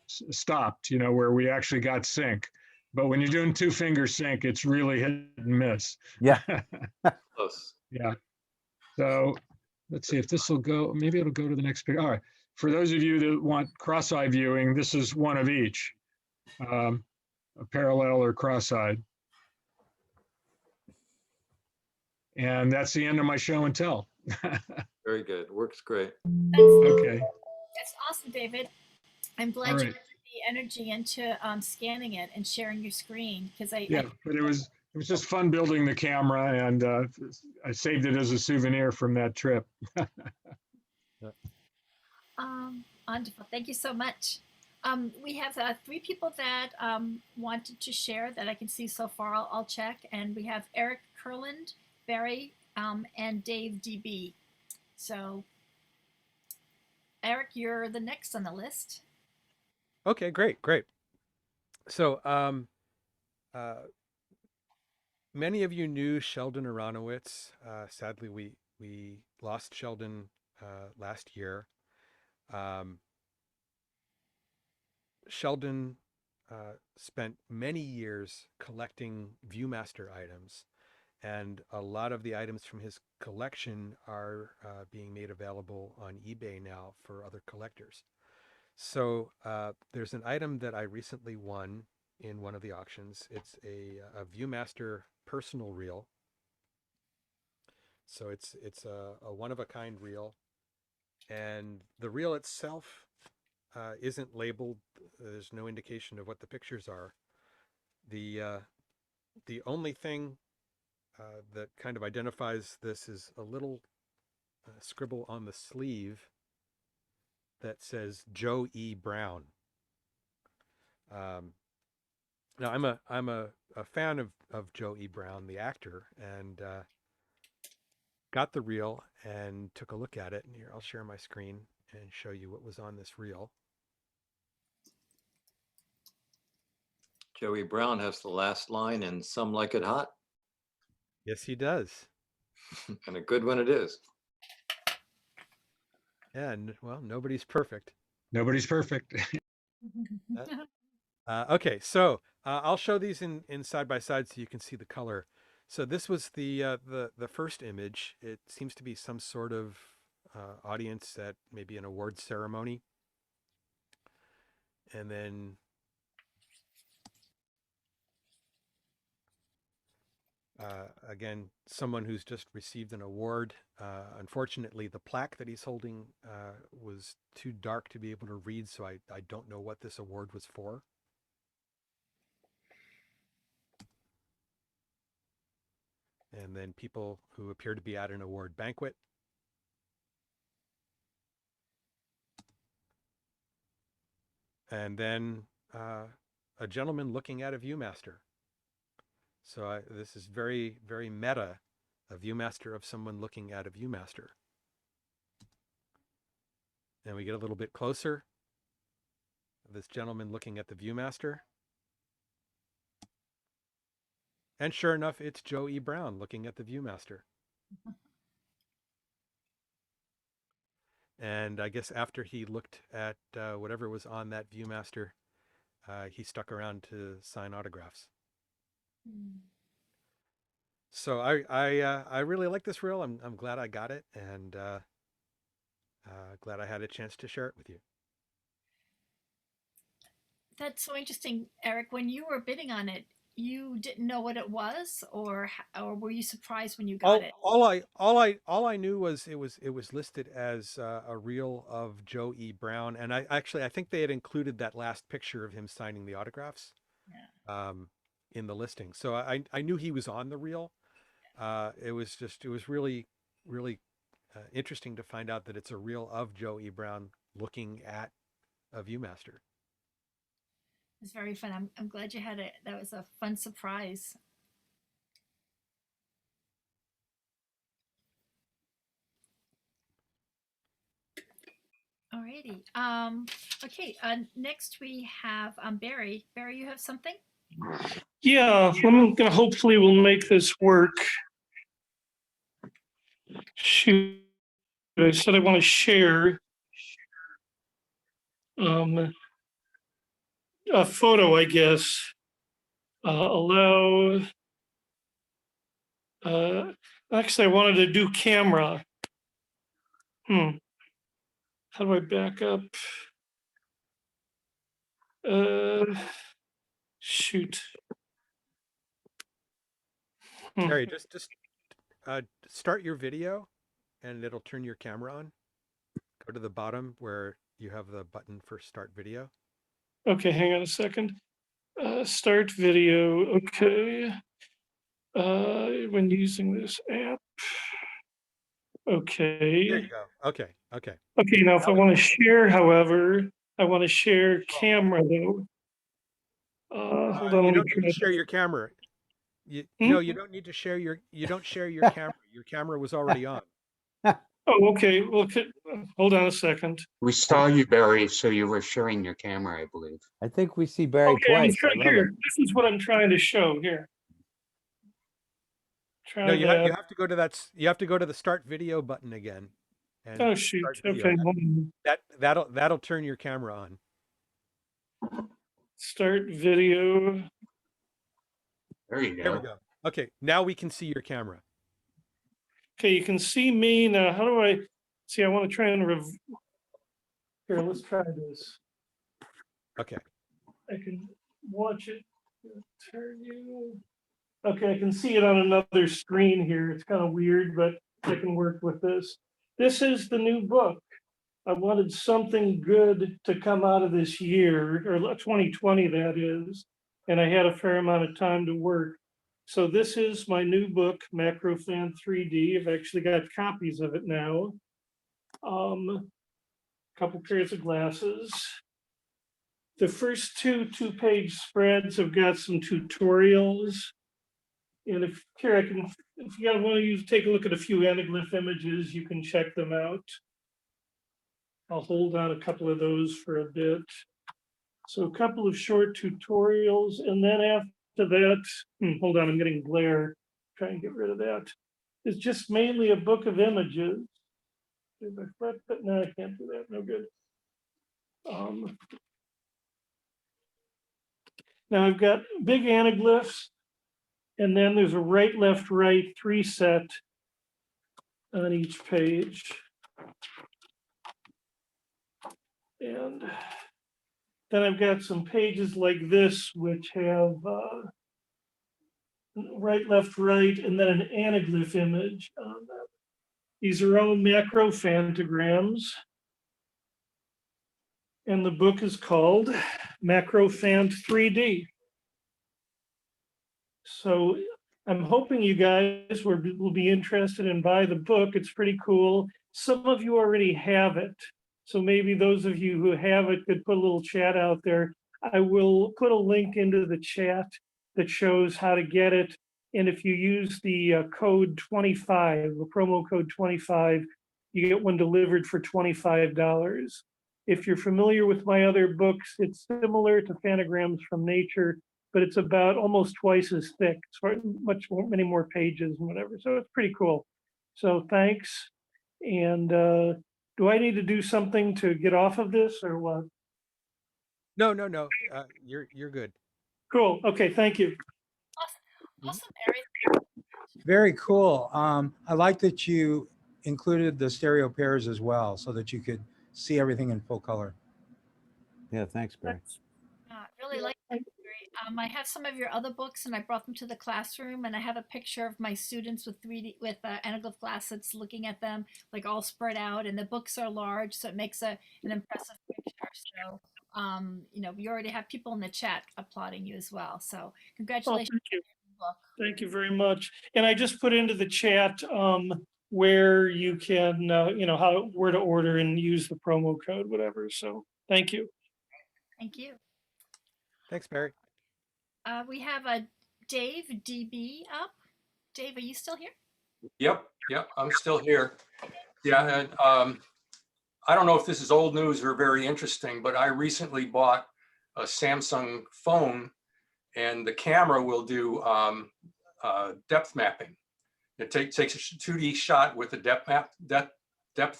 stopped, you know, where we actually got sync. But when you're doing 2-finger sync, it's really hit and miss. Yeah. Close. Yeah. So let's see if this will go, maybe it'll go to the next page. All right. For those of you that want cross-eye viewing, this is one of each, a parallel or cross-eyed. And that's the end of my show and tell. Very good. Works great. Okay. That's awesome, David. I'm glad All you right. put the energy into scanning it and sharing your screen because Yeah, but it was just fun building the camera, and I saved it as a souvenir from that trip. Wonderful. Thank you so much. We have 3 people that wanted to share that I can see so far. I'll check. And we have Eric Kurland, Barry, and Dave DB. So, Eric, you're the next on the list. Okay, great. So, many of you knew Sheldon Aronowitz. Sadly, we lost Sheldon last year. Sheldon spent many years collecting Viewmaster items, and a lot of the items from his collection are being made available on eBay now for other collectors. So there's an item that I recently won in one of the auctions. It's a Viewmaster personal reel. So it's a one-of-a-kind reel, and the reel itself isn't labeled. There's no indication of what the pictures are. The only thing that kind of identifies this is a little scribble on the sleeve that says Joe E. Brown. Now I'm a fan of Joe E. Brown, the actor, and got the reel and took a look at it. And here, I'll share my screen and show you what was on this reel. Joey Brown has the last line in Some Like It Hot. Yes, he does. And a good one it is. Yeah, well, nobody's perfect. Nobody's perfect. Okay, so I'll show these in side by side so you can see the color. So this was the first image. It seems to be some sort of audience at maybe an awards ceremony. And then again, someone who's just received an award. Unfortunately, the plaque that he's holding was too dark to be able to read, so I don't know what this award was for. And then people who appear to be at an award banquet. And then a gentleman looking at a Viewmaster. So this is very, very meta, a Viewmaster of someone looking at a Viewmaster. And we get a little bit closer. This gentleman looking at the Viewmaster. And sure enough, it's Joe E. Brown looking at the Viewmaster. And I guess after he looked at whatever was on that Viewmaster, he stuck around to sign autographs. So I really like this reel. I'm glad I got it, and glad I had a chance to share it with you. That's so interesting, Eric. When you were bidding on it, you didn't know what it was, or were you surprised when you got it? All I knew was it was listed as a reel of Joe E. Brown, and I think they had included that last picture of him signing the autographs. Yeah. In the listing, so I knew he was on the reel. It was really interesting to find out that it's a reel of Joe E. Brown looking at a Viewmaster. It's very fun. I'm glad you had it. That was a fun surprise. Alrighty. Okay. Next we have Barry. Barry, you have something? Yeah, I'm gonna hopefully we'll make this work. Shoot, I said I want to share a photo, I guess. Allow. Actually, I wanted to do camera. How do I back up? Shoot. Terry, just start your video and it'll turn your camera on. Go to the bottom where you have the button for start video. Okay, hang on a second. Start video, okay. When using this app. Okay. There you go. Okay, okay. Okay, now if I want to share, however, I want to share camera though. Hold on, You let me don't need try to share your camera. No, you don't need to share you don't share your camera. Your camera was already on. Oh, okay, well, hold on a second. We saw you, Barry, so you were sharing your camera, I believe. I think we see Barry Okay, I'm twice. I trying love here. it. This is what I'm trying to show here. No, you that. have to go to you have to go to the start video button again. And Oh shoot, start video. okay, hold on. That'll turn your camera on. Start video. There you There we go. go. Okay, now we can see your camera. Okay, you can see me now. How do I see? I want to try and here. Let's try this. Okay. I can watch it. Turn you. Okay, I can see it on another screen here. It's kind of weird, but I can work with this. This is the new book. I wanted something good to come out of this year, or 2020 that is, and I had a fair amount of time to work. So this is my new book, Macrofan 3D. I've actually got copies of it now. Couple pairs of glasses. The first two-page spreads have got some tutorials. And if here I can, if you want to take a look at a few anaglyph images, you can check them out. I'll hold on a couple of those for a bit. So a couple of short tutorials, and then after that, hold on, I'm getting glare. Try and get rid of that. It's just mainly a book of images. No, I can't do that. No good. Now I've got big anaglyphs. And then there's a right, left, right, 3 set on each page. And then I've got some pages like this, which have right, left, right, and then an anaglyph image on them. These are all macro phantograms. And the book is called Macrofant 3D. So I'm hoping you guys will be interested and buy the book. It's pretty cool. Some of you already have it. So maybe those of you who have it could put a little chat out there. I will put a link into the chat that shows how to get it. And if you use the code 25, the promo code 25, you get one delivered for $25. If you're familiar with my other books, it's similar to Phanograms from Nature, but it's about almost twice as thick. It's many more pages and whatever. So it's pretty cool. So thanks. And do I need to do something to get off of this or what? No. You're good. Cool. Okay. Thank you. Awesome, Barry. Very cool. I like that you included the stereo pairs as well so that you could see everything in full color. Yeah, thanks, Barry. Really like that, Barry. I have some of your other books and I brought them to the classroom, and I have a picture of my students with anaglyph glasses looking at them like all spread out, and the books are large, so it makes an impressive picture. So you already have people in the chat applauding you as well. So congratulations. Oh, thank you. Thank you very much. And I just put into the chat where you can, where to order and use the promo code, whatever. So thank you. Thank you. Thanks, Barry. We have a Dave DB up. Dave, are you still here? Yep, I'm still here. Yeah, and I don't know if this is old news or very interesting, but I recently bought a Samsung phone, and the camera will do depth mapping. It takes a 2D shot with a depth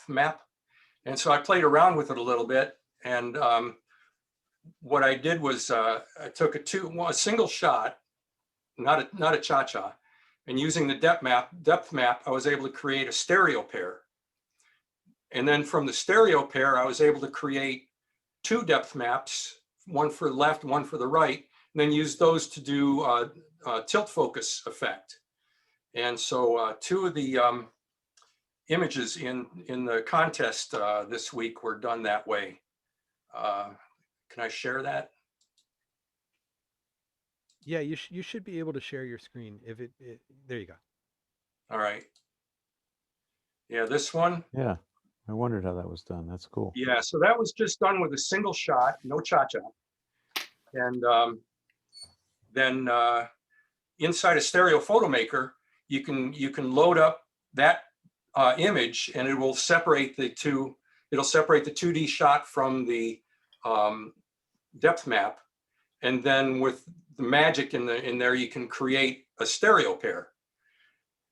map. And so I played around with it a little bit. And what I did was I took a single shot, not a cha-cha, and using the depth map, I was able to create a stereo pair. And then from the stereo pair, I was able to create 2 depth maps, one for the left, one for the right, and then use those to do tilt focus effect. And so 2 of the images in the contest this week were done that way. Can I share that? Yeah, you should be able to share your screen. If there you go. All right. Yeah, this one. Yeah, I wondered how that was done. That's cool. Yeah, so that was just done with a single shot, no cha-cha. And then inside a stereo photo maker, you can load up that image, and it will separate the two. It'll separate the 2D shot from the depth map, and then with the magic in there, you can create a stereo pair.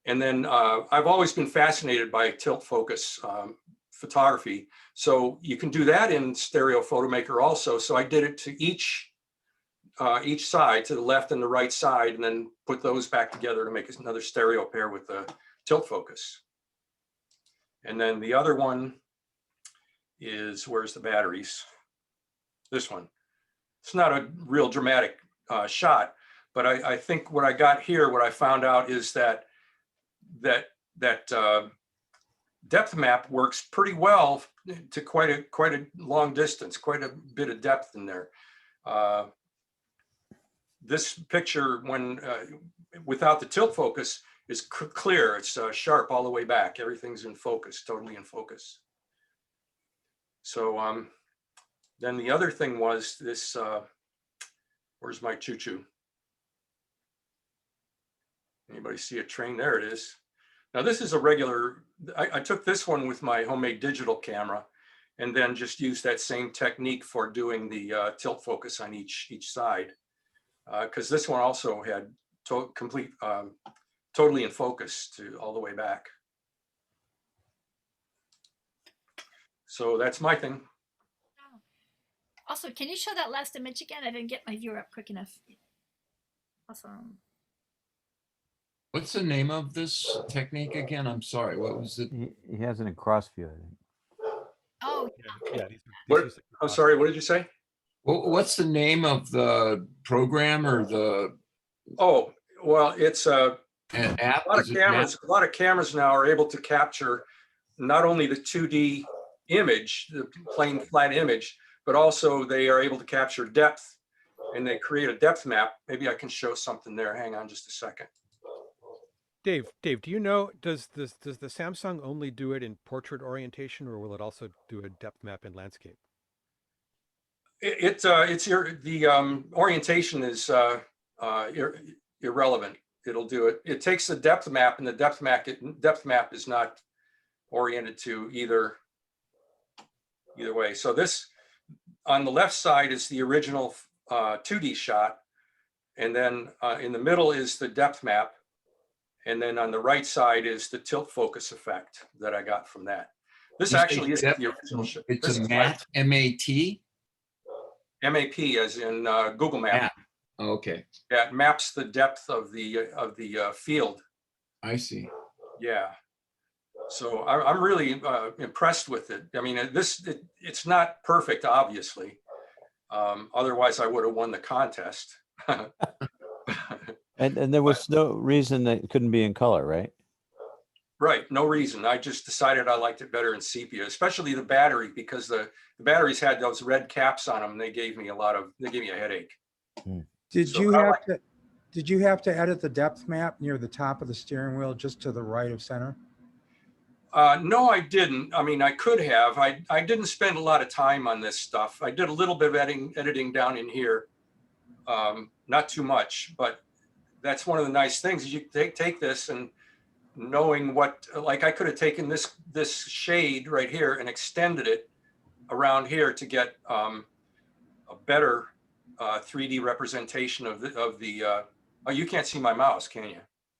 And then I've always been fascinated by tilt focus photography, so you can do that in stereo photo maker also. So I did it to each side, to the left and the right side, and then put those back together to make another stereo pair with the tilt focus. And then the other one is, where's the batteries? This one. It's not a real dramatic shot, but I think what I got here, what I found out is that depth map works pretty well to quite a long distance, quite a bit of depth in there. This picture, when without the tilt focus, is clear. It's sharp all the way back. Everything's in focus, totally in focus. So then the other thing was this, where's my choo-choo? Anybody see a train? There it is. Now this is a regular, I took this one with my homemade digital camera and then just used that same technique for doing the tilt focus on each side. Because this one also had totally in focus to all the way back. So that's my thing. Also, can you show that last image again? I didn't get my viewer up quick enough. Awesome. What's the name of this technique again? I'm sorry. What was it? He has it in cross view, I think. Oh, yeah. I'm sorry. What did you say? What's the name of the program or the? Oh, well, it's an app. A lot of cameras now are able to capture not only the 2D image, the plain flat image, but also they are able to capture depth, and they create a depth map. Maybe I can show something there. Hang on just a second. Dave, do you know, does the Samsung only do it in portrait orientation, or will it also do a depth map in landscape? The orientation is irrelevant. It'll do it. It takes the depth map, and the depth map is not oriented to either way. So this on the left side is the original 2D shot, and then in the middle is the depth map, and then on the right side is the tilt focus effect that I got from that. This actually is the original shot. It's a MAT, M-A-T? MAP, as in Google Map. Oh, okay. Yeah, it maps the depth of the field. I see. Yeah. So I'm really impressed with it. I mean, it's not perfect, obviously. Otherwise, I would have won the contest. And there was no reason that it couldn't be in color, right? Right, no reason. I just decided I liked it better in sepia, especially the battery, because the batteries had those red caps on them. And they gave me a headache. Did you have to edit the depth map near the top of the steering wheel, just to the right of center? No, I didn't. I mean, I could have. I didn't spend a lot of time on this stuff. I did a little bit of editing down in here, not too much, but that's one of the nice things is you take this and knowing what, like I could have taken this shade right here and extended it around here to get a better 3D representation of the oh, you can't see my mouse, can you?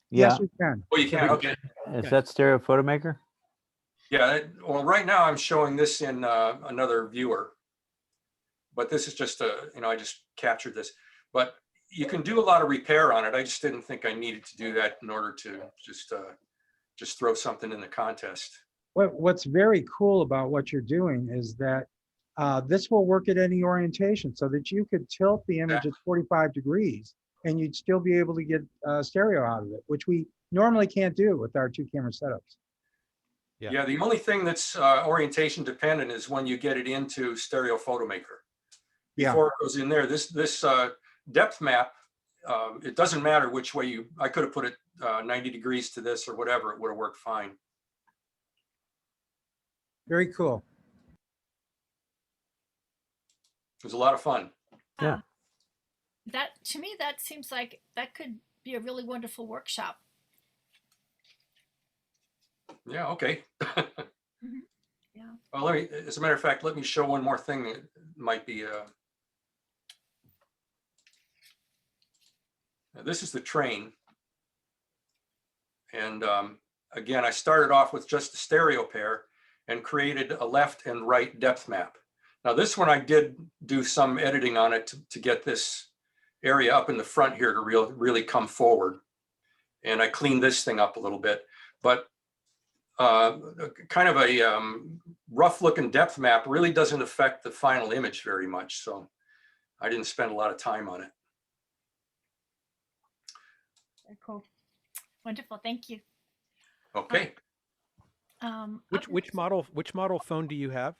Yeah. Yes, we can. Oh, you can. Okay. Is that stereo photo maker? Yeah. Well, right now I'm showing this in another viewer, but this is just I just captured this. But you can do a lot of repair on it. I just didn't think I needed to do that in order to just throw something in the contest. what's very cool about what you're doing is that this will work at any orientation so that you could tilt the image at 45 degrees and you'd still be able to get stereo out of it, which we normally can't do with our 2-camera setups. Yeah, the only thing that's orientation dependent is when you get it into Stereo Photomaker. Yeah. Before it goes in there, this depth map, it doesn't matter which way I could have put it 90 degrees to this or whatever, it would have worked fine. Very cool. It was a lot of fun. Yeah. That, to me, that seems like that could be a really wonderful workshop. Yeah, okay. Yeah. Well, as a matter of fact, let me show one more thing that might be. This is the train. And again, I started off with just a stereo pair and created a left and right depth map. Now this one I did do some editing on it to get this area up in the front here to really come forward. And I cleaned this thing up a little bit, but kind of a rough looking depth map really doesn't affect the final image very much. So I didn't spend a lot of time on it. Very cool. Wonderful. Thank you. Okay. Which model phone do you have?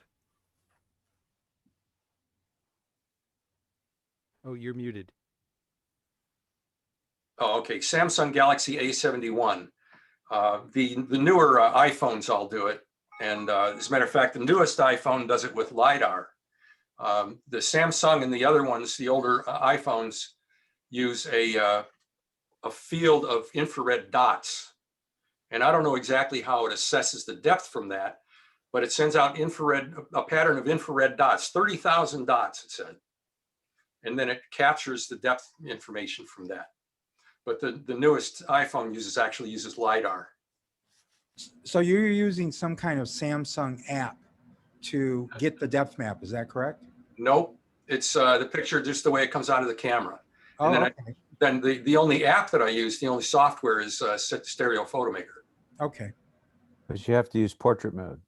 Oh, you're muted. Oh, okay. Samsung Galaxy A71. The newer iPhones all do it. And as a matter of fact, the newest iPhone does it with LiDAR. The Samsung and the other ones, the older iPhones, use a field of infrared dots. And I don't know exactly how it assesses the depth from that, but it sends out a pattern of infrared dots, 30,000 dots, it said. And then it captures the depth information from that. But the newest iPhone actually uses LiDAR. So you're using some kind of Samsung app to get the depth map, is that correct? Nope, it's the picture just the way it comes out of the camera. Oh, And okay. then the only app that I use, the only software is Stereo Photomaker. Okay. But you have to use portrait mode.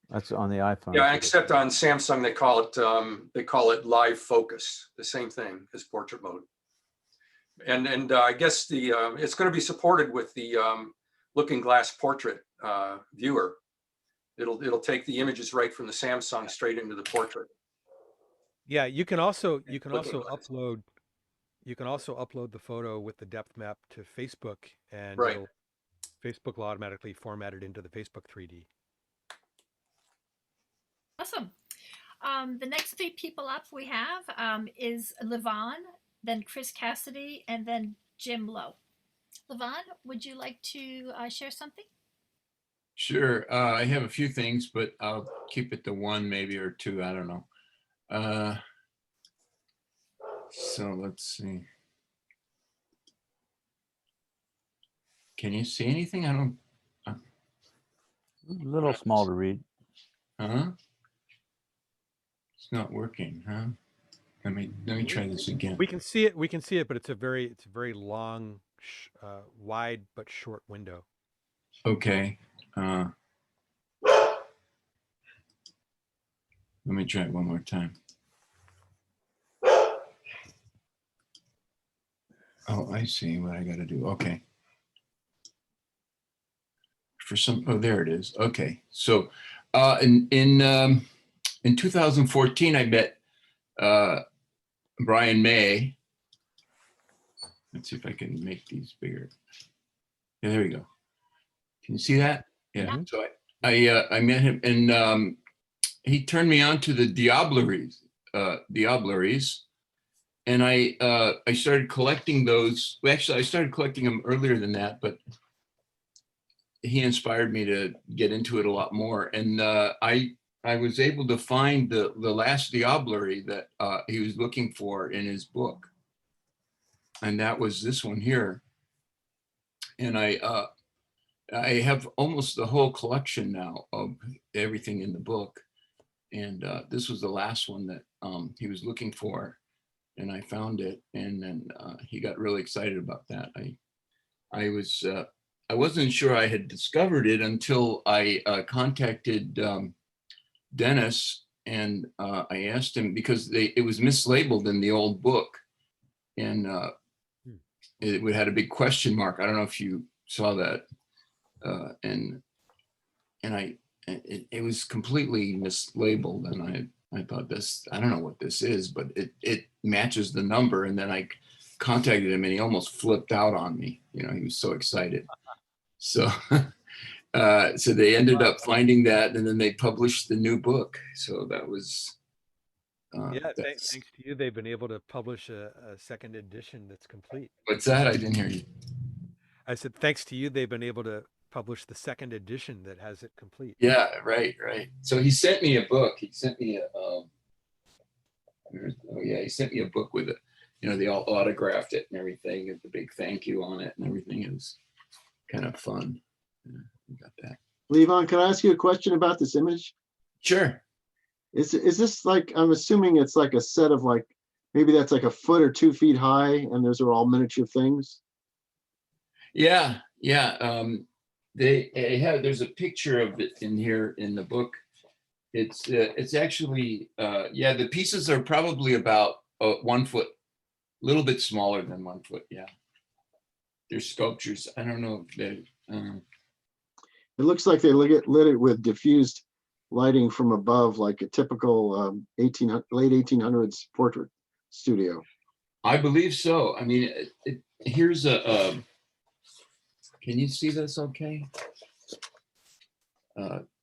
That's on the iPhone. Yeah, except on Samsung they call it live focus, the same thing as portrait mode. And I guess it's going to be supported with the Looking Glass portrait viewer. It'll take the images right from the Samsung straight into the portrait. Yeah, you can also upload the photo with the depth map to Facebook, and Right. Facebook will automatically format it into the Facebook 3D. Awesome. The next 3 people up we have is Levon, then Chris Cassidy, and then Jim Lowe. Levon, would you like to share something? Sure. I have a few things, but I'll keep it to one maybe or two. I don't know. So let's see. Can you see anything? I don't. A little small to read. Huh? It's not working, huh? Let me try this again. We can see it, but it's a very long, wide but short window. Okay. Let me try it one more time. Oh, I see what I got to do. Okay. Oh, there it is. Okay. So, in 2014, I met Brian May. Let's see if I can make these bigger. Yeah, there we go. Can you see that? Yeah. So I met him, and he turned me on to the Diableries, and I started collecting those. Well, actually, I started collecting them earlier than that, but he inspired me to get into it a lot more. And I was able to find the last Diablerie that he was looking for in his book, and that was this one here. And I have almost the whole collection now of everything in the book. And this was the last one that he was looking for, and I found it. And then he got really excited about that. I was I wasn't sure I had discovered it until I contacted Dennis, and I asked him because it was mislabeled in the old book, and it had a big question mark. I don't know if you saw that, and it was completely mislabeled, and I thought this, I don't know what this is, but it matches the number. And then I contacted him and he almost flipped out on me. You know, he was so excited. So, so they ended up finding that, and then they published the new book. So that was, Yeah, thanks to you, they've been able to publish a second edition that's complete. What's that? I didn't hear you. I said, thanks to you, they've been able to publish the second edition that has it complete. Yeah, right. So he sent me a book. He sent me a, he sent me a book with it. You know, they all autographed it and everything, and the big thank you on it and everything. It was kind of fun. Yeah, we got that. Levon, can I ask you a question about this image? Sure. Is this like, I'm assuming it's like a set of like, maybe that's like a foot or 2 feet high, and those are all miniature things? Yeah. They have, there's a picture of it in here in the book. It's actually, the pieces are probably about 1 foot, a little bit smaller than 1 foot. Yeah. They're sculptures. I don't know if they, It looks like they lit it with diffused lighting from above, like a typical late 1800s portrait studio. I believe so. I mean, here's a, can you see this okay?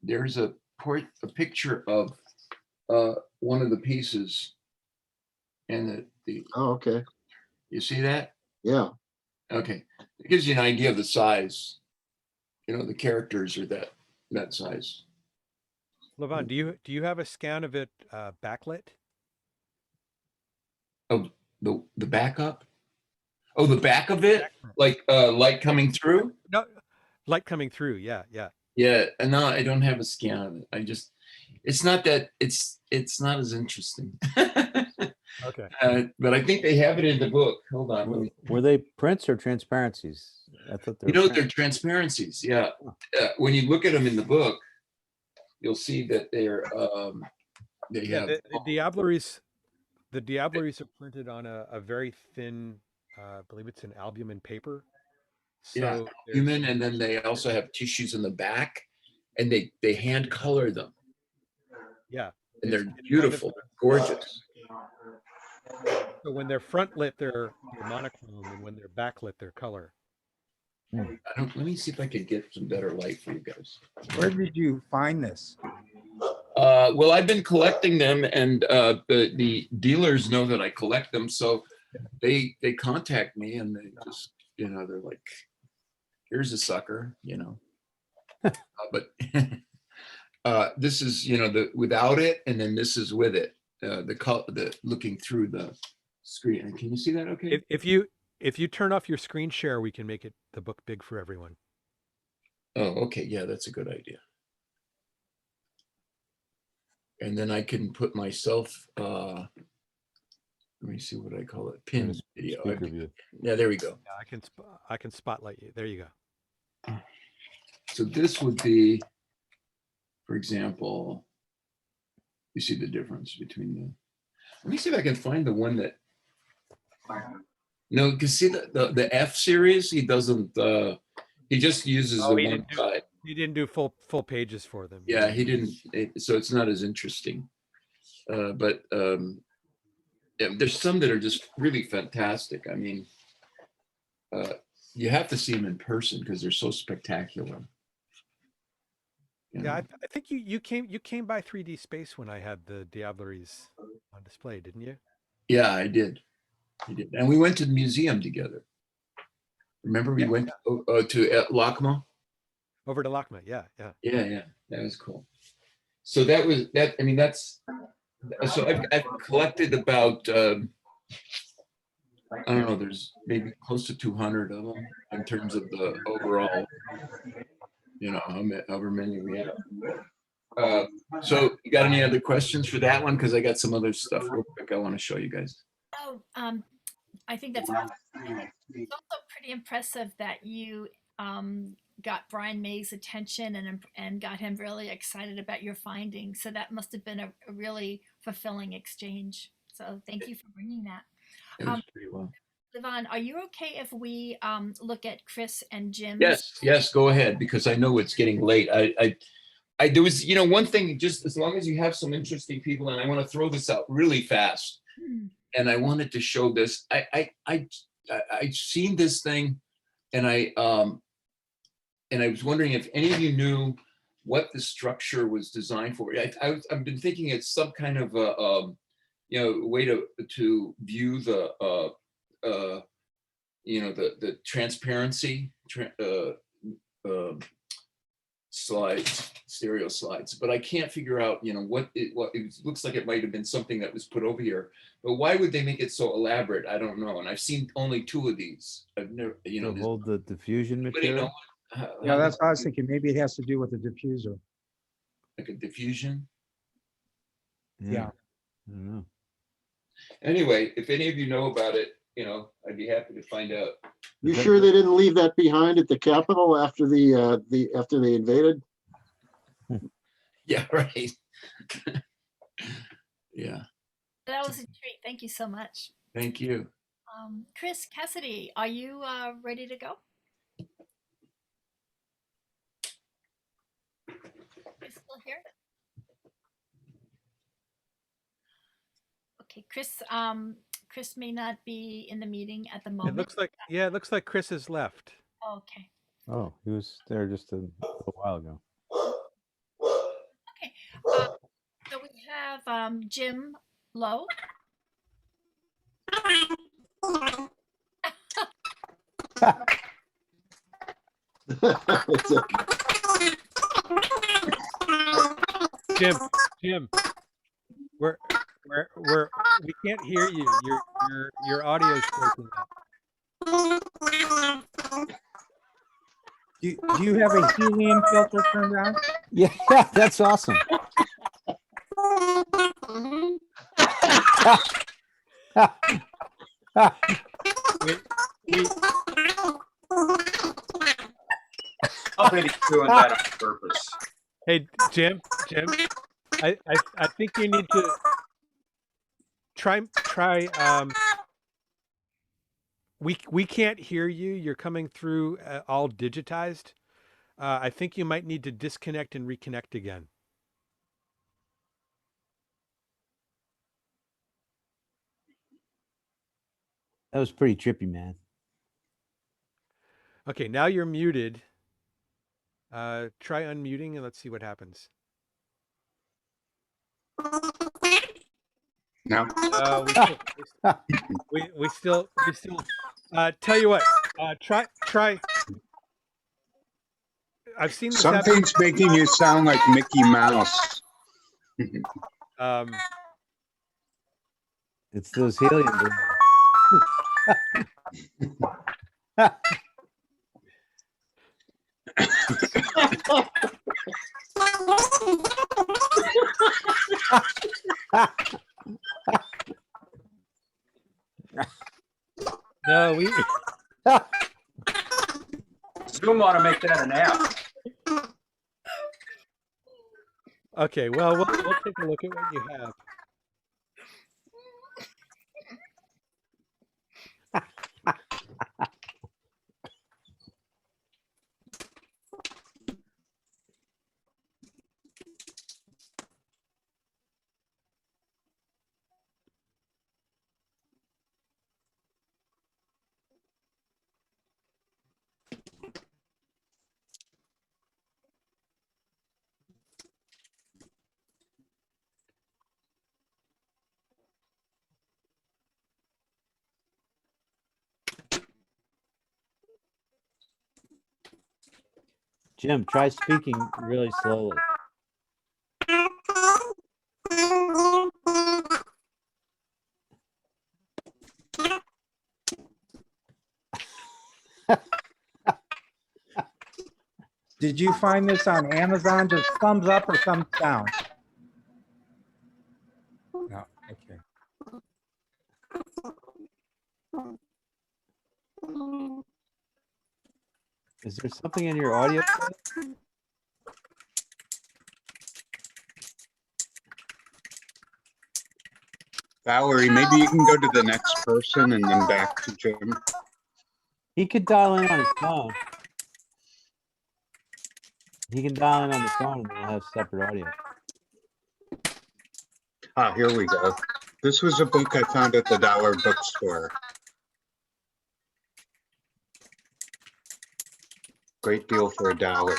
There's a picture of one of the pieces, and oh, okay. You see that? Yeah. Okay. It gives you an idea of the size. You know, the characters are that size. Levon, do you have a scan of it backlit? Oh, the backup? Oh, the back of it? Like light coming through? No, light coming through. Yeah. Yeah, and no, I don't have a scan of it. I just, it's not that, it's not as interesting. Okay. But I think they have it in the book. Hold on. Were they prints or transparencies? I thought they You were know, they're transparencies. Yeah. When you look at them in the book, you'll see that they're, they have. The Diableries are printed on a very thin, I believe it's an albumin paper. Yeah, human, and then they also have tissues in the back, and they hand color them. Yeah, and they're beautiful, gorgeous. So when they're front lit, they're monochrome, and when they're backlit, they're color. Let me see if I could get some better light for you guys. Where did you find this? Well, I've been collecting them, and the dealers know that I collect them, so they contact me, and they just, you know, they're like, here's a sucker, you know. But this is, you know, without it, and then this is with it. The looking through the screen. Can you see that okay? If you turn off your screen share, we can make the book big for everyone. Oh, okay. Yeah, that's a good idea. And then I can put myself, let me see what I call it, pin video. Yeah, there we go. Yeah, I can spotlight you. There you go. So this would be, for example, you see the difference between the, let me see if I can find the one that, no, because see the F series, he doesn't, he just uses the one side. He didn't do full pages for them. Yeah, he didn't, so it's not as interesting. But yeah, there's some that are just really fantastic. I mean, you have to see them in person because they're so spectacular. Yeah, I think you came by 3D Space when I had the Diableries on display, didn't you? Yeah, I did. And we went to the museum together. Remember we went to LACMA? Over to LACMA, yeah. Yeah, that was cool. So that was that. I mean, that's, so I've collected about, I don't know, there's maybe close to 200 of them in terms of the overall, you know, however many we have. So you got any other questions for that one? Because I got some other stuff real quick I want to show you guys. Oh, I think that's awesome. It's also pretty impressive that you got Brian May's attention and got him really excited about your findings. So that must have been a really fulfilling exchange. So thank you for bringing that. It was pretty well. Levon, are you okay if we look at Chris and Jim's? Yes, go ahead, because I know it's getting late. There was, one thing, just as long as you have some interesting people, and I want to throw this out really fast, and I wanted to show this. I've seen this thing, and I was wondering if any of you knew what the structure was designed for. I've been thinking it's some kind of a way to view the the transparency slides, stereo slides, but I can't figure out what it looks like. It might have been something that was put over here, but why would they make it so elaborate? I don't know. And I've seen only 2 of these. I've never, To hold the diffusion anybody material. know Yeah, that's what I was thinking. Maybe it has to do with the diffuser. like a diffusion? Yeah. I don't know. Anyway, if any of you know about it, I'd be happy to find out. You sure they didn't leave that behind at the Capitol after after they invaded? Yeah, right. Yeah, That was a treat. Thank you so much. thank you. Chris Cassidy, are you ready to go? You still here? Okay, Chris. Chris may not be in the meeting at the It moment. looks like Chris has left. Okay. Oh, he was there just a while ago. Okay. So we have Jim Lowe. Jim, we can't hear you. Your audio's breaking up. Do you have a helium filter turned on? Yeah, that's awesome. Somebody's doing that on purpose. Hey, Jim, I think you need to try. We can't hear you. You're coming through all digitized. I think you might need to disconnect and reconnect again. That was pretty trippy, man. Okay, now you're muted. Try unmuting and let's see what happens. No. We still. Tell you what. Try. I've seen this happen. Something's making you sound like Mickey Mouse. It's those helium balloons. No, we Zoom ought to make that an app. Okay, well, we'll take a look at what you have. Jim, try speaking really slowly. Did you find this on Amazon? Just thumbs up or thumbs down? No, okay. Is there something in your audio? Valerie, maybe you can go to the next person and then back to Jim. He could dial in on his phone. He can dial in on the phone and we'll have separate audio. Ah, here we go. This was a book I found at the dollar bookstore. Great deal for $1.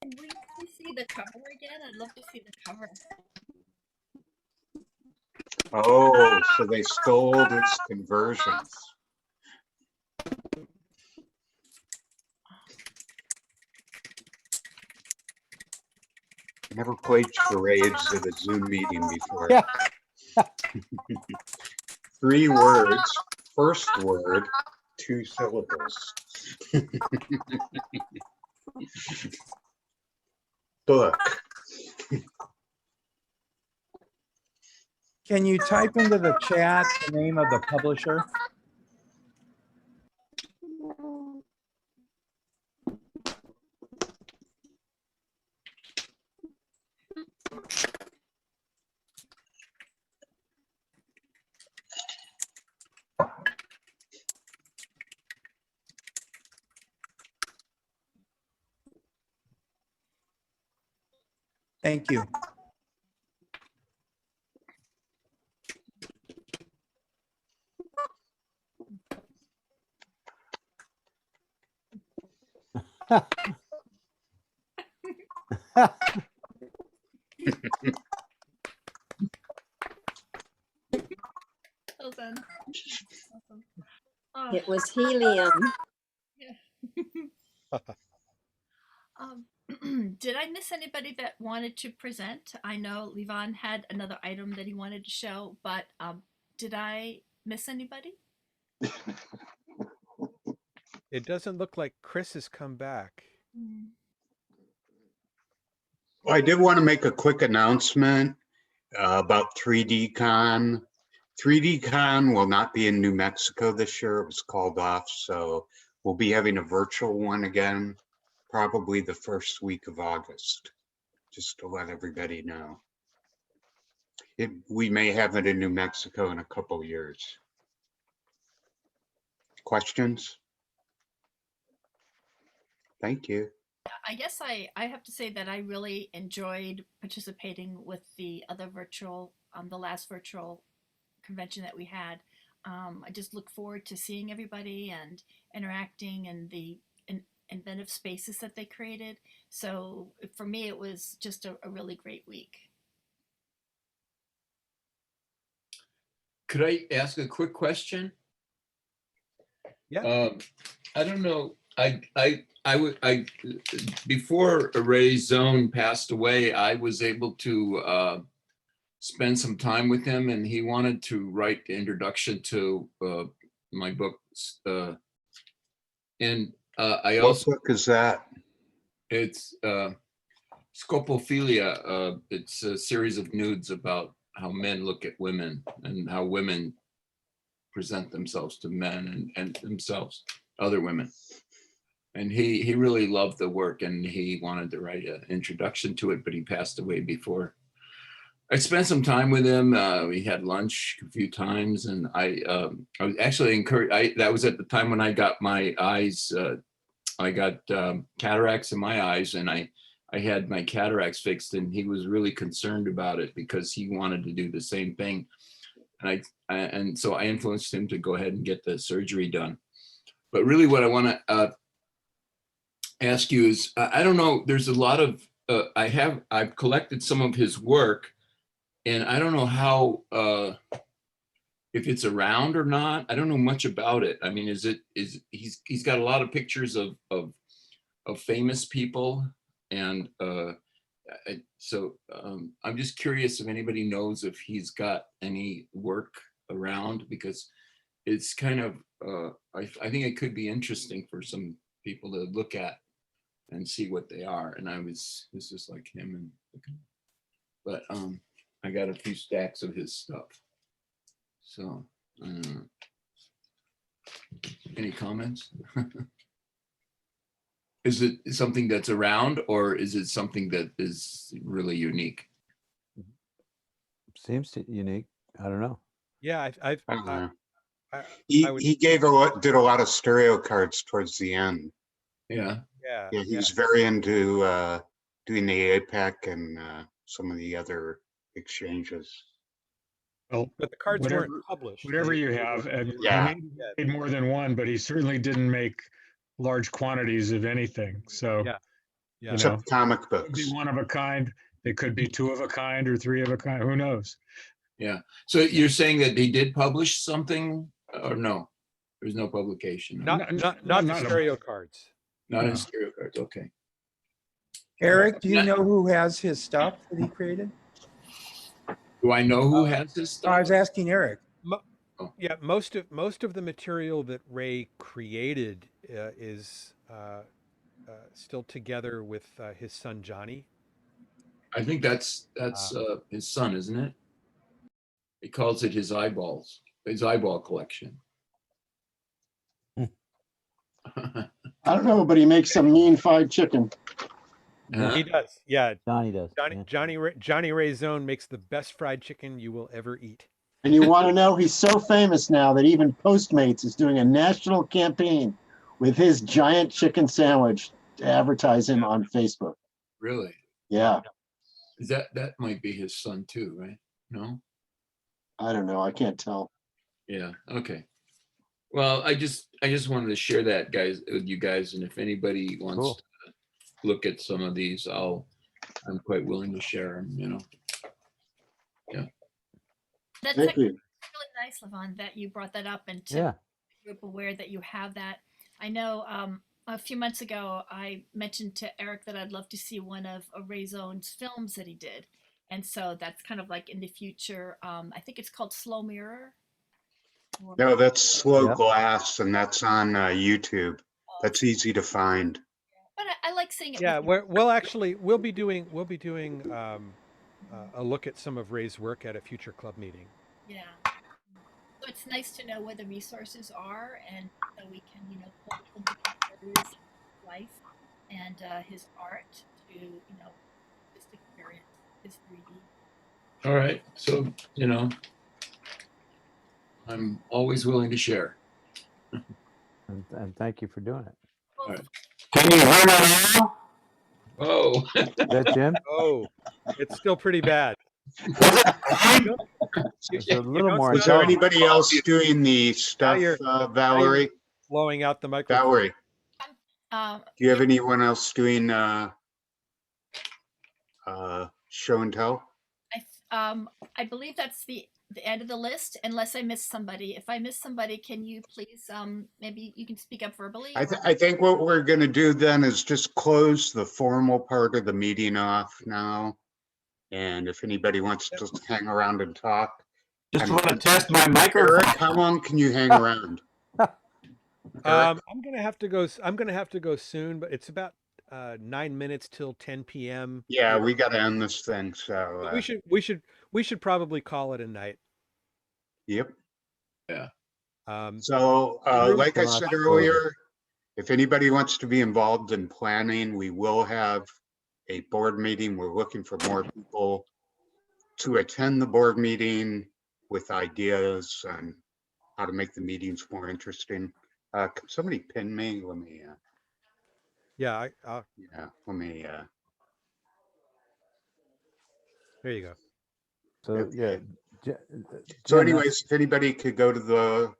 Can we see the cover again? I'd love to see the cover. Oh, so they stole his conversions. Never played charades at a Zoom meeting before. Yeah. 3 words, first word, 2 syllables. Book. Can you type into the chat the name of the publisher? Thank you. Well done. Awesome. Oh, It was helium. did I miss anybody that wanted to present? I know Levon had another item that he wanted to show, but did I miss anybody? It doesn't look like Chris has come back. Well, I did want to make a quick announcement about 3D Con. 3D Con will not be in New Mexico this year. It was called off, so we'll be having a virtual one again, probably the first week of August, just to let everybody know. We may have it in New Mexico in a couple years. Questions? Thank you. I guess I have to say that I really enjoyed participating with the other virtual, the last virtual convention that we had. I just look forward to seeing everybody and interacting and the inventive spaces that they created. So for me, it was just a really great week. Could I ask a quick question? Yeah. I don't know. Before Ray Zone passed away, I was able to spend some time with him, and he wanted to write the introduction to my books. And I also. What book is that? It's Scopophilia. It's a series of nudes about how men look at women and how women present themselves to men and themselves, other women. And he really loved the work, and he wanted to write an introduction to it, but he passed away before. I spent some time with him. We had lunch a few times, and I was actually encouraged. That was at the time when I got my eyes. I got cataracts in my eyes, and I had my cataracts fixed, and he was really concerned about it because he wanted to do the same thing. And so I influenced him to go ahead and get the surgery done. But really, what I want to ask you is, I don't know. There's a lot of I've collected some of his work. And I don't know how, if it's around or not. I don't know much about it. I mean, he's got a lot of pictures of famous people. And so I'm just curious if anybody knows if he's got any work around, because it's kind of, I think it could be interesting for some people to look at and see what they are. And this is like him. But I got a few stacks of his stuff. So, any comments? Is it something that's around, or is it something that is really unique? Seems unique. I don't know. Yeah, I've I don't know. I He would, he did a lot of stereo cards towards the end. Yeah. yeah, Yeah, he's very into doing the APEC and some of the other exchanges. Well, but the cards whatever, weren't published. whatever They- you they have, were- and they were- he Yeah. made more than one, but he certainly didn't make large quantities of anything. So, Yeah, yeah. you Except know, comic it could be books. one of a kind. They could be two of a kind or three of a kind. Who knows? Yeah. So you're saying that they did publish something, or no? There's no publication. Not the not a- stereo cards. Not in No. stereo cards. Okay. Eric, do you know who has his stuff that he created? Do I know who has this I stuff? was asking Eric. Yeah, most of the material that Ray created is still together with his son Johnny. I think that's his son, isn't it? He calls it his eyeballs, his eyeball collection. I don't know, but he makes some mean fried chicken. He does. Yeah, Johnny does. yeah. Johnny Ray Zone makes the best fried chicken you will ever eat. And you want to know, he's so famous now that even Postmates is doing a national campaign with his giant chicken sandwich to advertise him on Facebook. Really? Yeah, Is that might be his son too, right? No? I don't know. I can't tell. Yeah, okay. Well, I just wanted to share that, guys, with you guys, and if anybody wants Cool. to look at some of these, I'm quite willing to share them, you know. Yeah. That's Thank actually you. really nice, Levon, that you brought that up and to Yeah. make the group aware that you have that. I know a few months ago I mentioned to Eric that I'd love to see one of Ray Zone's films that he did, and so that's kind of like in the future. I think it's called Slow Mirror. No, that's Slow Yep. Glass, and that's on YouTube. That's easy to find. But I like seeing it. Yeah, with we'll be doing a look at some of Ray's work at a future club meeting. Yeah. So it's nice to know where the resources are, and so we can, pull from his life and his art to, just experience his 3D. All right, so, I'm always willing to share. And thank you for doing it. All right. Can you hear me now? Oh. Is that Jim? Oh, it's still pretty bad. There's a little more. Was there anybody else doing the stuff, you're- Valerie? Blowing out the microphone. Valerie, Um, do you have anyone else doing show and tell? I believe that's the end of the list, unless I missed somebody. If I missed somebody, can you please, maybe you can speak up verbally? I think what we're gonna do then is just close the formal part of the meeting off now. And if anybody wants to just hang around and talk. Just I'm- want to test my microphone. Eric, how long can you hang around? I'm gonna have to go. I'm gonna have to go soon, but it's about 9 minutes till 10 p.m. Yeah, we gotta end this thing, so. We should probably call it a night. Yep. Yeah. So, room's like I still not said closed. earlier, if anybody wants to be involved in planning, we will have a board meeting. We're looking for more people to attend the board meeting with ideas on how to make the meetings more interesting. Can somebody pin me? Let me, Yeah, let me, there you go. So yeah. So Jim, anyways, if anybody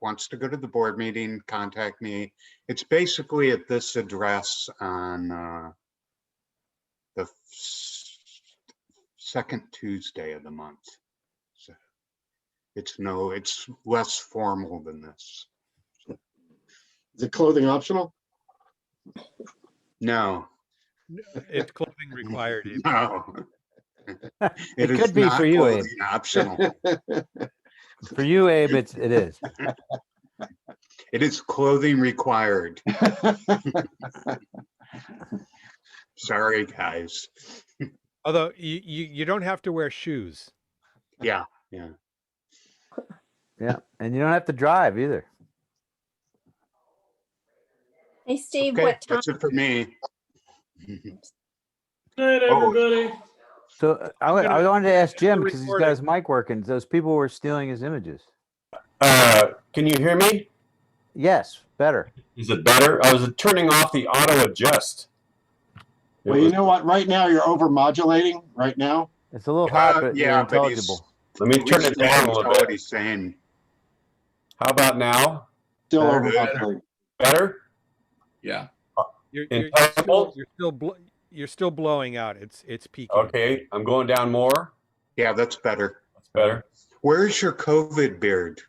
wants to go to the board meeting, contact me. It's basically at this address on the second Tuesday of the month. So it's less formal than this. Is it clothing optional? No, It's clothing required. Abe. no. It is could be not for you, Abe. clothing Optional. For you, Abe, it is. It is clothing required. Sorry, guys. Although you don't have to wear shoes. Yeah. Yeah, and you don't have to drive either. Hey, Steve, Okay, what time? that's it for me. Night, Oh. everybody. So I wanted to ask Jim the because he's got recording. his mic working. Those people were stealing his images. Can you hear me? Yes, better. Is it better? I was turning off the auto adjust. Well, you know what? Right now you're over modulating right now. It's a little hot, but yeah, you're but he's- intelligible. Let me turn it down a That's little what bit. he's saying. How about now? Still Better. over modulating. Better? Yeah. You're Intelligible? you're still blowing out. It's peaking. Okay, I'm going down more. Yeah, that's better. That's better. Where's your COVID beard?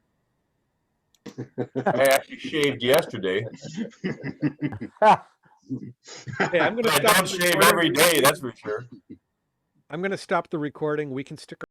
I actually shaved yesterday. Hey, I'm gonna I stop don't the shave recording. every day, that's for sure. I'm gonna stop the recording. We can stick